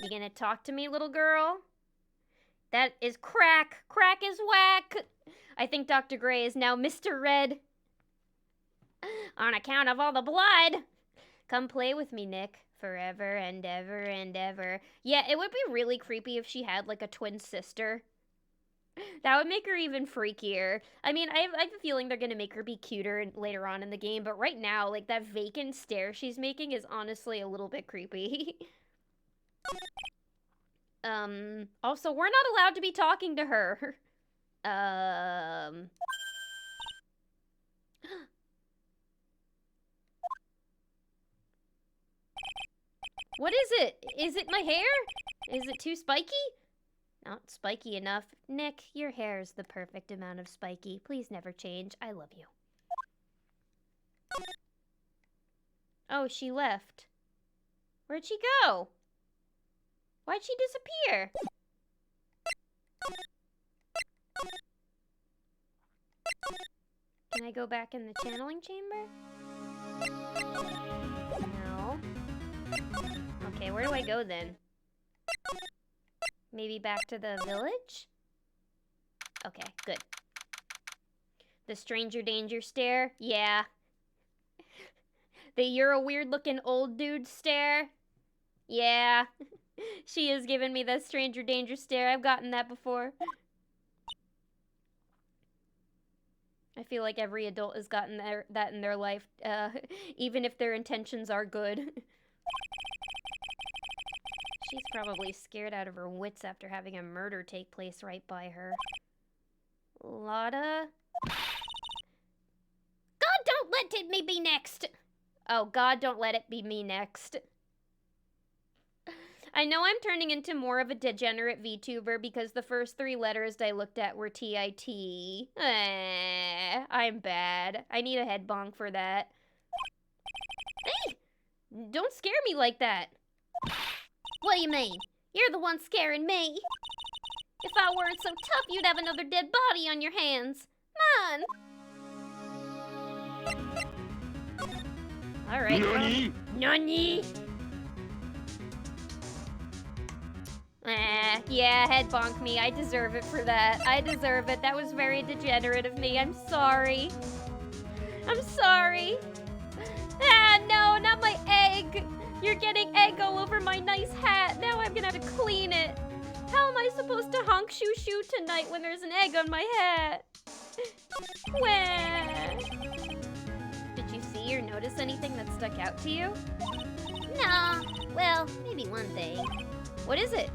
S2: You gonna talk to me, little girl? That is crack. Crack is whack. I think Dr. Gray is now Mr. Red. On account of all the blood. Come play with me, Nick. Forever and ever and ever. Yeah, it would be really creepy if she had, like, a twin sister. That would make her even freakier. I mean, I have a feeling they're gonna make her be cuter later on in the game, but right now, like, that vacant stare she's making is honestly a little bit creepy. Also, we're not allowed to be talking to her. What is it? Is it my hair? Is it too spiky? Not spiky enough. Nick, your hair is the perfect amount of spiky. Please never change. I love you. Oh, she left. Where'd she go? Why'd she disappear? Can I go back in the channeling chamber? No. Okay, where do I go then? Maybe back to the village? Okay, good. The stranger danger stare? Yeah. The you're a weird looking old dude stare? Yeah. She has given me the stranger danger stare. I've gotten that before. I feel like every adult has gotten that in their life, even if their intentions are good. She's probably scared out of her wits after having a murder take place right by her. Lotta?
S3: God, don't let me be next!
S2: Oh, God, don't let it be me next. I know I'm turning into more of a degenerate VTuber because the first 3 letters I looked at were TIT. I'm bad. I need a head bonk for that. Hey! Don't scare me like that.
S3: What do you mean? You're the one scaring me. If I weren't so tough, you'd have another dead body on your hands. Mine.
S2: Alright, well. Nani? Yeah, head bonk me. I deserve it for that. I deserve it. That was very degenerate of me. I'm sorry. I'm sorry. Ah, no, not my egg. You're getting egg all over my nice hat. Now I'm gonna have to clean it. How am I supposed to honk shoo shoo tonight when there's an egg on my hat? Wah. Did you see or notice anything that stuck out to you?
S3: No. Well, maybe one thing.
S2: What is it?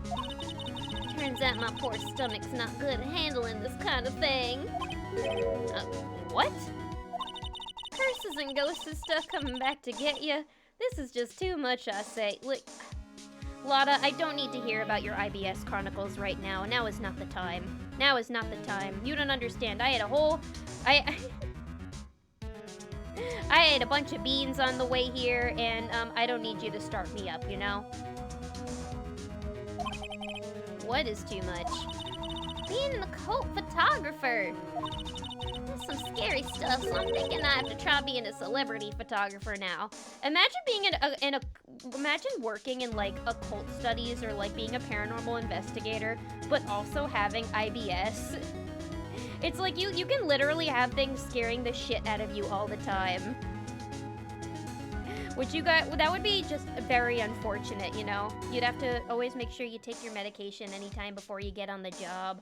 S3: Turns out my poor stomach's not good at handling this kind of thing.
S2: What? Curses and ghosts and stuff coming back to get you. This is just too much, I say. Look, Lotta, I don't need to hear about your IBS chronicles right now. Now is not the time. Now is not the time. You don't understand. I had a whole... I ate a bunch of beans on the way here, and I don't need you to start me up, you know? What is too much?
S3: Being an occult photographer. That's some scary stuff, so I'm thinking I have to try being a celebrity photographer now.
S2: Imagine being imagine working in like occult studies or like being a paranormal investigator, but also having IBS. It's like you can literally have things scaring the shit out of you all the time. That would be just very unfortunate, you know? You'd have to always make sure you take your medication anytime before you get on the job.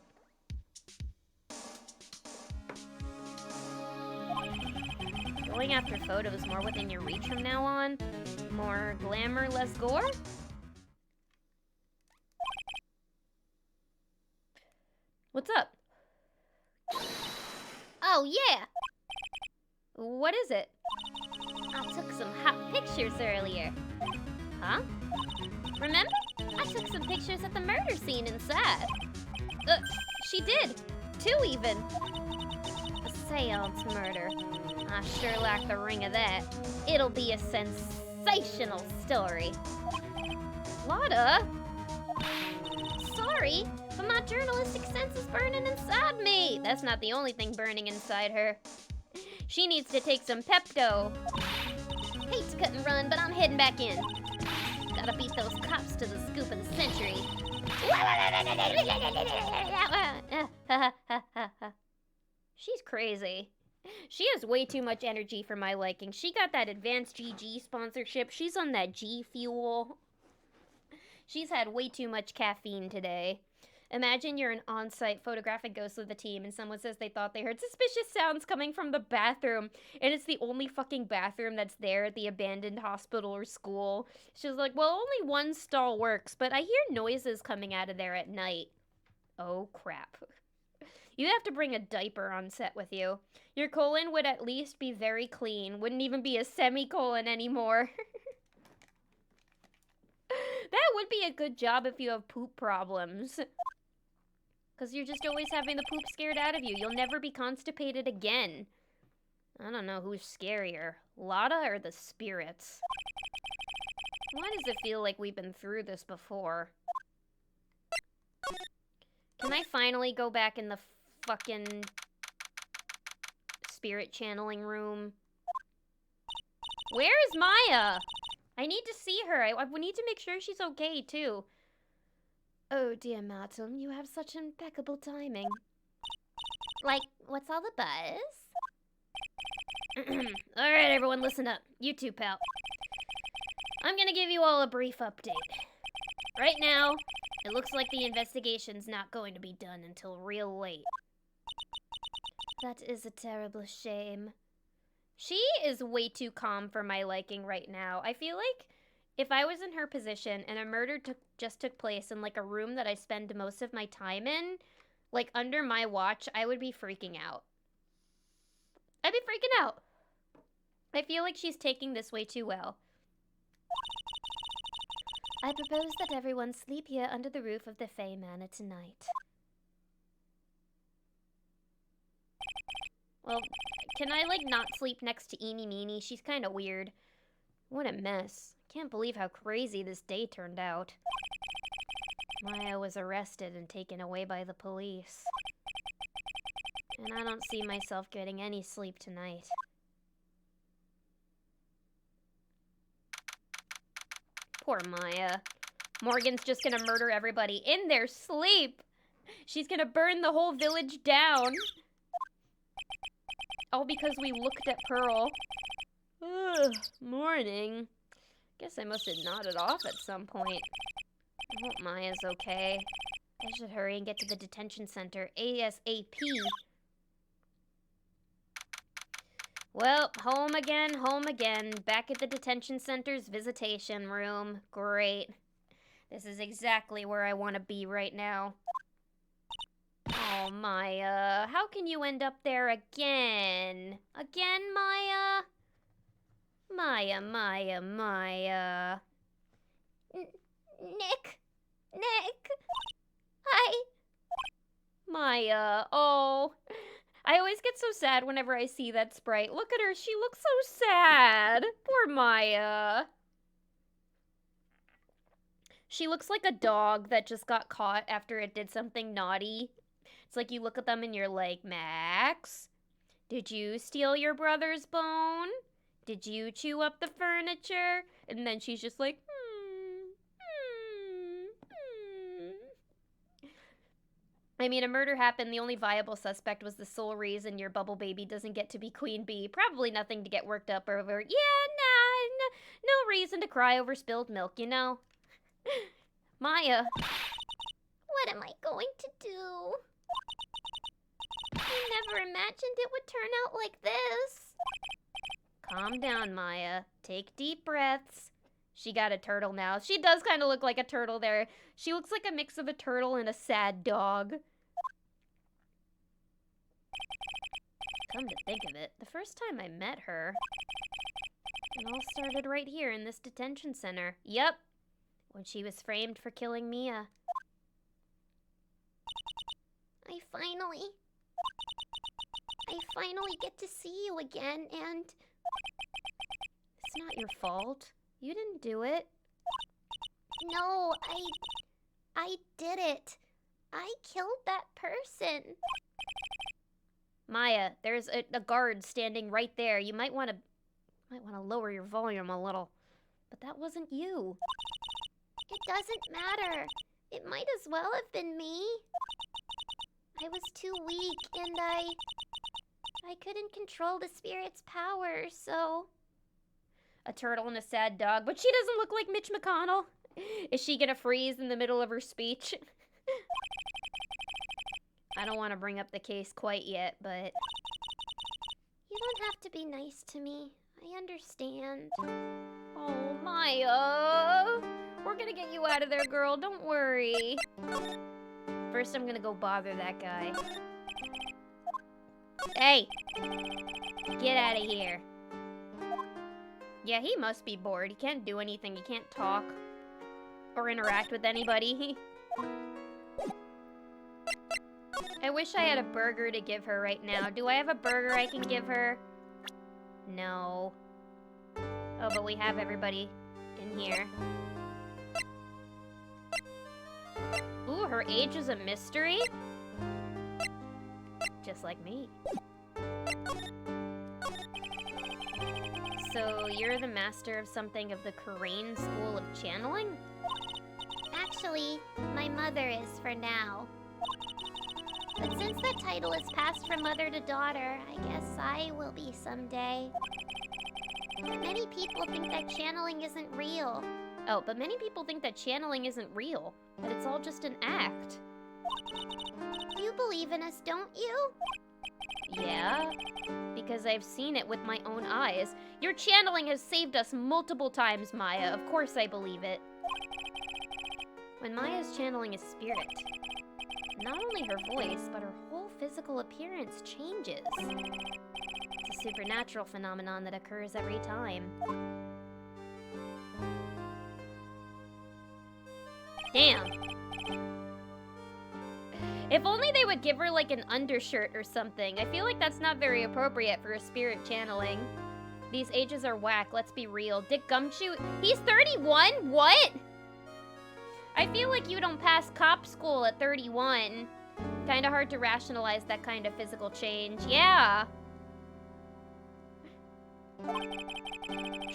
S2: Going after photos more within your reach from now on? More glamour, less gore? What's up?
S3: Oh, yeah.
S2: What is it?
S3: I took some hot pictures earlier.
S2: Huh?
S3: Remember? I took some pictures at the murder scene inside.
S2: She did. 2 even.
S3: A seance murder. I sure like the ring of that. It'll be a sensational story.
S2: Lotta?
S3: Sorry, but my journalistic sense is burning inside me.
S2: That's not the only thing burning inside her. She needs to take some Pepto.
S3: Hate to cut and run, but I'm heading back in. Gotta beat those cops to the scoop of the century.
S2: She's crazy. She has way too much energy for my liking. She got that advanced GG sponsorship. She's on that G Fuel. She's had way too much caffeine today. Imagine you're an on-site photographic ghost of the team and someone says they thought they heard suspicious sounds coming from the bathroom, and it's the only fucking bathroom that's there at the abandoned hospital or school. She's like, well, only one stall works, but I hear noises coming out of there at night. Oh, crap. You'd have to bring a diaper on set with you. Your colon would at least be very clean. Wouldn't even be a semicolon anymore. That would be a good job if you have poop problems. Because you're just always having the poop scared out of you. You'll never be constipated again. I don't know who's scarier, Lotta or the spirits. Why does it feel like we've been through this before? Can I finally go back in the fucking spirit channeling room? Where is Maya? I need to see her. I need to make sure she's okay, too. Oh, dear madam, you have such impeccable timing.
S3: Like, what's all the buzz?
S2: Alright, everyone, listen up. You too, pal. I'm gonna give you all a brief update. Right now, it looks like the investigation's not going to be done until real late.
S3: That is a terrible shame.
S2: She is way too calm for my liking right now. I feel like if I was in her position and a murder just took place in like a room that I spend most of my time in, like under my watch, I would be freaking out. I'd be freaking out. I feel like she's taking this way too well.
S3: I propose that everyone sleep here under the roof of the Fey Manor tonight.
S2: Well, can I, like, not sleep next to Eenie Meenie? She's kind of weird. What a mess. Can't believe how crazy this day turned out. Maya was arrested and taken away by the police. And I don't see myself getting any sleep tonight. Poor Maya. Morgan's just gonna murder everybody in their sleep. She's gonna burn the whole village down. All because we looked at Pearl. Ugh, morning. Guess I must have nodded off at some point. I hope Maya's okay. I should hurry and get to the detention center ASAP. Well, home again, home again. Back at the detention center's visitation room. Great. This is exactly where I want to be right now. Oh, Maya. How can you end up there again? Again, Maya? Maya, Maya, Maya.
S3: Nick? Nick? Hi.
S2: Maya, oh. I always get so sad whenever I see that sprite. Look at her, she looks so sad. Poor Maya. She looks like a dog that just got caught after it did something naughty. It's like you look at them and you're like, Max, did you steal your brother's bone? Did you chew up the furniture? And then she's just like, I mean, a murder happened. The only viable suspect was the sole reason your bubble baby doesn't get to be queen bee. Probably nothing to get worked up over. Yeah, nah, no reason to cry over spilled milk, you know? Maya.
S3: What am I going to do? I never imagined it would turn out like this.
S2: Calm down, Maya. Take deep breaths. She got a turtle now. She does kind of look like a turtle there. She looks like a mix of a turtle and a sad dog. Come to think of it, the first time I met her, it all started right here in this detention center. Yep, when she was framed for killing Mia.
S3: I finally get to see you again, and
S2: It's not your fault. You didn't do it.
S3: no, I did it. I killed that person.
S2: Maya, there's a guard standing right there. You might want to lower your volume a little. But that wasn't you.
S3: It doesn't matter. It might as well have been me. I was too weak, and I couldn't control the spirit's power, so...
S2: A turtle and a sad dog, but she doesn't look like Mitch McConnell. Is she gonna freeze in the middle of her speech? I don't want to bring up the case quite yet, but...
S3: You don't have to be nice to me. I understand.
S2: Oh, Maya! We're gonna get you out of there, girl. Don't worry. First, I'm gonna go bother that guy. Hey! Get out of here. Yeah, he must be bored. He can't do anything. He can't talk or interact with anybody. I wish I had a burger to give her right now. Do I have a burger I can give her? No. Oh, but we have everybody in here. Ooh, her age is a mystery? Just like me. So, you're the master of something of the Korean School of Channeling?
S3: Actually, my mother is for now. But since that title is passed from mother to daughter, I guess I will be someday. Many people think that channeling isn't real.
S2: Oh, but many people think that channeling isn't real. That it's all just an act.
S3: You believe in us, don't you?
S2: Yeah, because I've seen it with my own eyes. Your channeling has saved us multiple times, Maya. Of course I believe it. When Maya's channeling a spirit, not only her voice, but her whole physical appearance changes. It's a supernatural phenomenon that occurs every time. Damn. If only they would give her like an undershirt or something. I feel like that's not very appropriate for a spirit channeling. These ages are whack, let's be real. Dick Gumshoe, he's 31? What? I feel like you don't pass cop school at 31. Kinda hard to rationalize that kind of physical change. Yeah.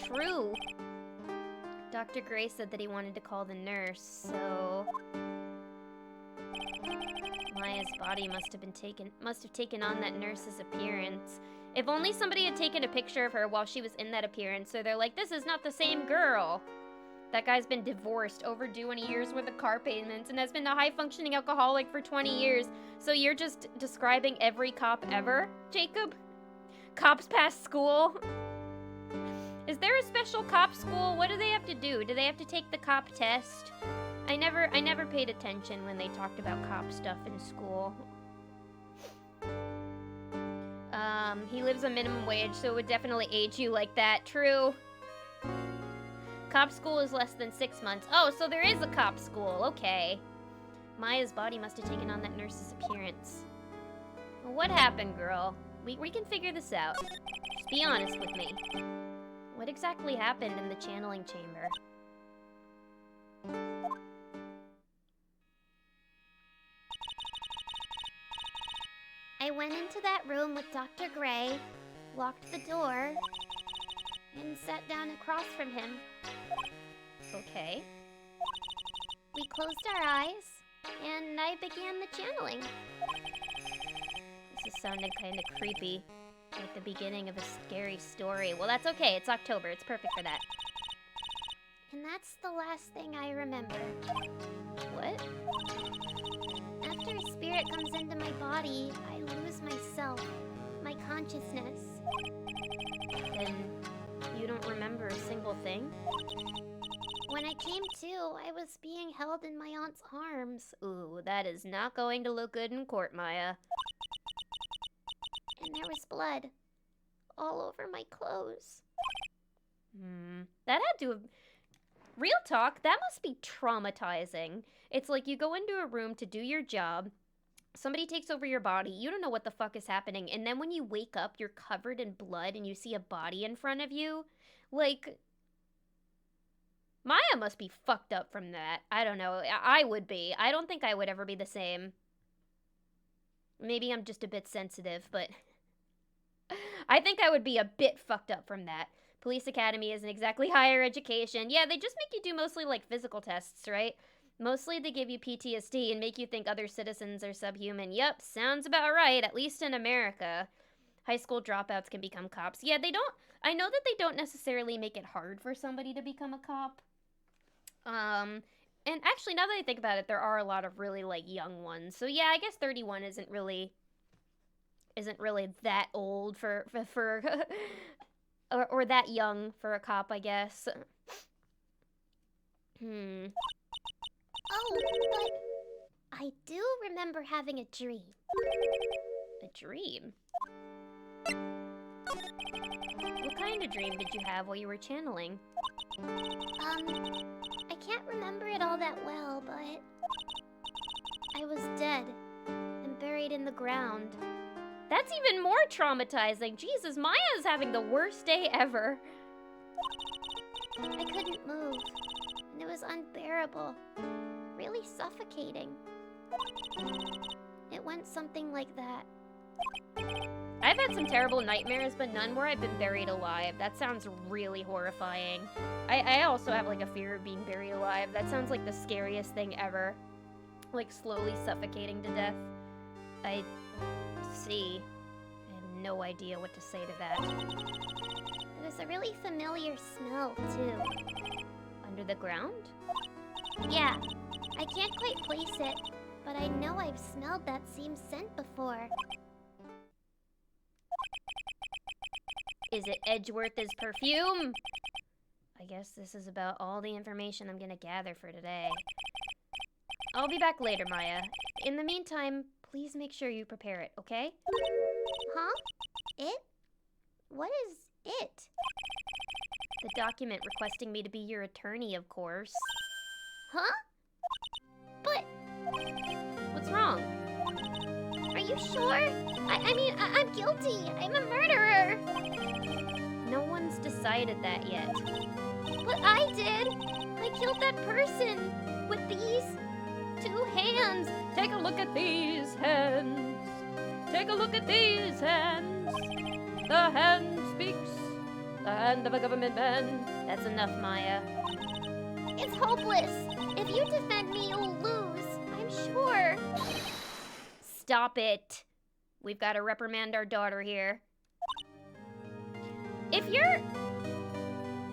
S2: True. Dr. Gray said that he wanted to call the nurse, so Maya's body must have taken on that nurse's appearance. If only somebody had taken a picture of her while she was in that appearance, so they're like, this is not the same girl. That guy's been divorced, overdue 20 years worth of car payments, and has been a high-functioning alcoholic for 20 years. So you're just describing every cop ever, Jacob? Cops past school? Is there a special cop school? What do they have to do? Do they have to take the cop test? I never paid attention when they talked about cop stuff in school. He lives a minimum wage, so it would definitely age you like that. True. Cop school is less than 6 months. Oh, so there is a cop school. Okay. Maya's body must have taken on that nurse's appearance. Well, what happened, girl? We can figure this out. Just be honest with me. What exactly happened in the channeling chamber?
S3: I went into that room with Dr. Gray, locked the door, and sat down across from him.
S2: Okay.
S3: We closed our eyes, and I began the channeling.
S2: This is sounding kind of creepy. Like the beginning of a scary story. Well, that's okay. It's October. It's perfect for that.
S3: And that's the last thing I remember.
S2: What?
S3: After a spirit comes into my body, I lose myself, my consciousness.
S2: Then you don't remember a single thing?
S3: When I came to, I was being held in my aunt's arms.
S2: Ooh, that is not going to look good in court, Maya.
S3: And there was blood all over my clothes.
S2: That had to have... Real talk, that must be traumatizing. It's like you go into a room to do your job, somebody takes over your body, you don't know what the fuck is happening, and then when you wake up, you're covered in blood and you see a body in front of you. Like, Maya must be fucked up from that. I don't know. I would be. I don't think I would ever be the same. Maybe I'm just a bit sensitive, but I think I would be a bit fucked up from that. Police Academy isn't exactly higher education. Yeah, they just make you do mostly like physical tests, right? Mostly they give you PTSD and make you think other citizens are subhuman. Yep, sounds about right, at least in America. High school dropouts can become cops. Yeah, they don't... I know that they don't necessarily make it hard for somebody to become a cop. And actually, now that I think about it, there are a lot of really, like, young ones. So yeah, I guess 31 isn't really that old for or that young for a cop, I guess.
S3: Oh, but I do remember having a dream.
S2: A dream? What kind of dream did you have while you were channeling?
S3: I can't remember it all that well, but I was dead and buried in the ground.
S2: That's even more traumatizing. Jesus, Maya's having the worst day ever.
S3: I couldn't move, and it was unbearable. Really suffocating. It went something like that.
S2: I've had some terrible nightmares, but none where I've been buried alive. That sounds really horrifying. I also have, like, a fear of being buried alive. That sounds like the scariest thing ever. Like, slowly suffocating to death. I see. I have no idea what to say to that.
S3: There was a really familiar smell, too.
S2: Under the ground?
S3: Yeah. I can't quite place it, but I know I've smelled that same scent before.
S2: Is it Edgeworth's perfume? I guess this is about all the information I'm gonna gather for today. I'll be back later, Maya. In the meantime, please make sure you prepare it, okay?
S3: Huh? It? What is it?
S2: The document requesting me to be your attorney, of course.
S3: Huh? But...
S2: What's wrong?
S3: Are you sure? I mean, I'm guilty. I'm a murderer.
S2: No one's decided that yet.
S3: But I did. I killed that person with these 2 hands.
S2: Take a look at these hands. Take a look at these hands. The hand speaks. The hand of a government man. That's enough, Maya.
S3: It's hopeless. If you defend me, you'll lose. I'm sure.
S2: Stop it. We've got to reprimand our daughter here.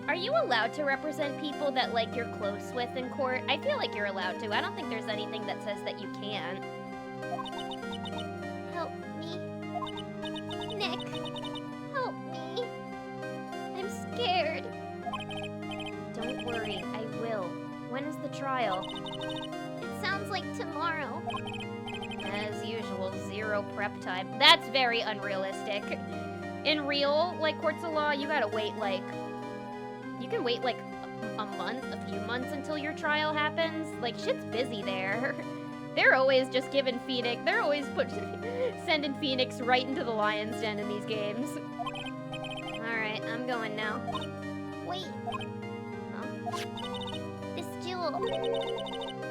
S2: Are you allowed to represent people that, like, you're close with in court? I feel like you're allowed to. I don't think there's anything that says that you can't.
S3: Help me. Nick, help me. I'm scared.
S2: Don't worry, I will. When is the trial?
S3: It sounds like tomorrow.
S2: As usual, 0 prep time. That's very unrealistic. In real, like, courts of law, you gotta wait, like... You can wait, like, a month, a few months until your trial happens. Like, shit's busy there. They're always just giving Phoenix... They're always sending Phoenix right into the lion's den in these games. Alright, I'm going now.
S3: Wait. Huh? This jewel.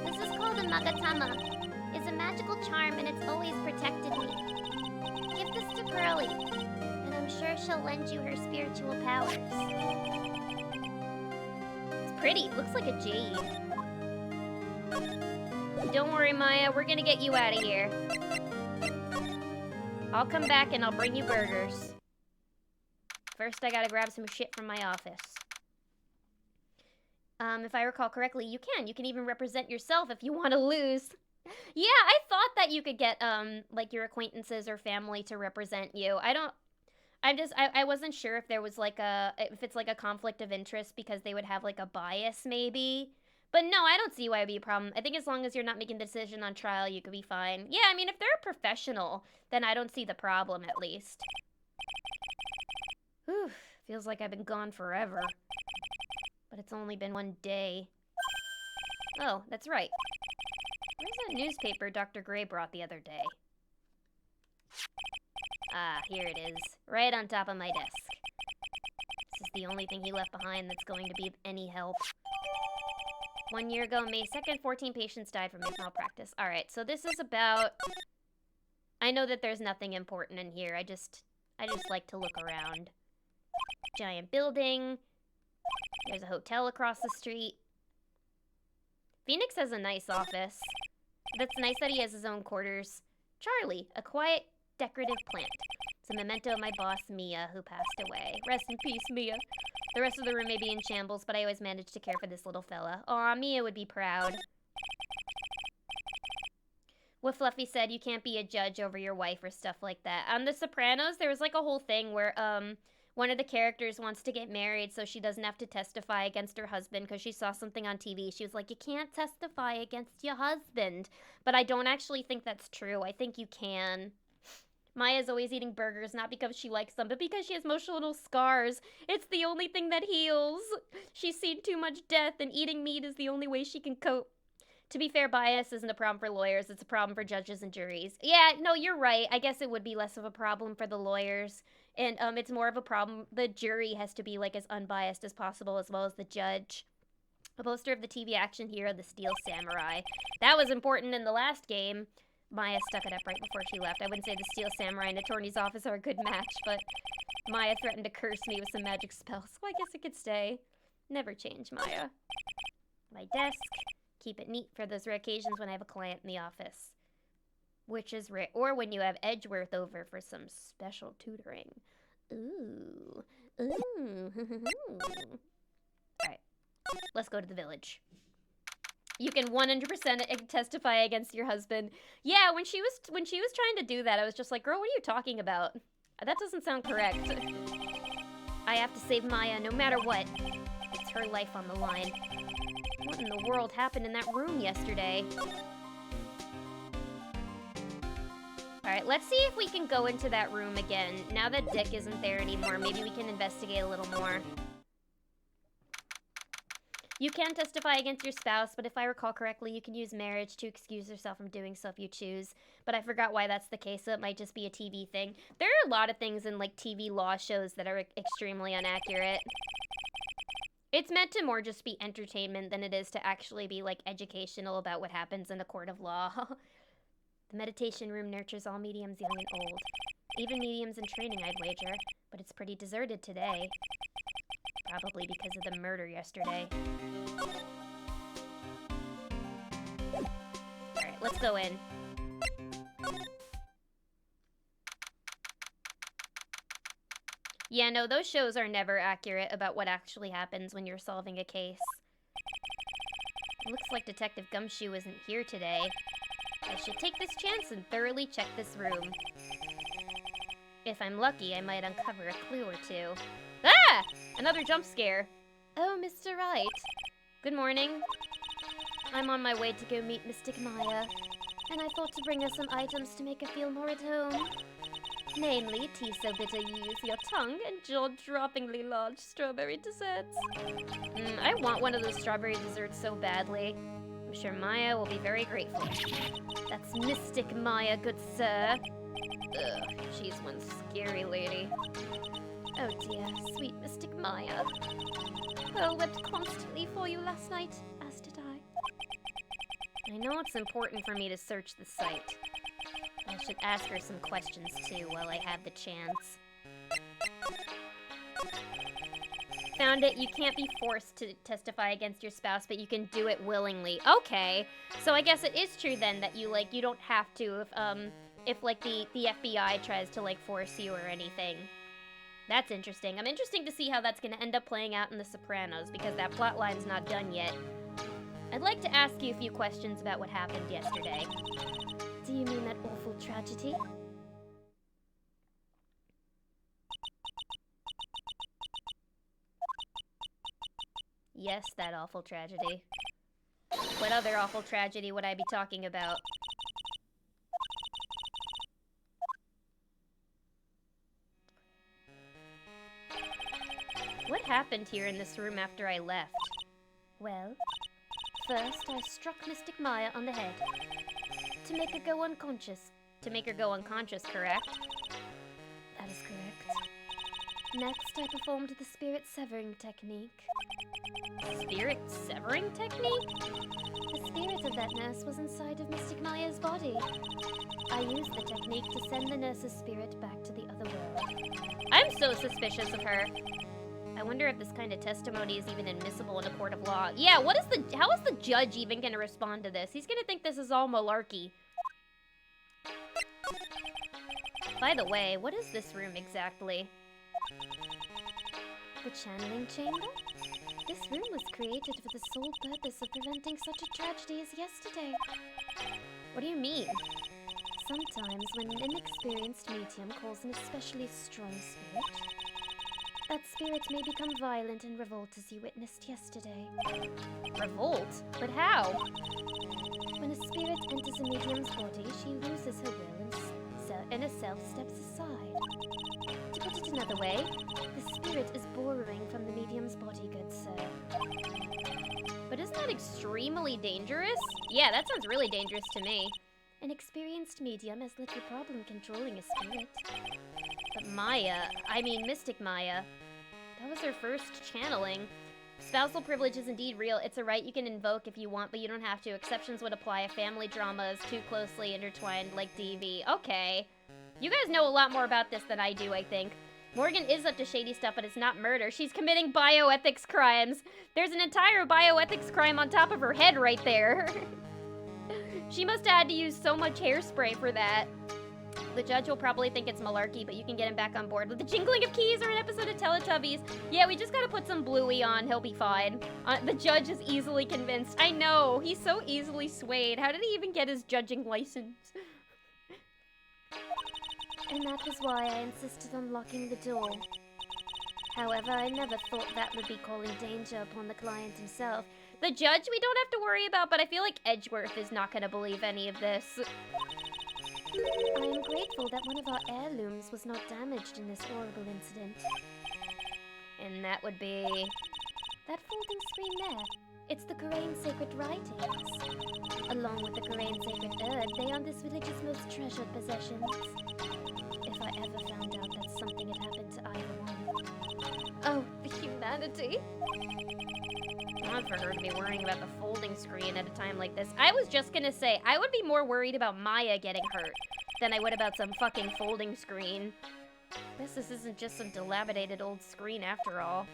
S3: This is called a Magatama. It's a magical charm and it's always protected me. Give this to Pearly, and I'm sure she'll lend you her spiritual powers.
S2: It's pretty. It looks like a jade. Don't worry, Maya. We're gonna get you out of here. I'll come back and I'll bring you burgers. First, I gotta grab some shit from my office. If I recall correctly, you can. You can even represent yourself if you want to lose. Yeah, I thought that you could get, like, your acquaintances or family to represent you. I wasn't sure if there was, like, if it's, like, a conflict of interest because they would have, like, a bias, maybe. But no, I don't see why it would be a problem. I think as long as you're not making the decision on trial, you could be fine. Yeah, I mean, if they're a professional, then I don't see the problem, at least. Whew, feels like I've been gone forever. But it's only been 1 day. Oh, that's right. Where's that newspaper Dr. Gray brought the other day? Ah, here it is. Right on top of my desk. This is the only thing he left behind that's going to be of any help. 1 year ago, May 2nd, 14 patients died from malpractice. Alright, so this is about... I know that there's nothing important in here. I just like to look around. Giant building. There's a hotel across the street. Phoenix has a nice office. That's nice that he has his own quarters. Charlie, a quiet, decorative plant. It's a memento of my boss, Mia, who passed away. Rest in peace, Mia. The rest of the room may be in shambles, but I always managed to care for this little fella. Aw, Mia would be proud. What Fluffy said, you can't be a judge over your wife or stuff like that. On The Sopranos, there was like a whole thing where, one of the characters wants to get married so she doesn't have to testify against her husband because she saw something on TV. She was like, you can't testify against your husband. But I don't actually think that's true. I think you can. Maya's always eating burgers, not because she likes them, but because she has emotional scars. It's the only thing that heals. She's seen too much death, and eating meat is the only way she can cope. To be fair, bias isn't a problem for lawyers. It's a problem for judges and juries. Yeah, no, you're right. I guess it would be less of a problem for the lawyers. And it's more of a problem. The jury has to be, like, as unbiased as possible, as well as the judge. A poster of the TV action hero, the Steel Samurai. That was important in the last game. Maya stuck it up right before she left. I wouldn't say the Steel Samurai and Attorney's Office are a good match, but Maya threatened to curse me with some magic spells, so I guess it could stay. Never change, Maya. My desk. Keep it neat for those rare occasions when I have a client in the office. Which is rare. Or when you have Edgeworth over for some special tutoring. Ooh. Ooh. Alright. Let's go to the village. You can 100% testify against your husband. Yeah, when she was trying to do that, I was just like, girl, what are you talking about? That doesn't sound correct. I have to save Maya no matter what. It's her life on the line. What in the world happened in that room yesterday? Alright, let's see if we can go into that room again. Now that Dick isn't there anymore, maybe we can investigate a little more. You can testify against your spouse, but if I recall correctly, you can use marriage to excuse yourself from doing so if you choose. But I forgot why that's the case, so it might just be a TV thing. There are a lot of things in, like, TV law shows that are extremely inaccurate. It's meant to more just be entertainment than it is to actually be, like, educational about what happens in a court of law. The meditation room nurtures all mediums, young and old. Even mediums in training, I'd wager. But it's pretty deserted today. Probably because of the murder yesterday. Alright, let's go in. Yeah, no, those shows are never accurate about what actually happens when you're solving a case. Looks like Detective Gumshoe isn't here today. I should take this chance and thoroughly check this room. If I'm lucky, I might uncover a clue or two. Ah! Another jump scare. Oh, Mr. Wright. Good morning. I'm on my way to go meet Mystic Maya, and I thought to bring her some items to make her feel more at home. Namely, tea so bitter you use your tongue and jaw-droppingly large strawberry desserts. I want one of those strawberry desserts so badly. I'm sure Maya will be very grateful. That's Mystic Maya, good sir. Ugh, she's one scary lady. Oh dear, sweet Mystic Maya. Pearl wept constantly for you last night, as did I. I know it's important for me to search the site. I should ask her some questions too while I have the chance. Found it. You can't be forced to testify against your spouse, but you can do it willingly. Okay. So I guess it is true then that you don't have to if like the FBI tries to like force you or anything. That's interesting. I'm interested to see how that's going to end up playing out in The Sopranos because that plot line's not done yet. I'd like to ask you a few questions about what happened yesterday. Do you mean that awful tragedy? Yes, that awful tragedy. What other awful tragedy would I be talking about? What happened here in this room after I left? Well, first I struck Mystic Maya on the head. To make her go unconscious. To make her go unconscious, correct? That is correct. Next, I performed the spirit severing technique. Spirit severing technique? The spirit of that nurse was inside of Mystic Maya's body. I used the technique to send the nurse's spirit back to the other world. I'm so suspicious of her. I wonder if this kind of testimony is even admissible in a court of law. Yeah, how is the judge even gonna respond to this? He's gonna think this is all malarkey. By the way, what is this room exactly? The channeling chamber? This room was created for the sole purpose of preventing such a tragedy as yesterday. What do you mean? Sometimes when an inexperienced medium calls an especially strong spirit, that spirit may become violent and revolt as you witnessed yesterday. Revolt? But how? When a spirit enters a medium's body, she loses her will and herself steps aside. To put it another way, the spirit is borrowing from the medium's body, good sir. But isn't that extremely dangerous? Yeah, that sounds really dangerous to me. An experienced medium has little problem controlling a spirit. But Mystic Maya, that was her first channeling. Spousal privilege is indeed real. It's a right you can invoke if you want, but you don't have to. Exceptions would apply if family drama is too closely intertwined, like DV. Okay. You guys know a lot more about this than I do, I think. Morgan is up to shady stuff, but it's not murder. She's committing bioethics crimes. There's an entire bioethics crime on top of her head right there. She must have had to use so much hairspray for that. The judge will probably think it's malarkey, but you can get him back on board with the jingling of keys or an episode of Teletubbies. Yeah, we just gotta put some Bluey on. He'll be fine. The judge is easily convinced. I know. He's so easily swayed. How did he even get his judging license? And that was why I insisted on locking the door. However, I never thought that would be calling danger upon the client himself. The judge we don't have to worry about, but I feel like Edgeworth is not gonna believe any of this. I am grateful that one of our heirlooms was not damaged in this horrible incident. And that would be... that folding screen there. It's the Korean sacred writings. Along with the Korean sacred urn, they are this village's most treasured possessions. If I ever found out that something had happened to either one. Oh, the humanity. Not for her to be worrying about the folding screen at a time like this. I was just gonna say, I would be more worried about Maya getting hurt than I would about some fucking folding screen. Guess this isn't just some dilapidated old screen after all.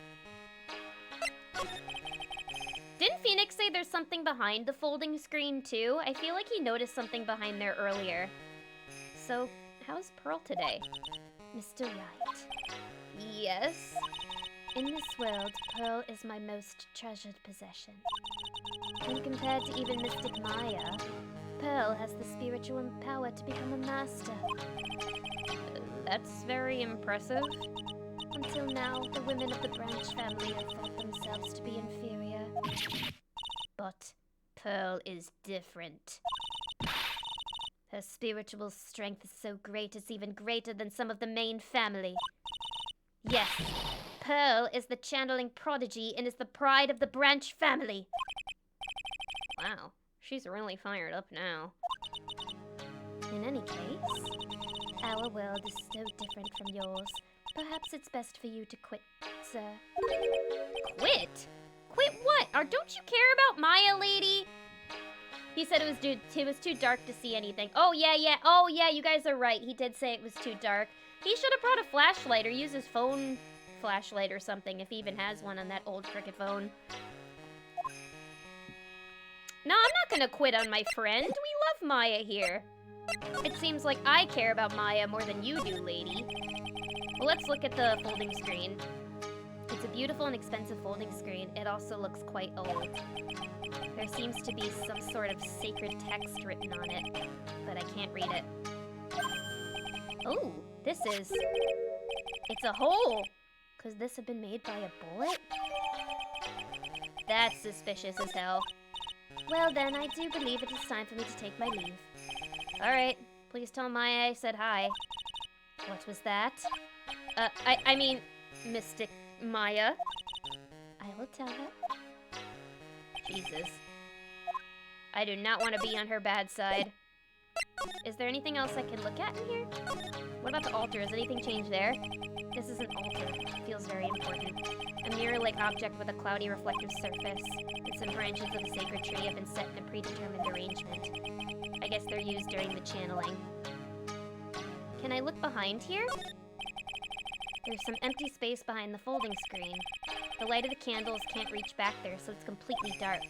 S2: there's something behind the folding screen, too. I feel like he noticed something behind there earlier. So, how's Pearl today? Mr. Right. Yes? In this world, Pearl is my most treasured possession. When compared to even Mystic Maya, Pearl has the spiritual power to become a master. That's very impressive. Until now, the women of the Branch family have thought themselves to be inferior. But Pearl is different. Her spiritual strength is so great it's even greater than some of the main family. Yes, Pearl is the channeling prodigy and is the pride of the Branch family. Wow, she's really fired up now. In any case, our world is so different from yours. Perhaps it's best for you to quit, sir. Quit? Quit what? Or don't you care about Maya, lady? He said it was too dark to see anything. Oh, yeah. Oh, yeah, you guys are right. He did say it was too dark. He should have brought a flashlight or used his phone flashlight or something, if he even has one on that old cricket phone. No, I'm not gonna quit on my friend. We love Maya here. It seems like I care about Maya more than you do, lady. Well, let's look at the folding screen. It's a beautiful and expensive folding screen. It also looks quite old. There seems to be some sort of sacred text written on it, but I can't read it. Oh, it's a hole. Could this have been made by a bullet? That's suspicious as hell. Well then, I do believe it is time for me to take my leave. Alright, please tell Maya I said hi. What was that? I mean, Mystic Maya. I will tell her. Jesus. I do not want to be on her bad side. Is there anything else I can look at in here? What about the altar? Has anything changed there? This is an altar. It feels very important. A mirror-like object with a cloudy reflective surface. And some branches of the sacred tree have been set in a predetermined arrangement. I guess they're used during the channeling. Can I look behind here? There's some empty space behind the folding screen. The light of the candles can't reach back there, so it's completely dark.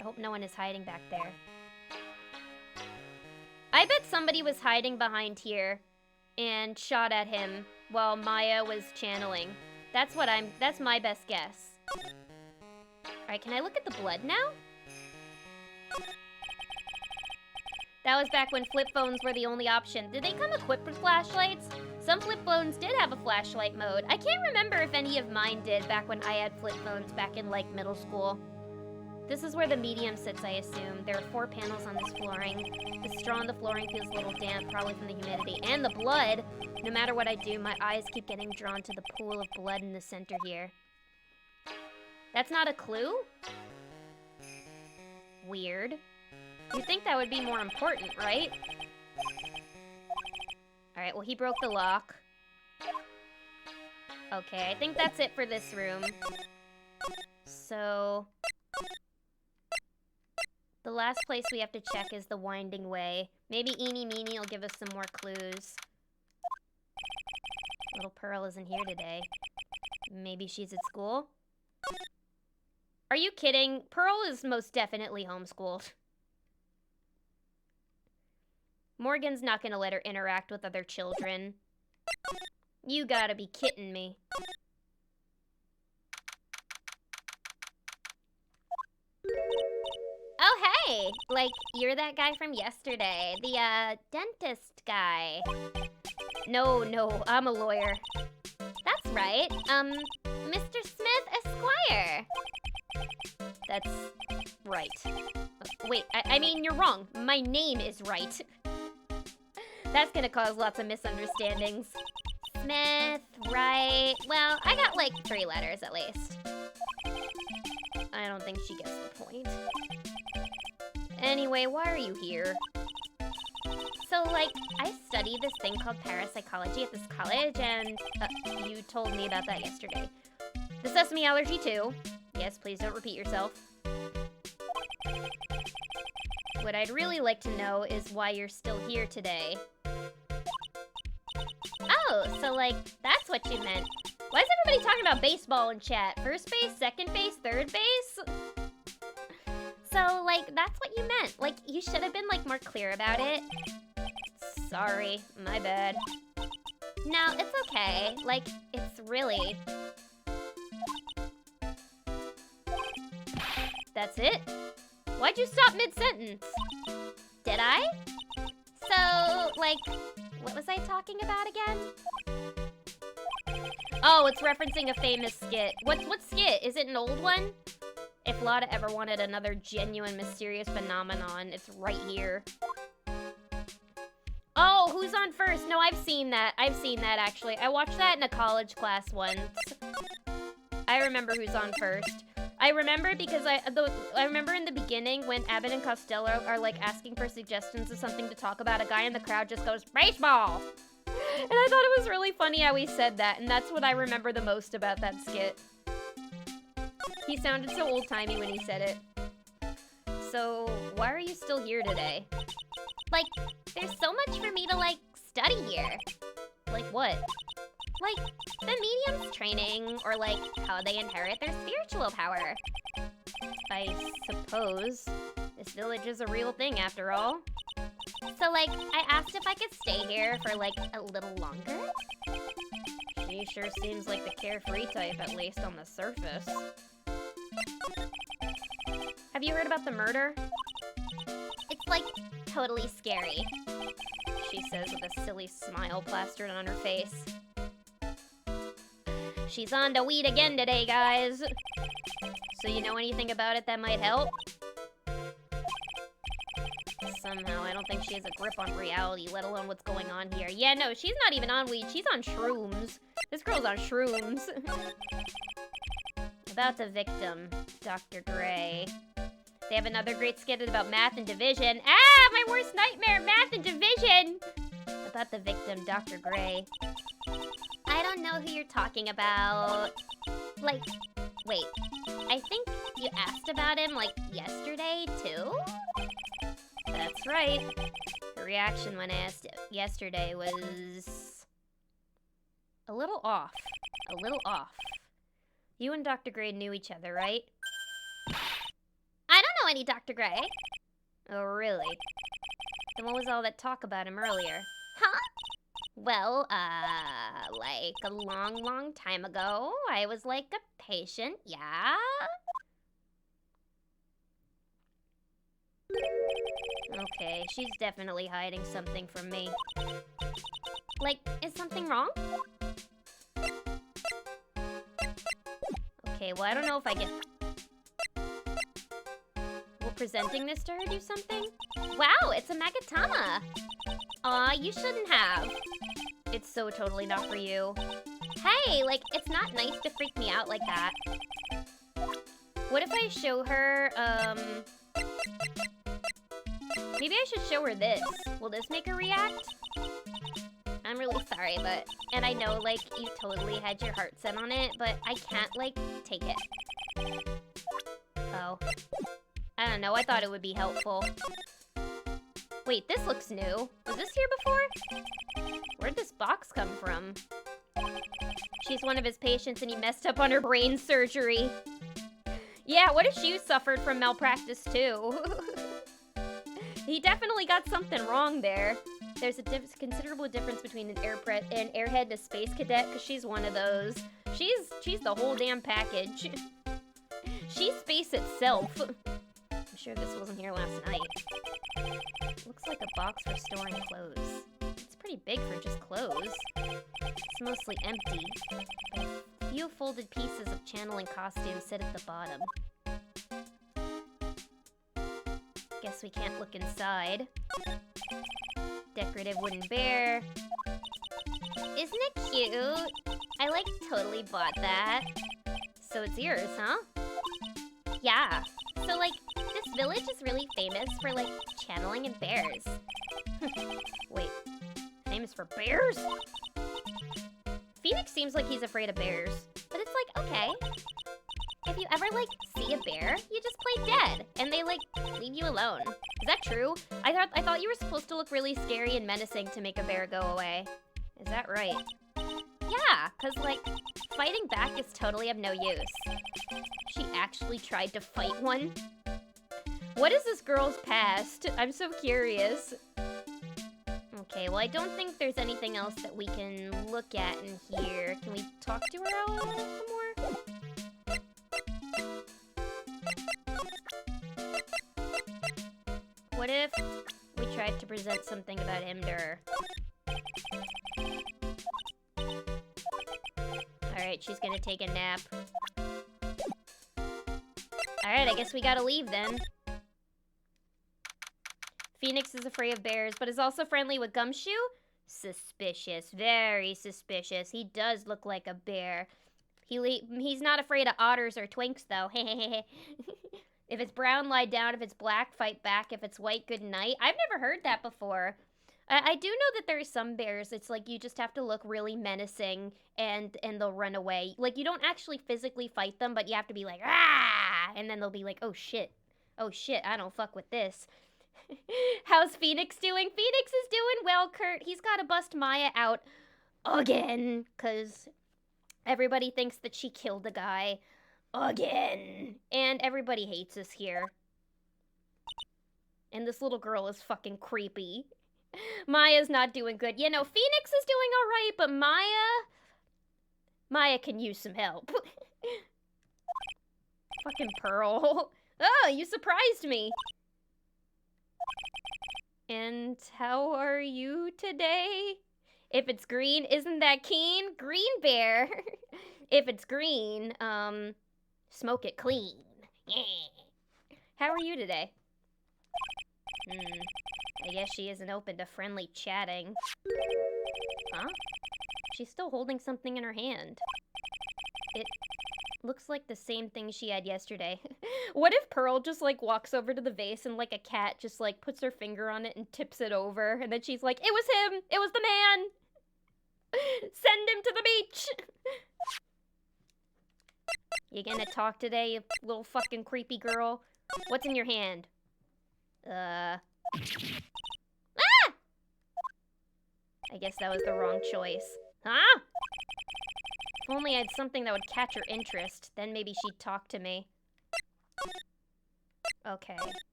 S2: I hope no one is hiding back there. I bet somebody was hiding behind here and shot at him while Maya was channeling. That's my best guess. Alright, can I look at the blood now? That was back when flip phones were the only option. Did they come equipped with flashlights? Some flip phones did have a flashlight mode. I can't remember if any of mine did back when I had flip phones back in, like, middle school. This is where the medium sits, I assume. There are 4 panels on this flooring. The straw on the flooring feels a little damp, probably from the humidity. And the blood! No matter what I do, my eyes keep getting drawn to the pool of blood in the center here. That's not a clue? Weird. You'd think that would be more important, right? Alright, well, he broke the lock. Okay, I think that's it for this room. So... the last place we have to check is the winding way. Maybe Eenie Meenie will give us some more clues. Little Pearl isn't here today. Maybe she's at school? Are you kidding? Pearl is most definitely homeschooled. Morgan's not gonna let her interact with other children. You gotta be kidding me. Oh, hey! Like, you're that guy from yesterday. The, dentist guy. No, I'm a lawyer. That's right. Mr. Smith Esquire. That's right. Wait, I mean, you're wrong. My name is right. That's gonna cause lots of misunderstandings. Smith, right. Well, I got like 3 letters at least. I don't think she gets the point. Anyway, why are you here? So, like, I study this thing called parapsychology at this college, and you told me about that yesterday. The sesame allergy, too. Yes, please don't repeat yourself. What I'd really like to know is why you're still here today. Oh, so, like, that's what you meant. Why is everybody talking about baseball in chat? First base, second base, third base? So, like, that's what you meant. Like, you should have been, like, more clear about it. Sorry, my bad. No, it's okay. Like, it's really... That's it? Why'd you stop mid-sentence? Did I? So, like, what was I talking about again? Oh, it's referencing a famous skit. What skit? Is it an old one? If Lotta ever wanted another genuine mysterious phenomenon, it's right here. Oh, who's on first? No, I've seen that. I've seen that, actually. I watched that in a college class once. I remember who's on first. I remember because I remember in the beginning when Abbott and Costello are, like, asking for suggestions of something to talk about, a guy in the crowd just goes, baseball! And I thought it was really funny how he said that, and that's what I remember the most about that skit. He sounded so old-timey when he said it. So, why are you still here today?
S3: Like, there's so much for me to, like, study here.
S2: Like what?
S3: Like, the medium's training, or, like, how they inherit their spiritual power.
S2: I suppose. This village is a real thing, after all.
S3: So, like, I asked if I could stay here for, like, a little longer.
S2: She sure seems like the carefree type, at least on the surface. Have you heard about the murder?
S3: It's, like, totally scary.
S2: She says with a silly smile plastered on her face. She's on to weed again today, guys. So you know anything about it that might help? Somehow, I don't think she has a grip on reality, let alone what's going on here. Yeah, no, she's not even on weed. She's on shrooms. This girl's on shrooms. About the victim, Dr. Gray. They have another great skit about math and division. Ah, my worst nightmare, math and division! About the victim, Dr. Gray.
S3: I don't know who you're talking about. Like, wait, I think you asked about him, like, yesterday, too?
S2: That's right. Her reaction when I asked it yesterday was... a little off. A little off. You and Dr. Gray knew each other, right?
S3: I don't know any Dr. Gray.
S2: Oh, really? Then what was all that talk about him earlier?
S3: Huh? Well, like a long, long time ago, I was like a patient, yeah?
S2: Okay, she's definitely hiding something from me.
S3: Like, is something wrong?
S2: Okay, well, I don't know if I can... Will presenting this to her do something?
S3: Wow, it's a Magatama. Aw, you shouldn't have.
S2: It's so totally not for you.
S3: Hey, like, it's not nice to freak me out like that.
S2: What if I show her, maybe I should show her this. Will this make her react?
S3: I'm really sorry, but... And I know, like, you totally had your heart set on it, but I can't, like, take it.
S2: Oh. I don't know, I thought it would be helpful. Wait, this looks new. Was this here before? Where'd this box come from? She's one of his patients and he messed up on her brain surgery. Yeah, what if she suffered from malpractice too? He definitely got something wrong there. There's a considerable difference between an airhead and a space cadet, because she's one of those. She's the whole damn package. She's space itself. I'm sure this wasn't here last night. Looks like a box for storing clothes. It's pretty big for just clothes. It's mostly empty. A few folded pieces of channeling costumes sit at the bottom. Guess we can't look inside. Decorative wooden bear.
S3: Isn't it cute? I, like, totally bought that.
S2: So it's yours, huh?
S3: Yeah. So, like, this village is really famous for, like, channeling and bears.
S2: Wait, famous for bears? Phoenix seems like he's afraid of bears.
S3: But it's like, okay. If you ever, like, see a bear, you just play dead, and they, like, leave you alone.
S2: Is that true? I thought you were supposed to look really scary and menacing to make a bear go away. Is that right?
S3: Yeah, because, like, fighting back is totally of no use.
S2: She actually tried to fight one? What is this girl's past? I'm so curious. Okay, well, I don't think there's anything else that we can look at in here. Can we talk to her a little more? What if we tried to present something about him to her? Alright, she's gonna take a nap. Alright, I guess we gotta leave then. Phoenix is afraid of bears, but is also friendly with Gumshoe? Suspicious. Very suspicious. He does look like a bear. He's not afraid of otters or twinks, though. If it's brown, lie down. If it's black, fight back. If it's white, good night. I've never heard that before. I do know that there are some bears, it's like you just have to look really menacing and they'll run away. Like, you don't actually physically fight them, but you have to be like, ah! And then they'll be like, oh shit. Oh shit, I don't fuck with this. How's Phoenix doing? Phoenix is doing well, Kurt. He's gotta bust Maya out again, because everybody thinks that she killed a guy again. And everybody hates us here. And this little girl is fucking creepy. Maya's not doing good. You know, Phoenix is doing alright, but Maya can use some help. Fucking Pearl. Oh, you surprised me. And how are you today? If it's green, isn't that keen? Green bear. If it's green, smoke it clean. Yeah. How are you today? I guess she isn't open to friendly chatting. Huh? She's still holding something in her hand. It looks like the same thing she had yesterday. What if Pearl just, like, walks over to the vase and, like, a cat just, like, puts her finger on it and tips it over, and then she's like, it was him! It was the man! Send him to the beach! You gonna talk today, you little fucking creepy girl? What's in your hand? Ah! I guess that was the wrong choice. Huh? If only I had something that would catch her interest, then maybe she'd talk to me. Okay.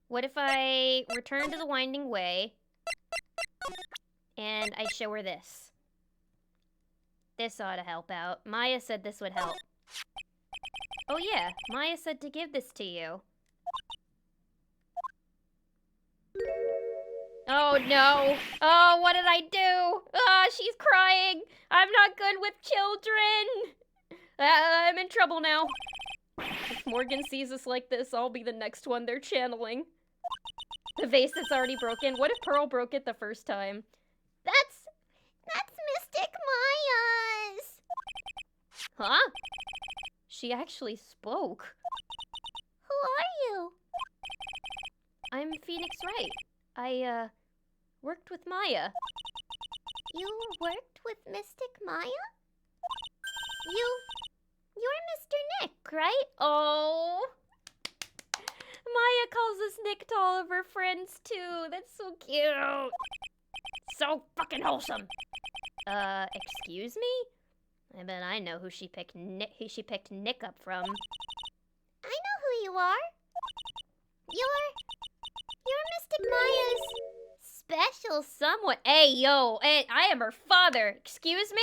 S2: What if I return to the winding way, and I show her this? This ought to help out. Maya said this would help. Oh yeah, Maya said to give this to you. Oh no! Oh, what did I do? Oh, she's crying! I'm not good with children! I'm in trouble now. If Morgan sees us like this, I'll be the next one they're channeling. The vase that's already broken. What if Pearl broke it the first time?
S3: That's Mystic Maya's.
S2: Huh? She actually spoke.
S3: Who are you?
S2: I'm Phoenix Wright. I, worked with Maya.
S3: You worked with Mystic Maya? You're Mr. Nick, right?
S2: Oh. Maya calls us Nick to all of her friends, too. That's so cute. So fucking wholesome. Excuse me? I bet I know who she picked Nick up from.
S3: I know who you are. You're Mystic Maya's special
S2: Someone. Hey, yo, hey, I am her father. Excuse me?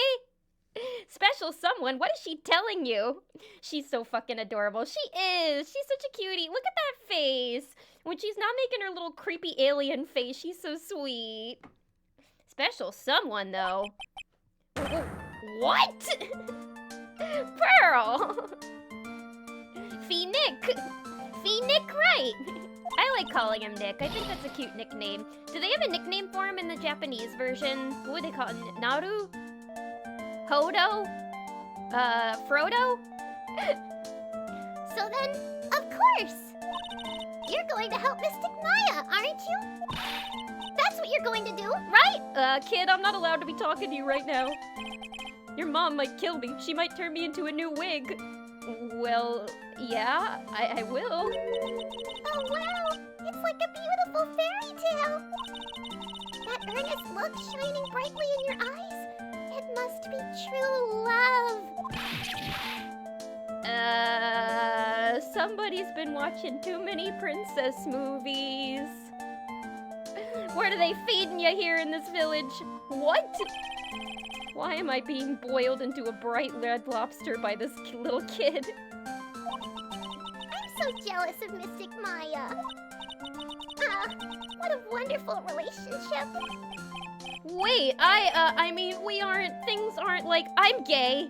S2: Special someone? What is she telling you? She's so fucking adorable. She is. She's such a cutie. Look at that face. When she's not making her little creepy alien face, she's so sweet. Special someone, though. What? Pearl! Nick Wright! I like calling him Nick. I think that's a cute nickname. Do they have a nickname for him in the Japanese version? What would they call him? Naru? Hodo? Frodo?
S3: So then, of course, you're going to help Mystic Maya, aren't you? That's what you're going to do, right?
S2: Kid, I'm not allowed to be talking to you right now. Your mom might kill me. She might turn me into a new wig. Well, yeah, I will.
S3: Oh, wow. It's like a beautiful fairy tale. That earnest look shining brightly in your eyes. It must be true love.
S2: somebody's been watching too many princess movies. What are they feeding you here in this village? What? Why am I being boiled into a bright red lobster by this little kid?
S3: I'm so jealous of Mystic Maya. What a wonderful relationship.
S2: Wait, I mean, things aren't like, I'm gay.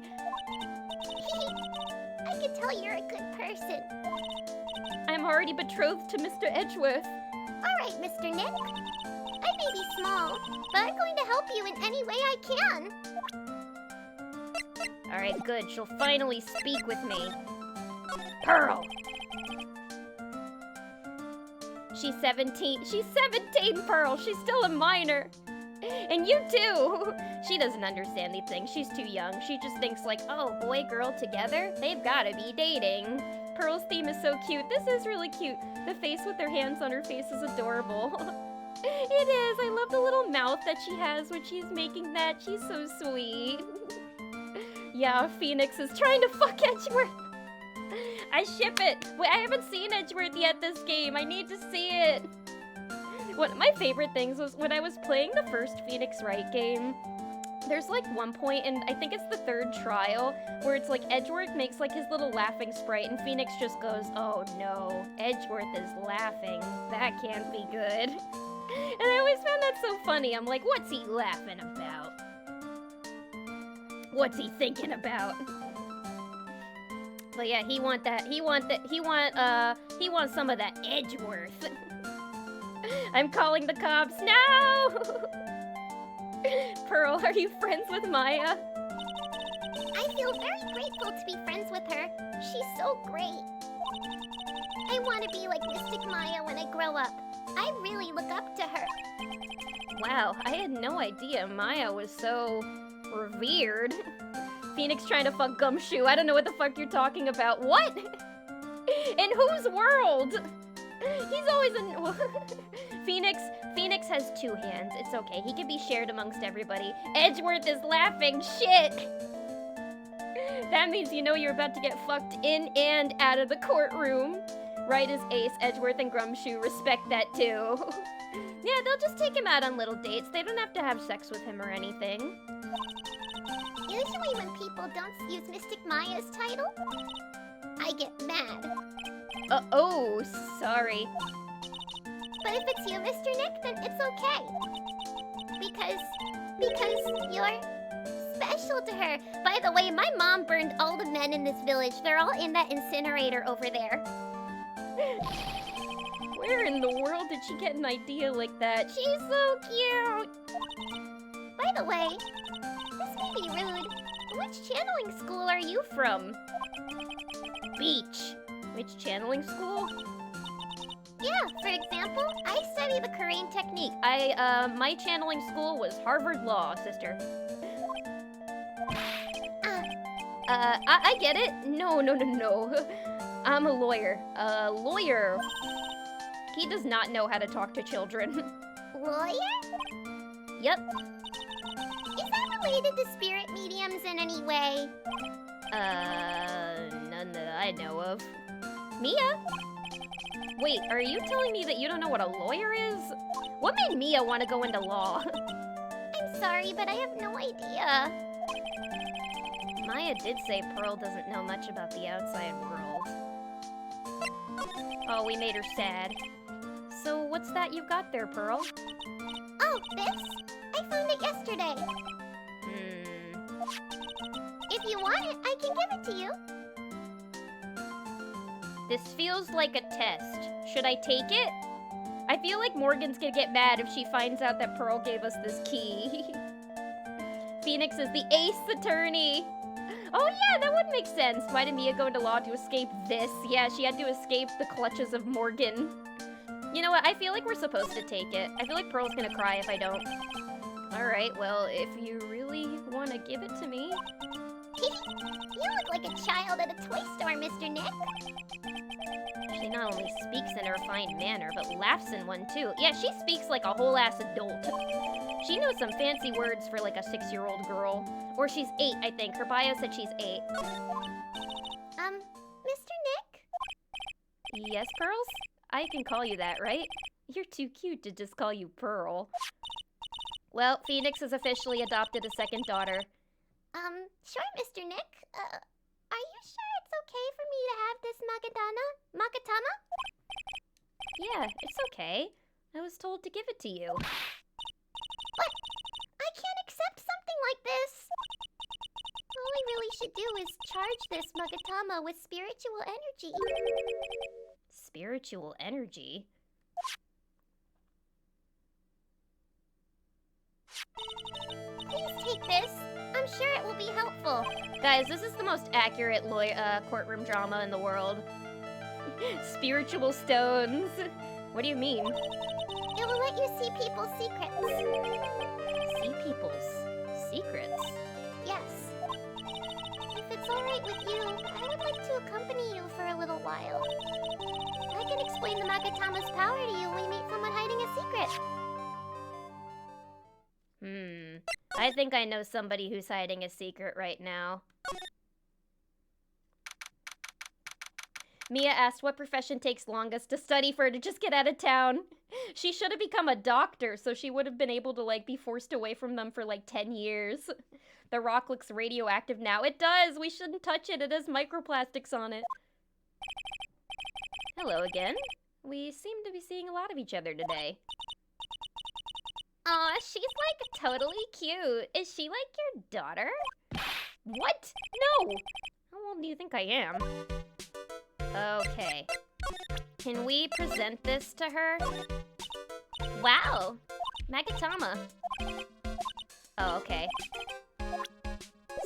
S3: I can tell you're a good person.
S2: I'm already betrothed to Mr. Edgeworth.
S3: Alright, Mr. Nick. I may be small, but I'm going to help you in any way I can.
S2: Alright, good. She'll finally speak with me. Pearl! She's 17. She's 17, Pearl! She's still a minor! And you too! She doesn't understand these things. She's too young. She just thinks like, oh, boy, girl together? They've gotta be dating. Pearl's theme is so cute. This is really cute. The face with her hands on her face is adorable. It is. I love the little mouth that she has when she's making that. She's so sweet. Yeah, Phoenix is trying to fuck Edgeworth. I ship it. Wait, I haven't seen Edgeworth yet this game. I need to see it. One of my favorite things was when I was playing the first Phoenix Wright game. There's like one point, and I think it's the third trial, where it's like Edgeworth makes like his little laughing sprite, and Phoenix just goes, oh no, Edgeworth is laughing. That can't be good. And I always found that so funny. I'm like, what's he laughing about? What's he thinking about? But yeah, he wants some of that Edgeworth. I'm calling the cops. No! Pearl, are you friends with Maya?
S3: I feel very grateful to be friends with her. She's so great. I want to be like Mystic Maya when I grow up. I really look up to her.
S2: Wow, I had no idea Maya was so revered. Phoenix trying to fuck Gumshoe. I don't know what the fuck you're talking about. What? In whose world? He's always in... Phoenix has two hands. It's okay. He can be shared amongst everybody. Edgeworth is laughing. Shit! That means you know you're about to get fucked in and out of the courtroom. Right as Ace, Edgeworth, and Gumshoe respect that too. Yeah, they'll just take him out on little dates. They don't have to have sex with him or anything.
S3: Usually when people don't use Mystic Maya's title, I get mad.
S2: Oh, sorry.
S3: But if it's you, Mr. Nick, then it's okay. Because you're special to her. By the way, my mom burned all the men in this village. They're all in that incinerator over there.
S2: Where in the world did she get an idea like that?
S3: She's so cute. By the way, this may be rude. Which channeling school are you from?
S2: Beach. Which channeling school?
S3: Yeah, for example, I study the Korean technique.
S2: My channeling school was Harvard Law, sister. I get it. No. I'm a lawyer. A lawyer. He does not know how to talk to children.
S3: Lawyer?
S2: Yep.
S3: Is that related to spirit mediums in any way?
S2: None that I know of. Mia? Wait, are you telling me that you don't know what a lawyer is? What made Mia want to go into law?
S3: I'm sorry, but I have no idea.
S2: Maya did say Pearl doesn't know much about the outside world. Oh, we made her sad. So what's that you've got there, Pearl?
S3: Oh, this? I found it yesterday. If you want it, I can give it to you.
S2: This feels like a test. Should I take it? I feel like Morgan's gonna get mad if she finds out that Pearl gave us this key. Phoenix is the ace attorney. Oh yeah, that would make sense. Why did Mia go into law to escape this? Yeah, she had to escape the clutches of Morgan. You know what? I feel like we're supposed to take it. I feel like Pearl's gonna cry if I don't. Alright, well, if you really want to give it to me.
S3: You look like a child at a toy store, Mr. Nick.
S2: She not only speaks in a refined manner, but laughs in one too. Yeah, she speaks like a whole-ass adult. She knows some fancy words for like a 6-year-old girl. Or she's 8, I think. Her bio said she's 8.
S3: Mr. Nick?
S2: Yes, Pearls? I can call you that, right? You're too cute to just call you Pearl. Well, Phoenix has officially adopted a second daughter.
S3: Sure, Mr. Nick. Are you sure it's okay for me to have this Magatama?
S2: Yeah, it's okay. I was told to give it to you.
S3: But I can't accept something like this. All I really should do is charge this Magatama with spiritual energy.
S2: Spiritual energy?
S3: Please take this. I'm sure it will be helpful.
S2: Guys, this is the most accurate courtroom drama in the world. Spiritual stones. What do you mean?
S3: It will let you see people's secrets.
S2: See people's secrets?
S3: Yes. If it's alright with you, I would like to accompany you for a little while. I can explain the Magatama's power to you when you meet someone hiding a secret.
S2: I think I know somebody who's hiding a secret right now. Mia asked what profession takes longest to study for her to just get out of town. She should have become a doctor, so she would have been able to, like, be forced away from them for, like, 10 years. The rock looks radioactive now. It does! We shouldn't touch it. It has microplastics on it. Hello again. We seem to be seeing a lot of each other today.
S3: Aw, she's, like, totally cute. Is she, like, your daughter?
S2: What? No! How old do you think I am? Okay. Can we present this to her?
S3: Wow! Magatama.
S2: Oh, okay.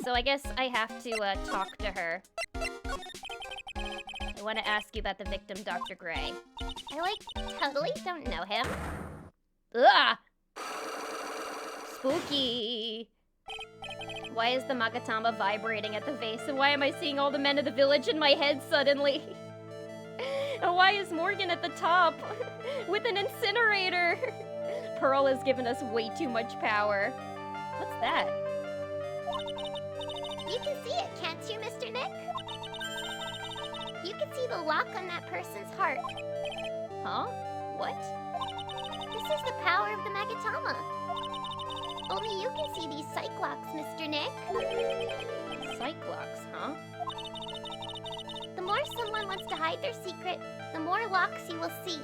S2: So I guess I have to talk to her. I want to ask you about the victim, Dr. Gray.
S3: I, like, totally don't know him.
S2: Ugh! Spooky! Why is the Magatama vibrating at the base? And why am I seeing all the men of the village in my head suddenly? And why is Morgan at the top? With an incinerator! Pearl has given us way too much power. What's that?
S3: You can see it, can't you, Mr. Nick? You can see the lock on that person's heart.
S2: Huh? What?
S3: This is the power of the Magatama. Only you can see these cyclocks, Mr. Nick.
S2: Cyclocks, huh?
S3: The more someone wants to hide their secret, the more locks you will see.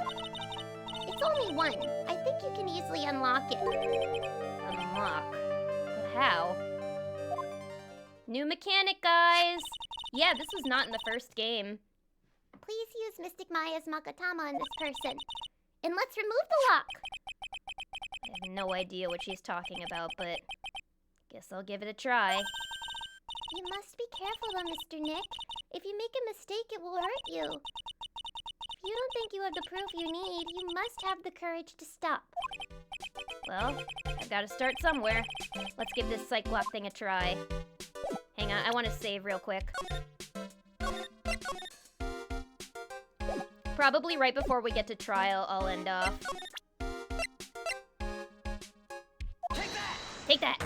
S3: It's only one. I think you can easily unlock it.
S2: Unlock? But how? New mechanic, guys! Yeah, this was not in the first game.
S3: Please use Mystic Maya's Magatama on this person. And let's remove the lock.
S2: I have no idea what she's talking about, but guess I'll give it a try.
S3: You must be careful though, Mr. Nick. If you make a mistake, it will hurt you. If you don't think you have the proof you need, you must have the courage to stop.
S2: Well, I've got to start somewhere. Let's give this Cyclops thing a try. Hang on, I want to save real quick. Probably right before we get to trial, I'll end off. Take that!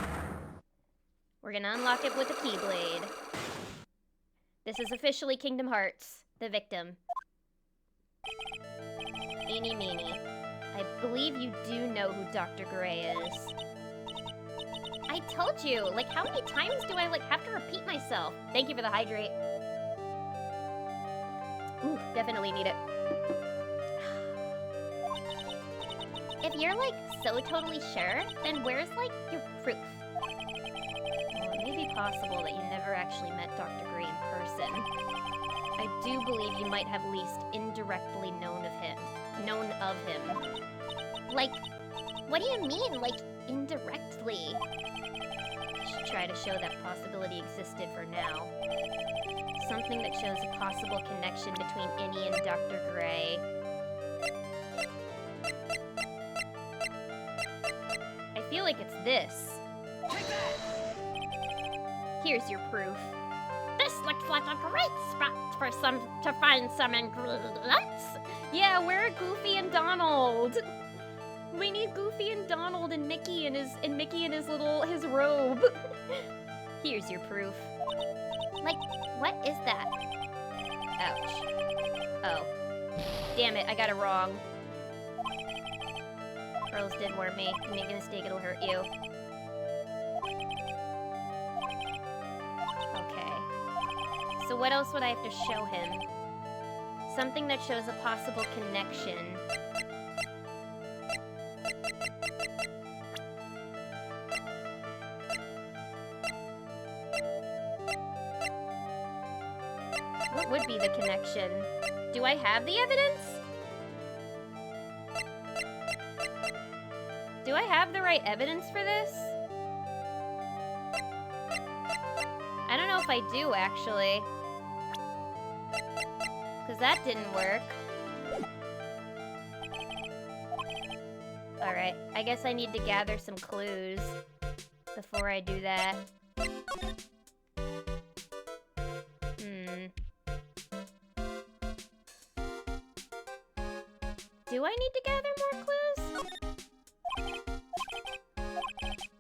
S2: We're gonna unlock it with a Keyblade. This is officially Kingdom Hearts, the victim. Eeny meeny. I believe you do know who Dr. Gray is. I told you! Like, how many times do I, like, have to repeat myself? Thank you for the hydrate. Ooh, definitely need it.
S3: If you're, like, so totally sure, then where's, like, your proof?
S2: Well, it may be possible that you never actually met Dr. Gray in person. I do believe you might have at least indirectly known of him.
S3: Like, what do you mean, like, indirectly?
S2: I should try to show that possibility existed for now. Something that shows a possible connection between Innie and Dr. Gray. I feel like it's this. Here's your proof.
S3: This looks like a great spot for to find some ingredients.
S2: Yeah, where are Goofy and Donald? We need Goofy and Donald and Mickey in his robe. Here's your proof.
S3: Like, what is that?
S2: Ouch. Oh. Damn it, I got it wrong. Pearls did warn me. You make a mistake, it'll hurt you. Okay. So what else would I have to show him? Something that shows a possible connection. What would be the connection? Do I have the evidence? Do I have the right evidence for this? I don't know if I do, actually. Because that didn't work. Alright, I guess I need to gather some clues before I do that. Do I need to gather more clues?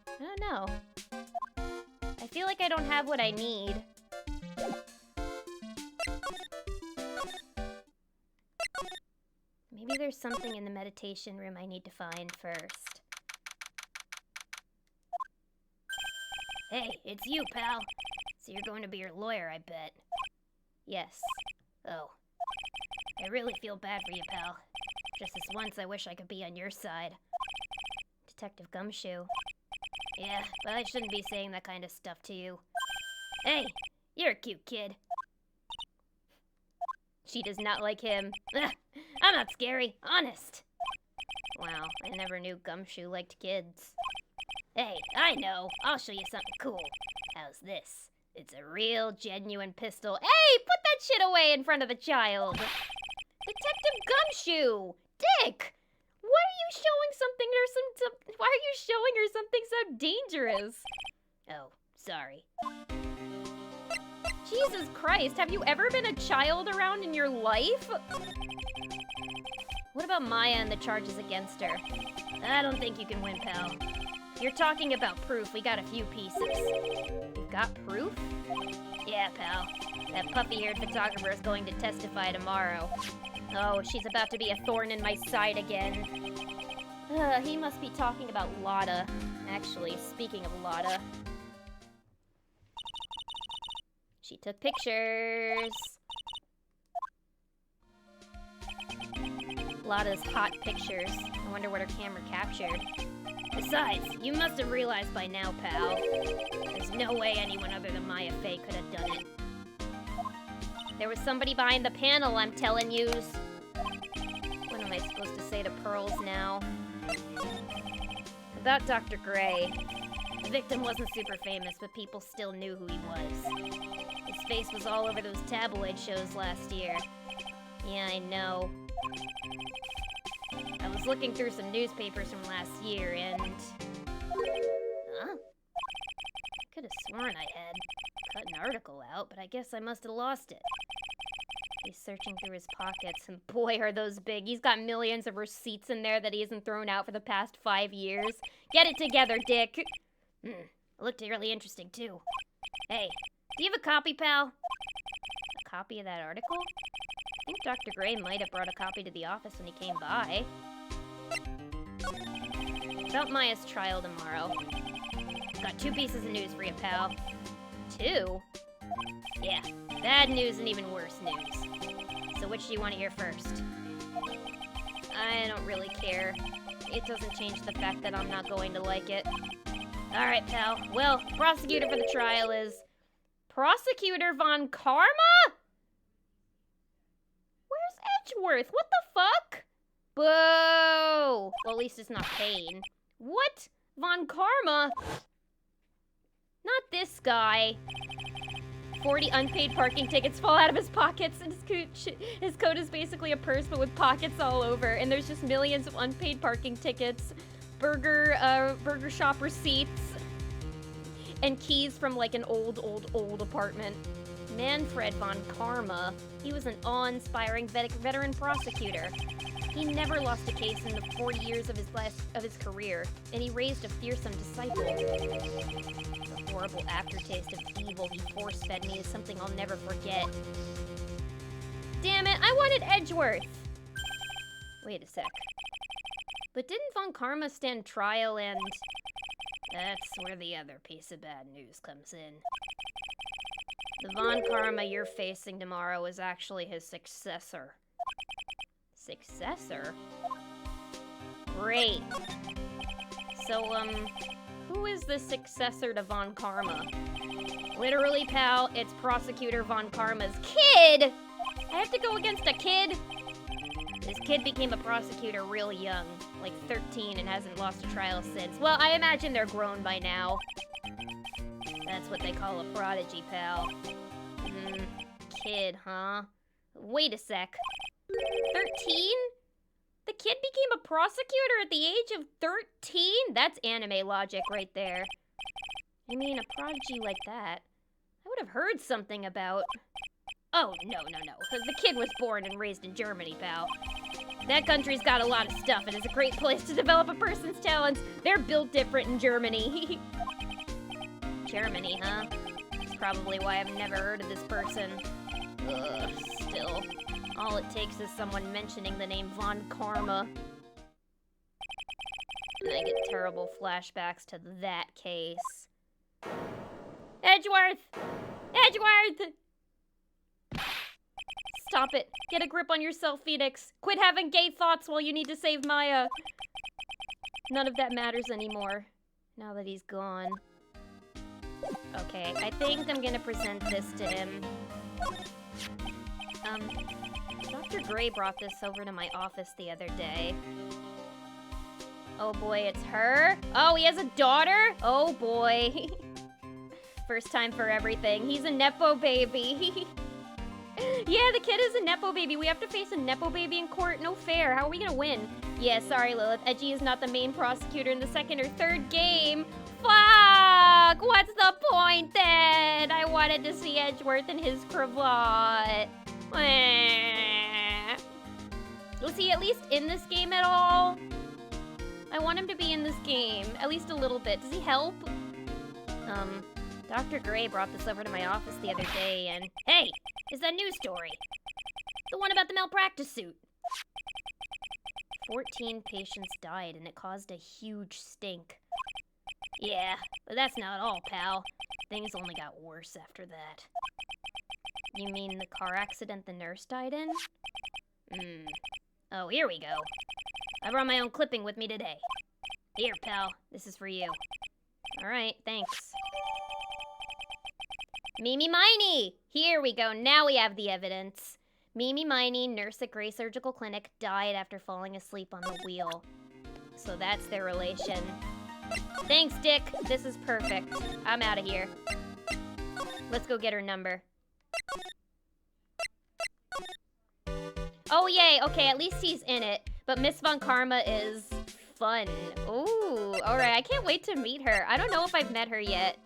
S2: I don't know. I feel like I don't have what I need. Maybe there's something in the meditation room I need to find first. Hey, it's you, pal. So you're going to be your lawyer, I bet. Yes. Oh. I really feel bad for you, pal. Just this once, I wish I could be on your side. Detective Gumshoe. Yeah, but I shouldn't be saying that kind of stuff to you. Hey, you're a cute kid. She does not like him. I'm not scary, honest. Wow, I never knew Gumshoe liked kids. Hey, I know. I'll show you something cool. How's this? It's a real, genuine pistol. Hey, put that shit away in front of the child. Detective Gumshoe! Dick! Why are you showing something or why are you showing her something so dangerous? Oh, sorry. Jesus Christ, have you ever been a child around in your life? What about Maya and the charges against her? I don't think you can win, pal. If you're talking about proof, we got a few pieces. You've got proof? Yeah, pal. That puffy-haired photographer is going to testify tomorrow. Oh, she's about to be a thorn in my side again. He must be talking about Lotta. Actually, speaking of Lotta. She took pictures. Lotta's hot pictures. I wonder what her camera captured. Besides, you must have realized by now, pal. There's no way anyone other than Maya Fey could have done it. There was somebody behind the panel, I'm telling yous. What am I supposed to say to Pearls now? About Dr. Gray. The victim wasn't super famous, but people still knew who he was. His face was all over those tabloid shows last year. Yeah, I know. I was looking through some newspapers from last year, and... Huh? I could have sworn I had cut an article out, but I guess I must have lost it. He's searching through his pockets, and boy, are those big. He's got millions of receipts in there that he hasn't thrown out for the past 5 years. Get it together, Dick. It looked really interesting, too. Hey, do you have a copy, pal? A copy of that article? I think Dr. Gray might have brought a copy to the office when he came by. About Maya's trial tomorrow. Got 2 pieces of news for you, pal. 2? Yeah, bad news and even worse news. So which do you want to hear first? I don't really care. It doesn't change the fact that I'm not going to like it. Alright, pal. Well, prosecutor for the trial is... Prosecutor Von Karma? Where's Edgeworth? What the fuck? Boo! Well, at least it's not Payne. What? Von Karma? Not this guy. 40 unpaid parking tickets fall out of his pockets, and his coat is basically a purse, but with pockets all over, and there's just millions of unpaid parking tickets, burger shop receipts, and keys from like an old apartment. Manfred Von Karma, he was an awe-inspiring veteran prosecutor. He never lost a case in the 40 years of his career, and he raised a fearsome disciple. The horrible aftertaste of evil he force-fed me is something I'll never forget. Damn it, I wanted Edgeworth! Wait a sec. But didn't Von Karma stand trial and... That's where the other piece of bad news comes in. The Von Karma you're facing tomorrow is actually his successor. Successor? Great. So, who is the successor to Von Karma? Literally, pal, it's Prosecutor Von Karma's kid! I have to go against a kid? This kid became a prosecutor real young, like 13, and hasn't lost a trial since. Well, I imagine they're grown by now. That's what they call a prodigy, pal. Kid, huh? Wait a sec. 13? The kid became a prosecutor at the age of 13? That's anime logic right there. I mean, a prodigy like that, I would have heard something about. Oh, no. The kid was born and raised in Germany, pal. That country's got a lot of stuff, and it's a great place to develop a person's talents. They're built different in Germany. Germany, huh? That's probably why I've never heard of this person. Ugh, still. All it takes is someone mentioning the name Von Karma. And I get terrible flashbacks to that case. Edgeworth! Edgeworth! Stop it. Get a grip on yourself, Phoenix. Quit having gay thoughts while you need to save Maya. None of that matters anymore, now that he's gone. Okay, I think I'm gonna present this to him. Dr. Gray brought this over to my office the other day. Oh boy, it's her? Oh, he has a daughter? Oh boy. First time for everything. He's a Nepo baby. Yeah, the kid is a Nepo baby. We have to face a Nepo baby in court. No fair. How are we gonna win? Yeah, sorry, Lilith. Edgy is not the main prosecutor in the second or third game. Fuck! What's the point then? I wanted to see Edgeworth in his cravat. Was he at least in this game at all? I want him to be in this game. At least a little bit. Does he help? Dr. Gray brought this over to my office the other day and... Hey! Is that news story? The one about the malpractice suit. 14 patients died and it caused a huge stink. Yeah, but that's not all, pal. Things only got worse after that. You mean the car accident the nurse died in? Oh, here we go. I brought my own clipping with me today. Here, pal. This is for you. Alright, thanks. Mimi Miney! Here we go. Now we have the evidence. Mimi Miney, nurse at Gray Surgical Clinic, died after falling asleep on the wheel. So that's their relation. Thanks, Dick. This is perfect. I'm out of here. Let's go get her number. Oh, yay. Okay, at least he's in it. But Miss Von Karma is fun. Ooh, alright. I can't wait to meet her. I don't know if I've met her yet.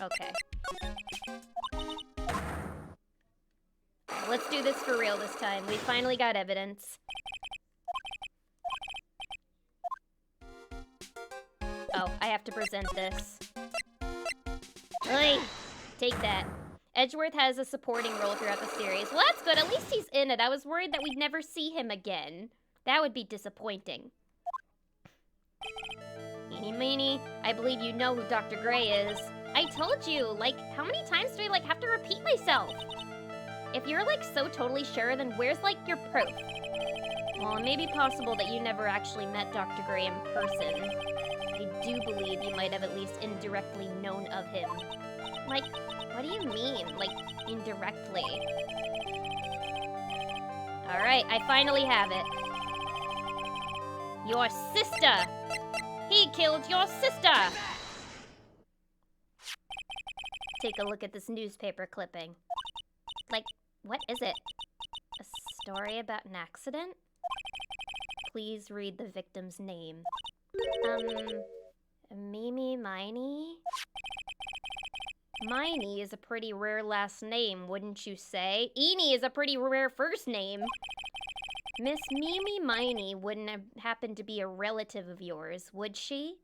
S2: Okay. Let's do this for real this time. We finally got evidence. Oh, I have to present this. Oi! Take that. Edgeworth has a supporting role throughout the series. Well, that's good. At least he's in it. I was worried that we'd never see him again. That would be disappointing. Eeny meeny, I believe you know who Dr. Gray is. I told you, like, how many times do I, like, have to repeat myself? If you're, like, so totally sure, then where's, like, your proof? Well, it may be possible that you never actually met Dr. Gray in person. I do believe you might have at least indirectly known of him. Like, what do you mean, like, indirectly? Alright, I finally have it. Your sister! He killed your sister! Take a look at this newspaper clipping. Like, what is it? A story about an accident? Please read the victim's name. Mimi Miney? Miney is a pretty rare last name, wouldn't you say? Eenie is a pretty rare first name. Miss Mimi Miney wouldn't have happened to be a relative of yours, would she?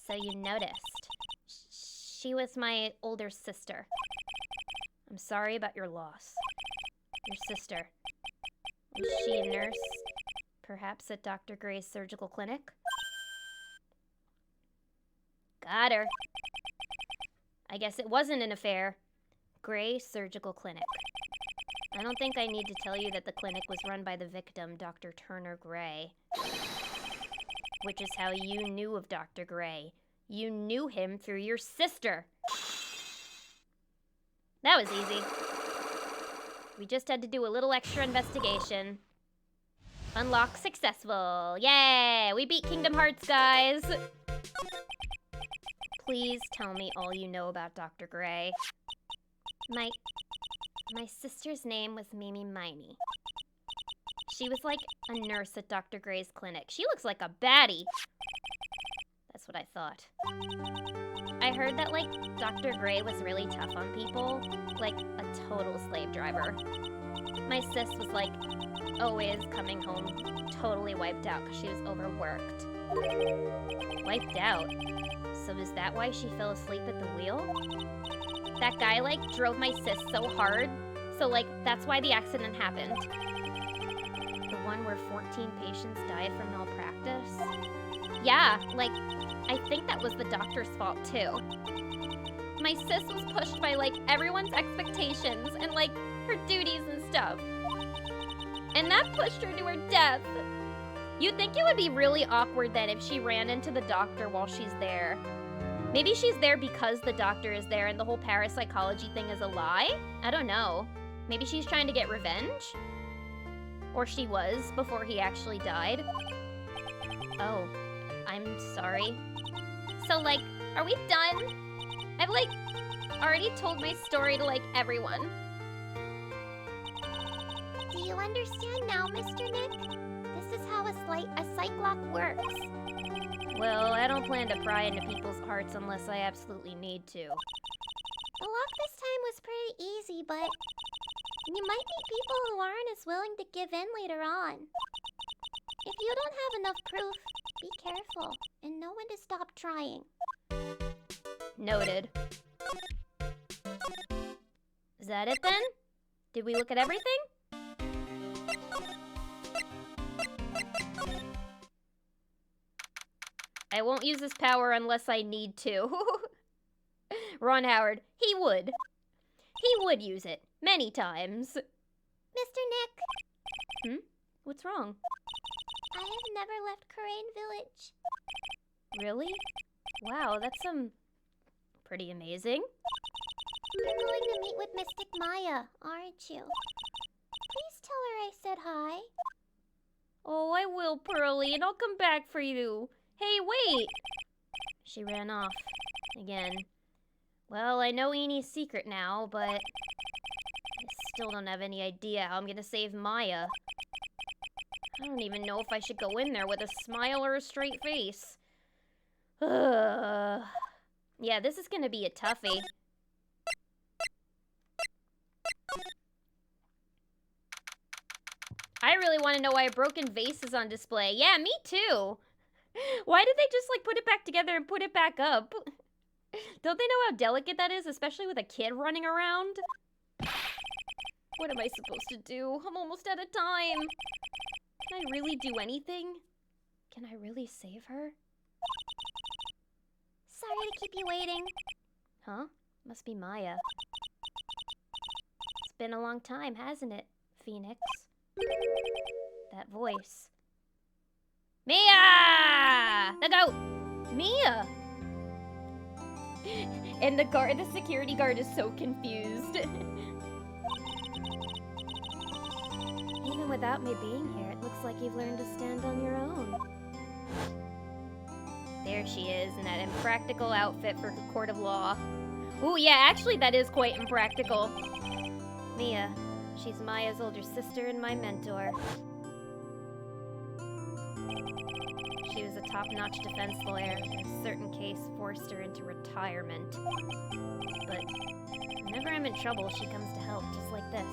S2: So you noticed. She was my older sister. I'm sorry about your loss. Your sister. Is she a nurse? Perhaps at Dr. Gray's surgical clinic? Got her. I guess it wasn't an affair. Gray Surgical Clinic. I don't think I need to tell you that the clinic was run by the victim, Dr. Turner Gray. Which is how you knew of Dr. Gray. You knew him through your sister. That was easy. We just had to do a little extra investigation. Unlock successful. Yay! We beat Kingdom Hearts, guys! Please tell me all you know about Dr. Gray. My sister's name was Mimi Miney. She was like a nurse at Dr. Gray's clinic. She looks like a baddie. That's what I thought. I heard that, like, Dr. Gray was really tough on people. Like, a total slave driver. My sis was, like, always coming home totally wiped out because she was overworked. Wiped out? So is that why she fell asleep at the wheel? That guy, like, drove my sis so hard. So, like, that's why the accident happened. The one where 14 patients died from malpractice? Yeah, like, I think that was the doctor's fault, too. My sis was pushed by, like, everyone's expectations and, like, her duties and stuff. And that pushed her to her death. You'd think it would be really awkward then if she ran into the doctor while she's there. Maybe she's there because the doctor is there and the whole parapsychology thing is a lie? I don't know. Maybe she's trying to get revenge? Or she was before he actually died? Oh, I'm sorry. So, like, are we done? I've, like, already told my story to, like, everyone.
S3: Do you understand now, Mr. Nick? This is how a psych lock works.
S2: Well, I don't plan to pry into people's hearts unless I absolutely need to.
S3: The lock this time was pretty easy, but you might meet people who aren't as willing to give in later on. If you don't have enough proof, be careful and know when to stop trying.
S2: Noted. Is that it then? Did we look at everything? I won't use this power unless I need to. Ron Howard, he would. He would use it. Many times.
S3: Mr. Nick!
S2: What's wrong?
S3: I have never left Karain Village.
S2: Really? Wow, that's pretty amazing.
S3: You're going to meet with Mystic Maya, aren't you? Please tell her I said hi.
S2: Oh, I will, Pearly, and I'll come back for you. Hey, wait! She ran off. Again. Well, I know Enie's secret now, but I still don't have any idea how I'm gonna save Maya. I don't even know if I should go in there with a smile or a straight face. Yeah, this is gonna be a toughie. I really want to know why a broken vase is on display. Yeah, me too. Why did they just, like, put it back together and put it back up? Don't they know how delicate that is, especially with a kid running around? What am I supposed to do? I'm almost out of time. Can I really do anything? Can I really save her?
S3: Sorry to keep you waiting.
S2: Huh? Must be Maya. It's been a long time, hasn't it, Phoenix? That voice. Mia! The goat! Mia! And the security guard is so confused. Even without me being here, it looks like you've learned to stand on your own. There she is in that impractical outfit for the court of law. Ooh, yeah, actually that is quite impractical. Mia. She's Maya's older sister and my mentor. She was a top-notch defense lawyer, and a certain case forced her into retirement. But whenever I'm in trouble, she comes to help, just like this.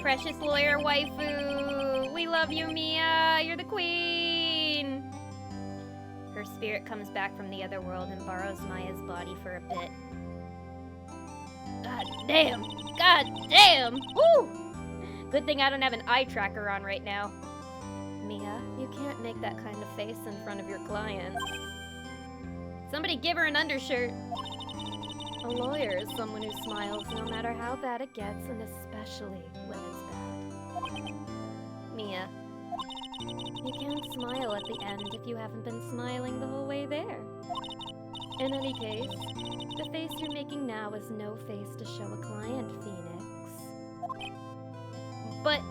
S2: Precious lawyer waifu! We love you, Mia! You're the queen! Her spirit comes back from the other world and borrows Maya's body for a bit. God damn! God damn! Woo! Good thing I don't have an eye tracker on right now. Mia, you can't make that kind of face in front of your client. Somebody give her an undershirt. A lawyer is someone who smiles no matter how bad it gets, and especially when it's bad. Mia, you can't smile at the end if you haven't been smiling the whole way there. In any case, the face you're making now is no face to show a client, Phoenix. But,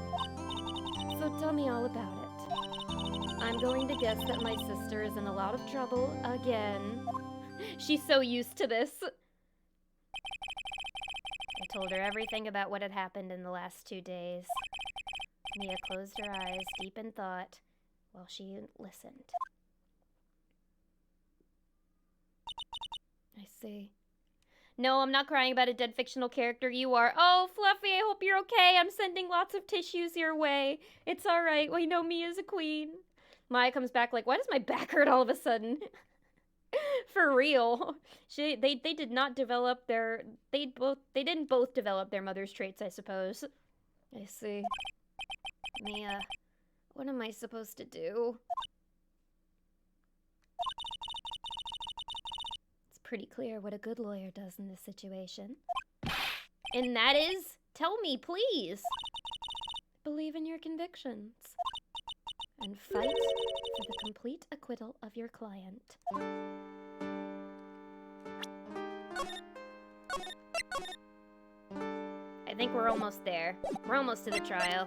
S2: so tell me all about it. I'm going to guess that my sister is in a lot of trouble again. She's so used to this. I told her everything about what had happened in the last 2 days. Mia closed her eyes, deep in thought, while she listened. I see. No, I'm not crying about a dead fictional character. You are. Oh, Fluffy, I hope you're okay. I'm sending lots of tissues your way. It's all right. We know Mia's a queen. Maya comes back like, why does my back hurt all of a sudden? For real. They did not develop their... They didn't both develop their mother's traits, I suppose. I see. Mia, what am I supposed to do? Pretty clear what a good lawyer does in this situation. And that is, tell me, please. Believe in your convictions. And fight for the complete acquittal of your client. I think we're almost there. We're almost to the trial.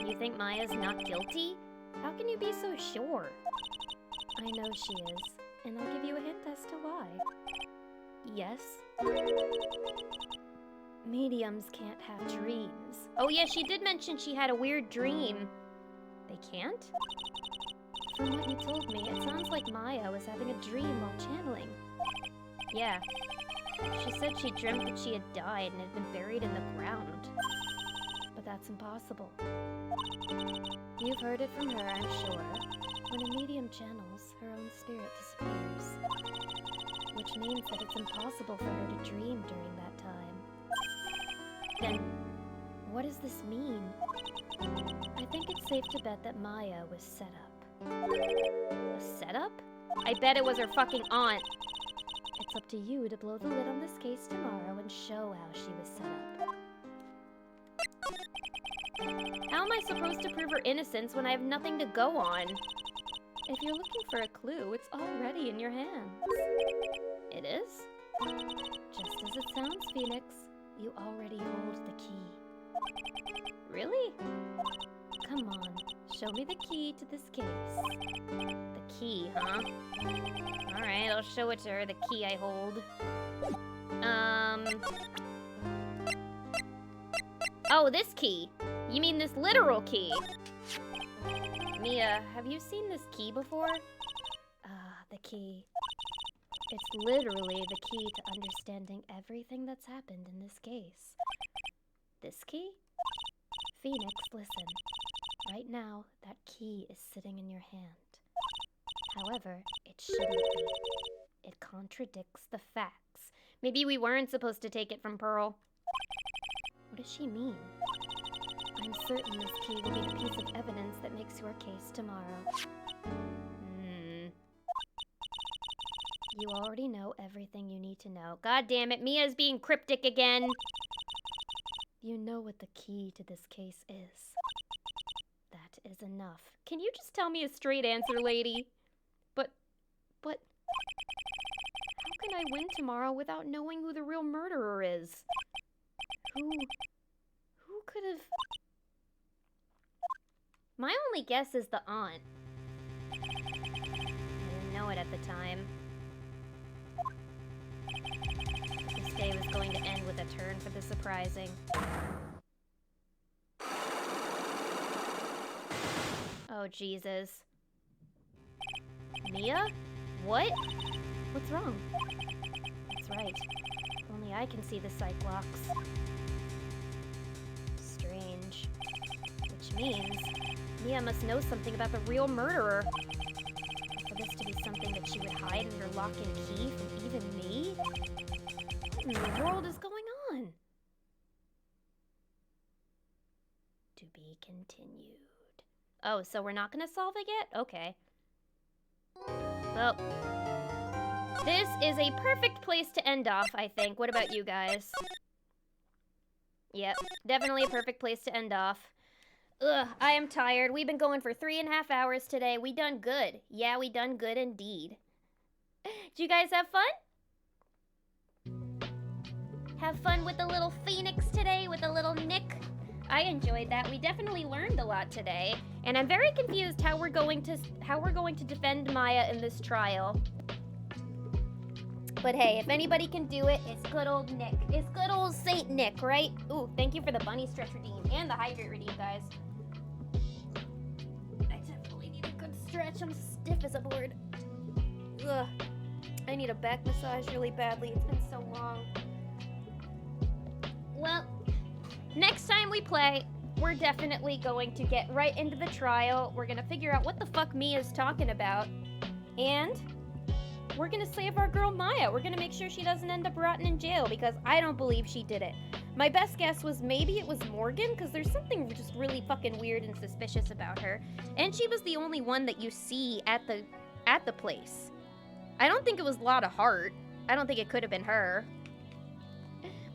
S2: You think Maya's not guilty? How can you be so sure? I know she is. And I'll give you a hint as to why. Yes? Mediums can't have dreams. Oh yeah, she did mention she had a weird dream. They can't? From what you told me, it sounds like Maya was having a dream while channeling. Yeah. She said she dreamt that she had died and had been buried in the ground. But that's impossible. You've heard it from her, I'm sure. When a medium channels, her own spirit disappears. Which means that it's impossible for her to dream during that time. Then, what does this mean? I think it's safe to bet that Maya was set up. A setup? I bet it was her fucking aunt. It's up to you to blow the lid on this case tomorrow and show how she was set up. How am I supposed to prove her innocence when I have nothing to go on? If you're looking for a clue, it's already in your hands. It is? Just as it sounds, Phoenix. You already hold the key. Really? Come on, show me the key to this case. The key, huh? Alright, I'll show it to her, the key I hold. Oh, this key. You mean this literal key? Mia, have you seen this key before? The key. It's literally the key to understanding everything that's happened in this case. This key? Phoenix, listen. Right now, that key is sitting in your hand. However, it shouldn't be. It contradicts the facts. Maybe we weren't supposed to take it from Pearl. What does she mean? I'm certain this key will be the piece of evidence that makes your case tomorrow. You already know everything you need to know. God damn it, Mia's being cryptic again. You know what the key to this case is. That is enough. Can you just tell me a straight answer, lady? But, how can I win tomorrow without knowing who the real murderer is? Who could have... My only guess is the aunt. I didn't know it at the time. This day was going to end with a turn for the surprising. Oh, Jesus. Mia? What? What's wrong? That's right. Only I can see the Cyclops. Strange. Which means Mia must know something about the real murderer. For this to be something that she would hide under lock and key from even me? in the world is going on? To be continued. Oh, so we're not gonna solve it yet? Okay. Well, this is a perfect place to end off, I think. What about you guys? Yep, definitely a perfect place to end off. Ugh, I am tired. We've been going for 3.5 hours today. We done good. Yeah, we done good indeed. Did you guys have fun? Have fun with the little phoenix today, with the little Nick? I enjoyed that. We definitely learned a lot today, and I'm very confused how we're going to defend Maya in this trial. But hey, if anybody can do it, it's good old Nick. It's good old Saint Nick, right? Ooh, thank you for the bunny stretch redeem and the hydrate redeem, guys. I definitely need a good stretch. I'm stiff as a board. Ugh. I need a back massage really badly. It's been so long. Well, next time we play, we're definitely going to get right into the trial. We're gonna figure out what the fuck Mia's talking about. And we're gonna save our girl Maya. We're gonna make sure she doesn't end up rotting in jail, because I don't believe she did it. My best guess was maybe it was Morgan, because there's something just really fucking weird and suspicious about her. And she was the only one that you see at the place. I don't think it was Lotta Hart. I don't think it could have been her.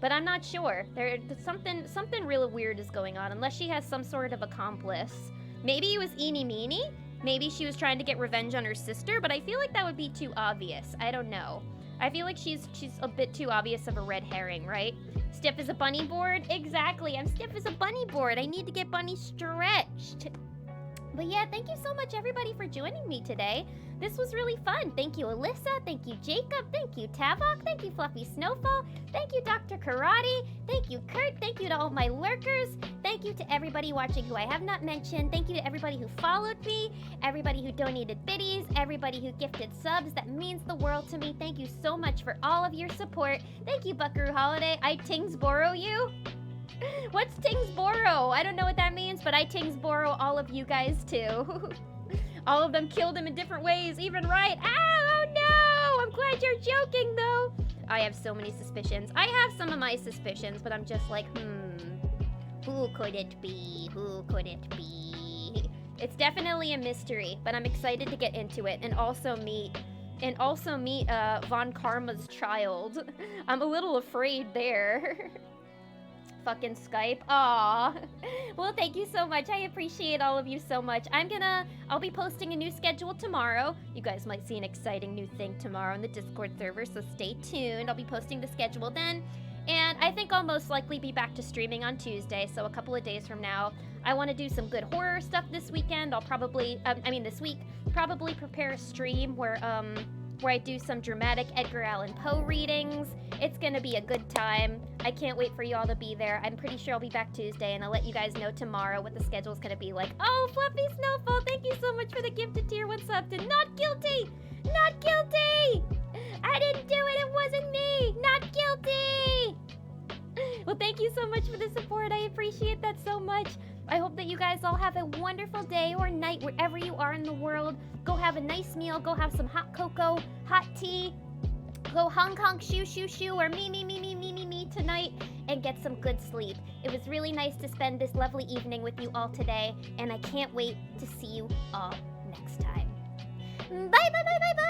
S2: But I'm not sure. There's something really weird is going on, unless she has some sort of accomplice. Maybe it was Eenie Meenie? Maybe she was trying to get revenge on her sister, but I feel like that would be too obvious. I don't know. I feel like she's a bit too obvious of a red herring, right? Stiff as a bunny board? Exactly, I'm stiff as a bunny board. I need to get bunny stretched. But yeah, thank you so much everybody for joining me today. This was really fun. Thank you, Alyssa. Thank you, Jacob. Thank you, Tavok. Thank you, Fluffy Snowfall. Thank you, Dr. Karate. Thank you, Kurt. Thank you to all my lurkers. Thank you to everybody watching who I have not mentioned. Thank you to everybody who followed me, everybody who donated biddies, everybody who gifted subs. That means the world to me. Thank you so much for all of your support. Thank you, Buckaroo Holiday. I Tingsboro you. What's Tingsboro? I don't know what that means, but I Tingsboro all of you guys too. All of them killed him in different ways, even right. Oh no! I'm glad you're joking though. I have so many suspicions. I have some of my suspicions, but I'm just like, who could it be? Who could it be? It's definitely a mystery, but I'm excited to get into it and also meet Von Karma's child. I'm a little afraid there. Fucking Skype. Aw. Well, thank you so much. I appreciate all of you so much. I'll be posting a new schedule tomorrow. You guys might see an exciting new thing tomorrow on the Discord server, so stay tuned. I'll be posting the schedule then. And I think I'll most likely be back to streaming on Tuesday, so a couple of days from now. I want to do some good horror stuff this weekend. I'll probably, this week, probably prepare a stream where I do some dramatic Edgar Allan Poe readings. It's gonna be a good time. I can't wait for you all to be there. I'm pretty sure I'll be back Tuesday, and I'll let you guys know tomorrow what the schedule's gonna be like. Oh, Fluffy Snowfall, thank you so much for the gifted tier 1 sub to Not Guilty! Not guilty! I didn't do it, it wasn't me! Not guilty! Well, thank you so much for the support. I appreciate that so much. I hope that you guys all have a wonderful day or night wherever you are in the world. Go have a nice meal. Go have some hot cocoa, hot tea. Go Hong Kong shoo or me tonight and get some good sleep. It was really nice to spend this lovely evening with you all today, and I can't wait to see you all next time. Bye, bye, bye, bye, bye.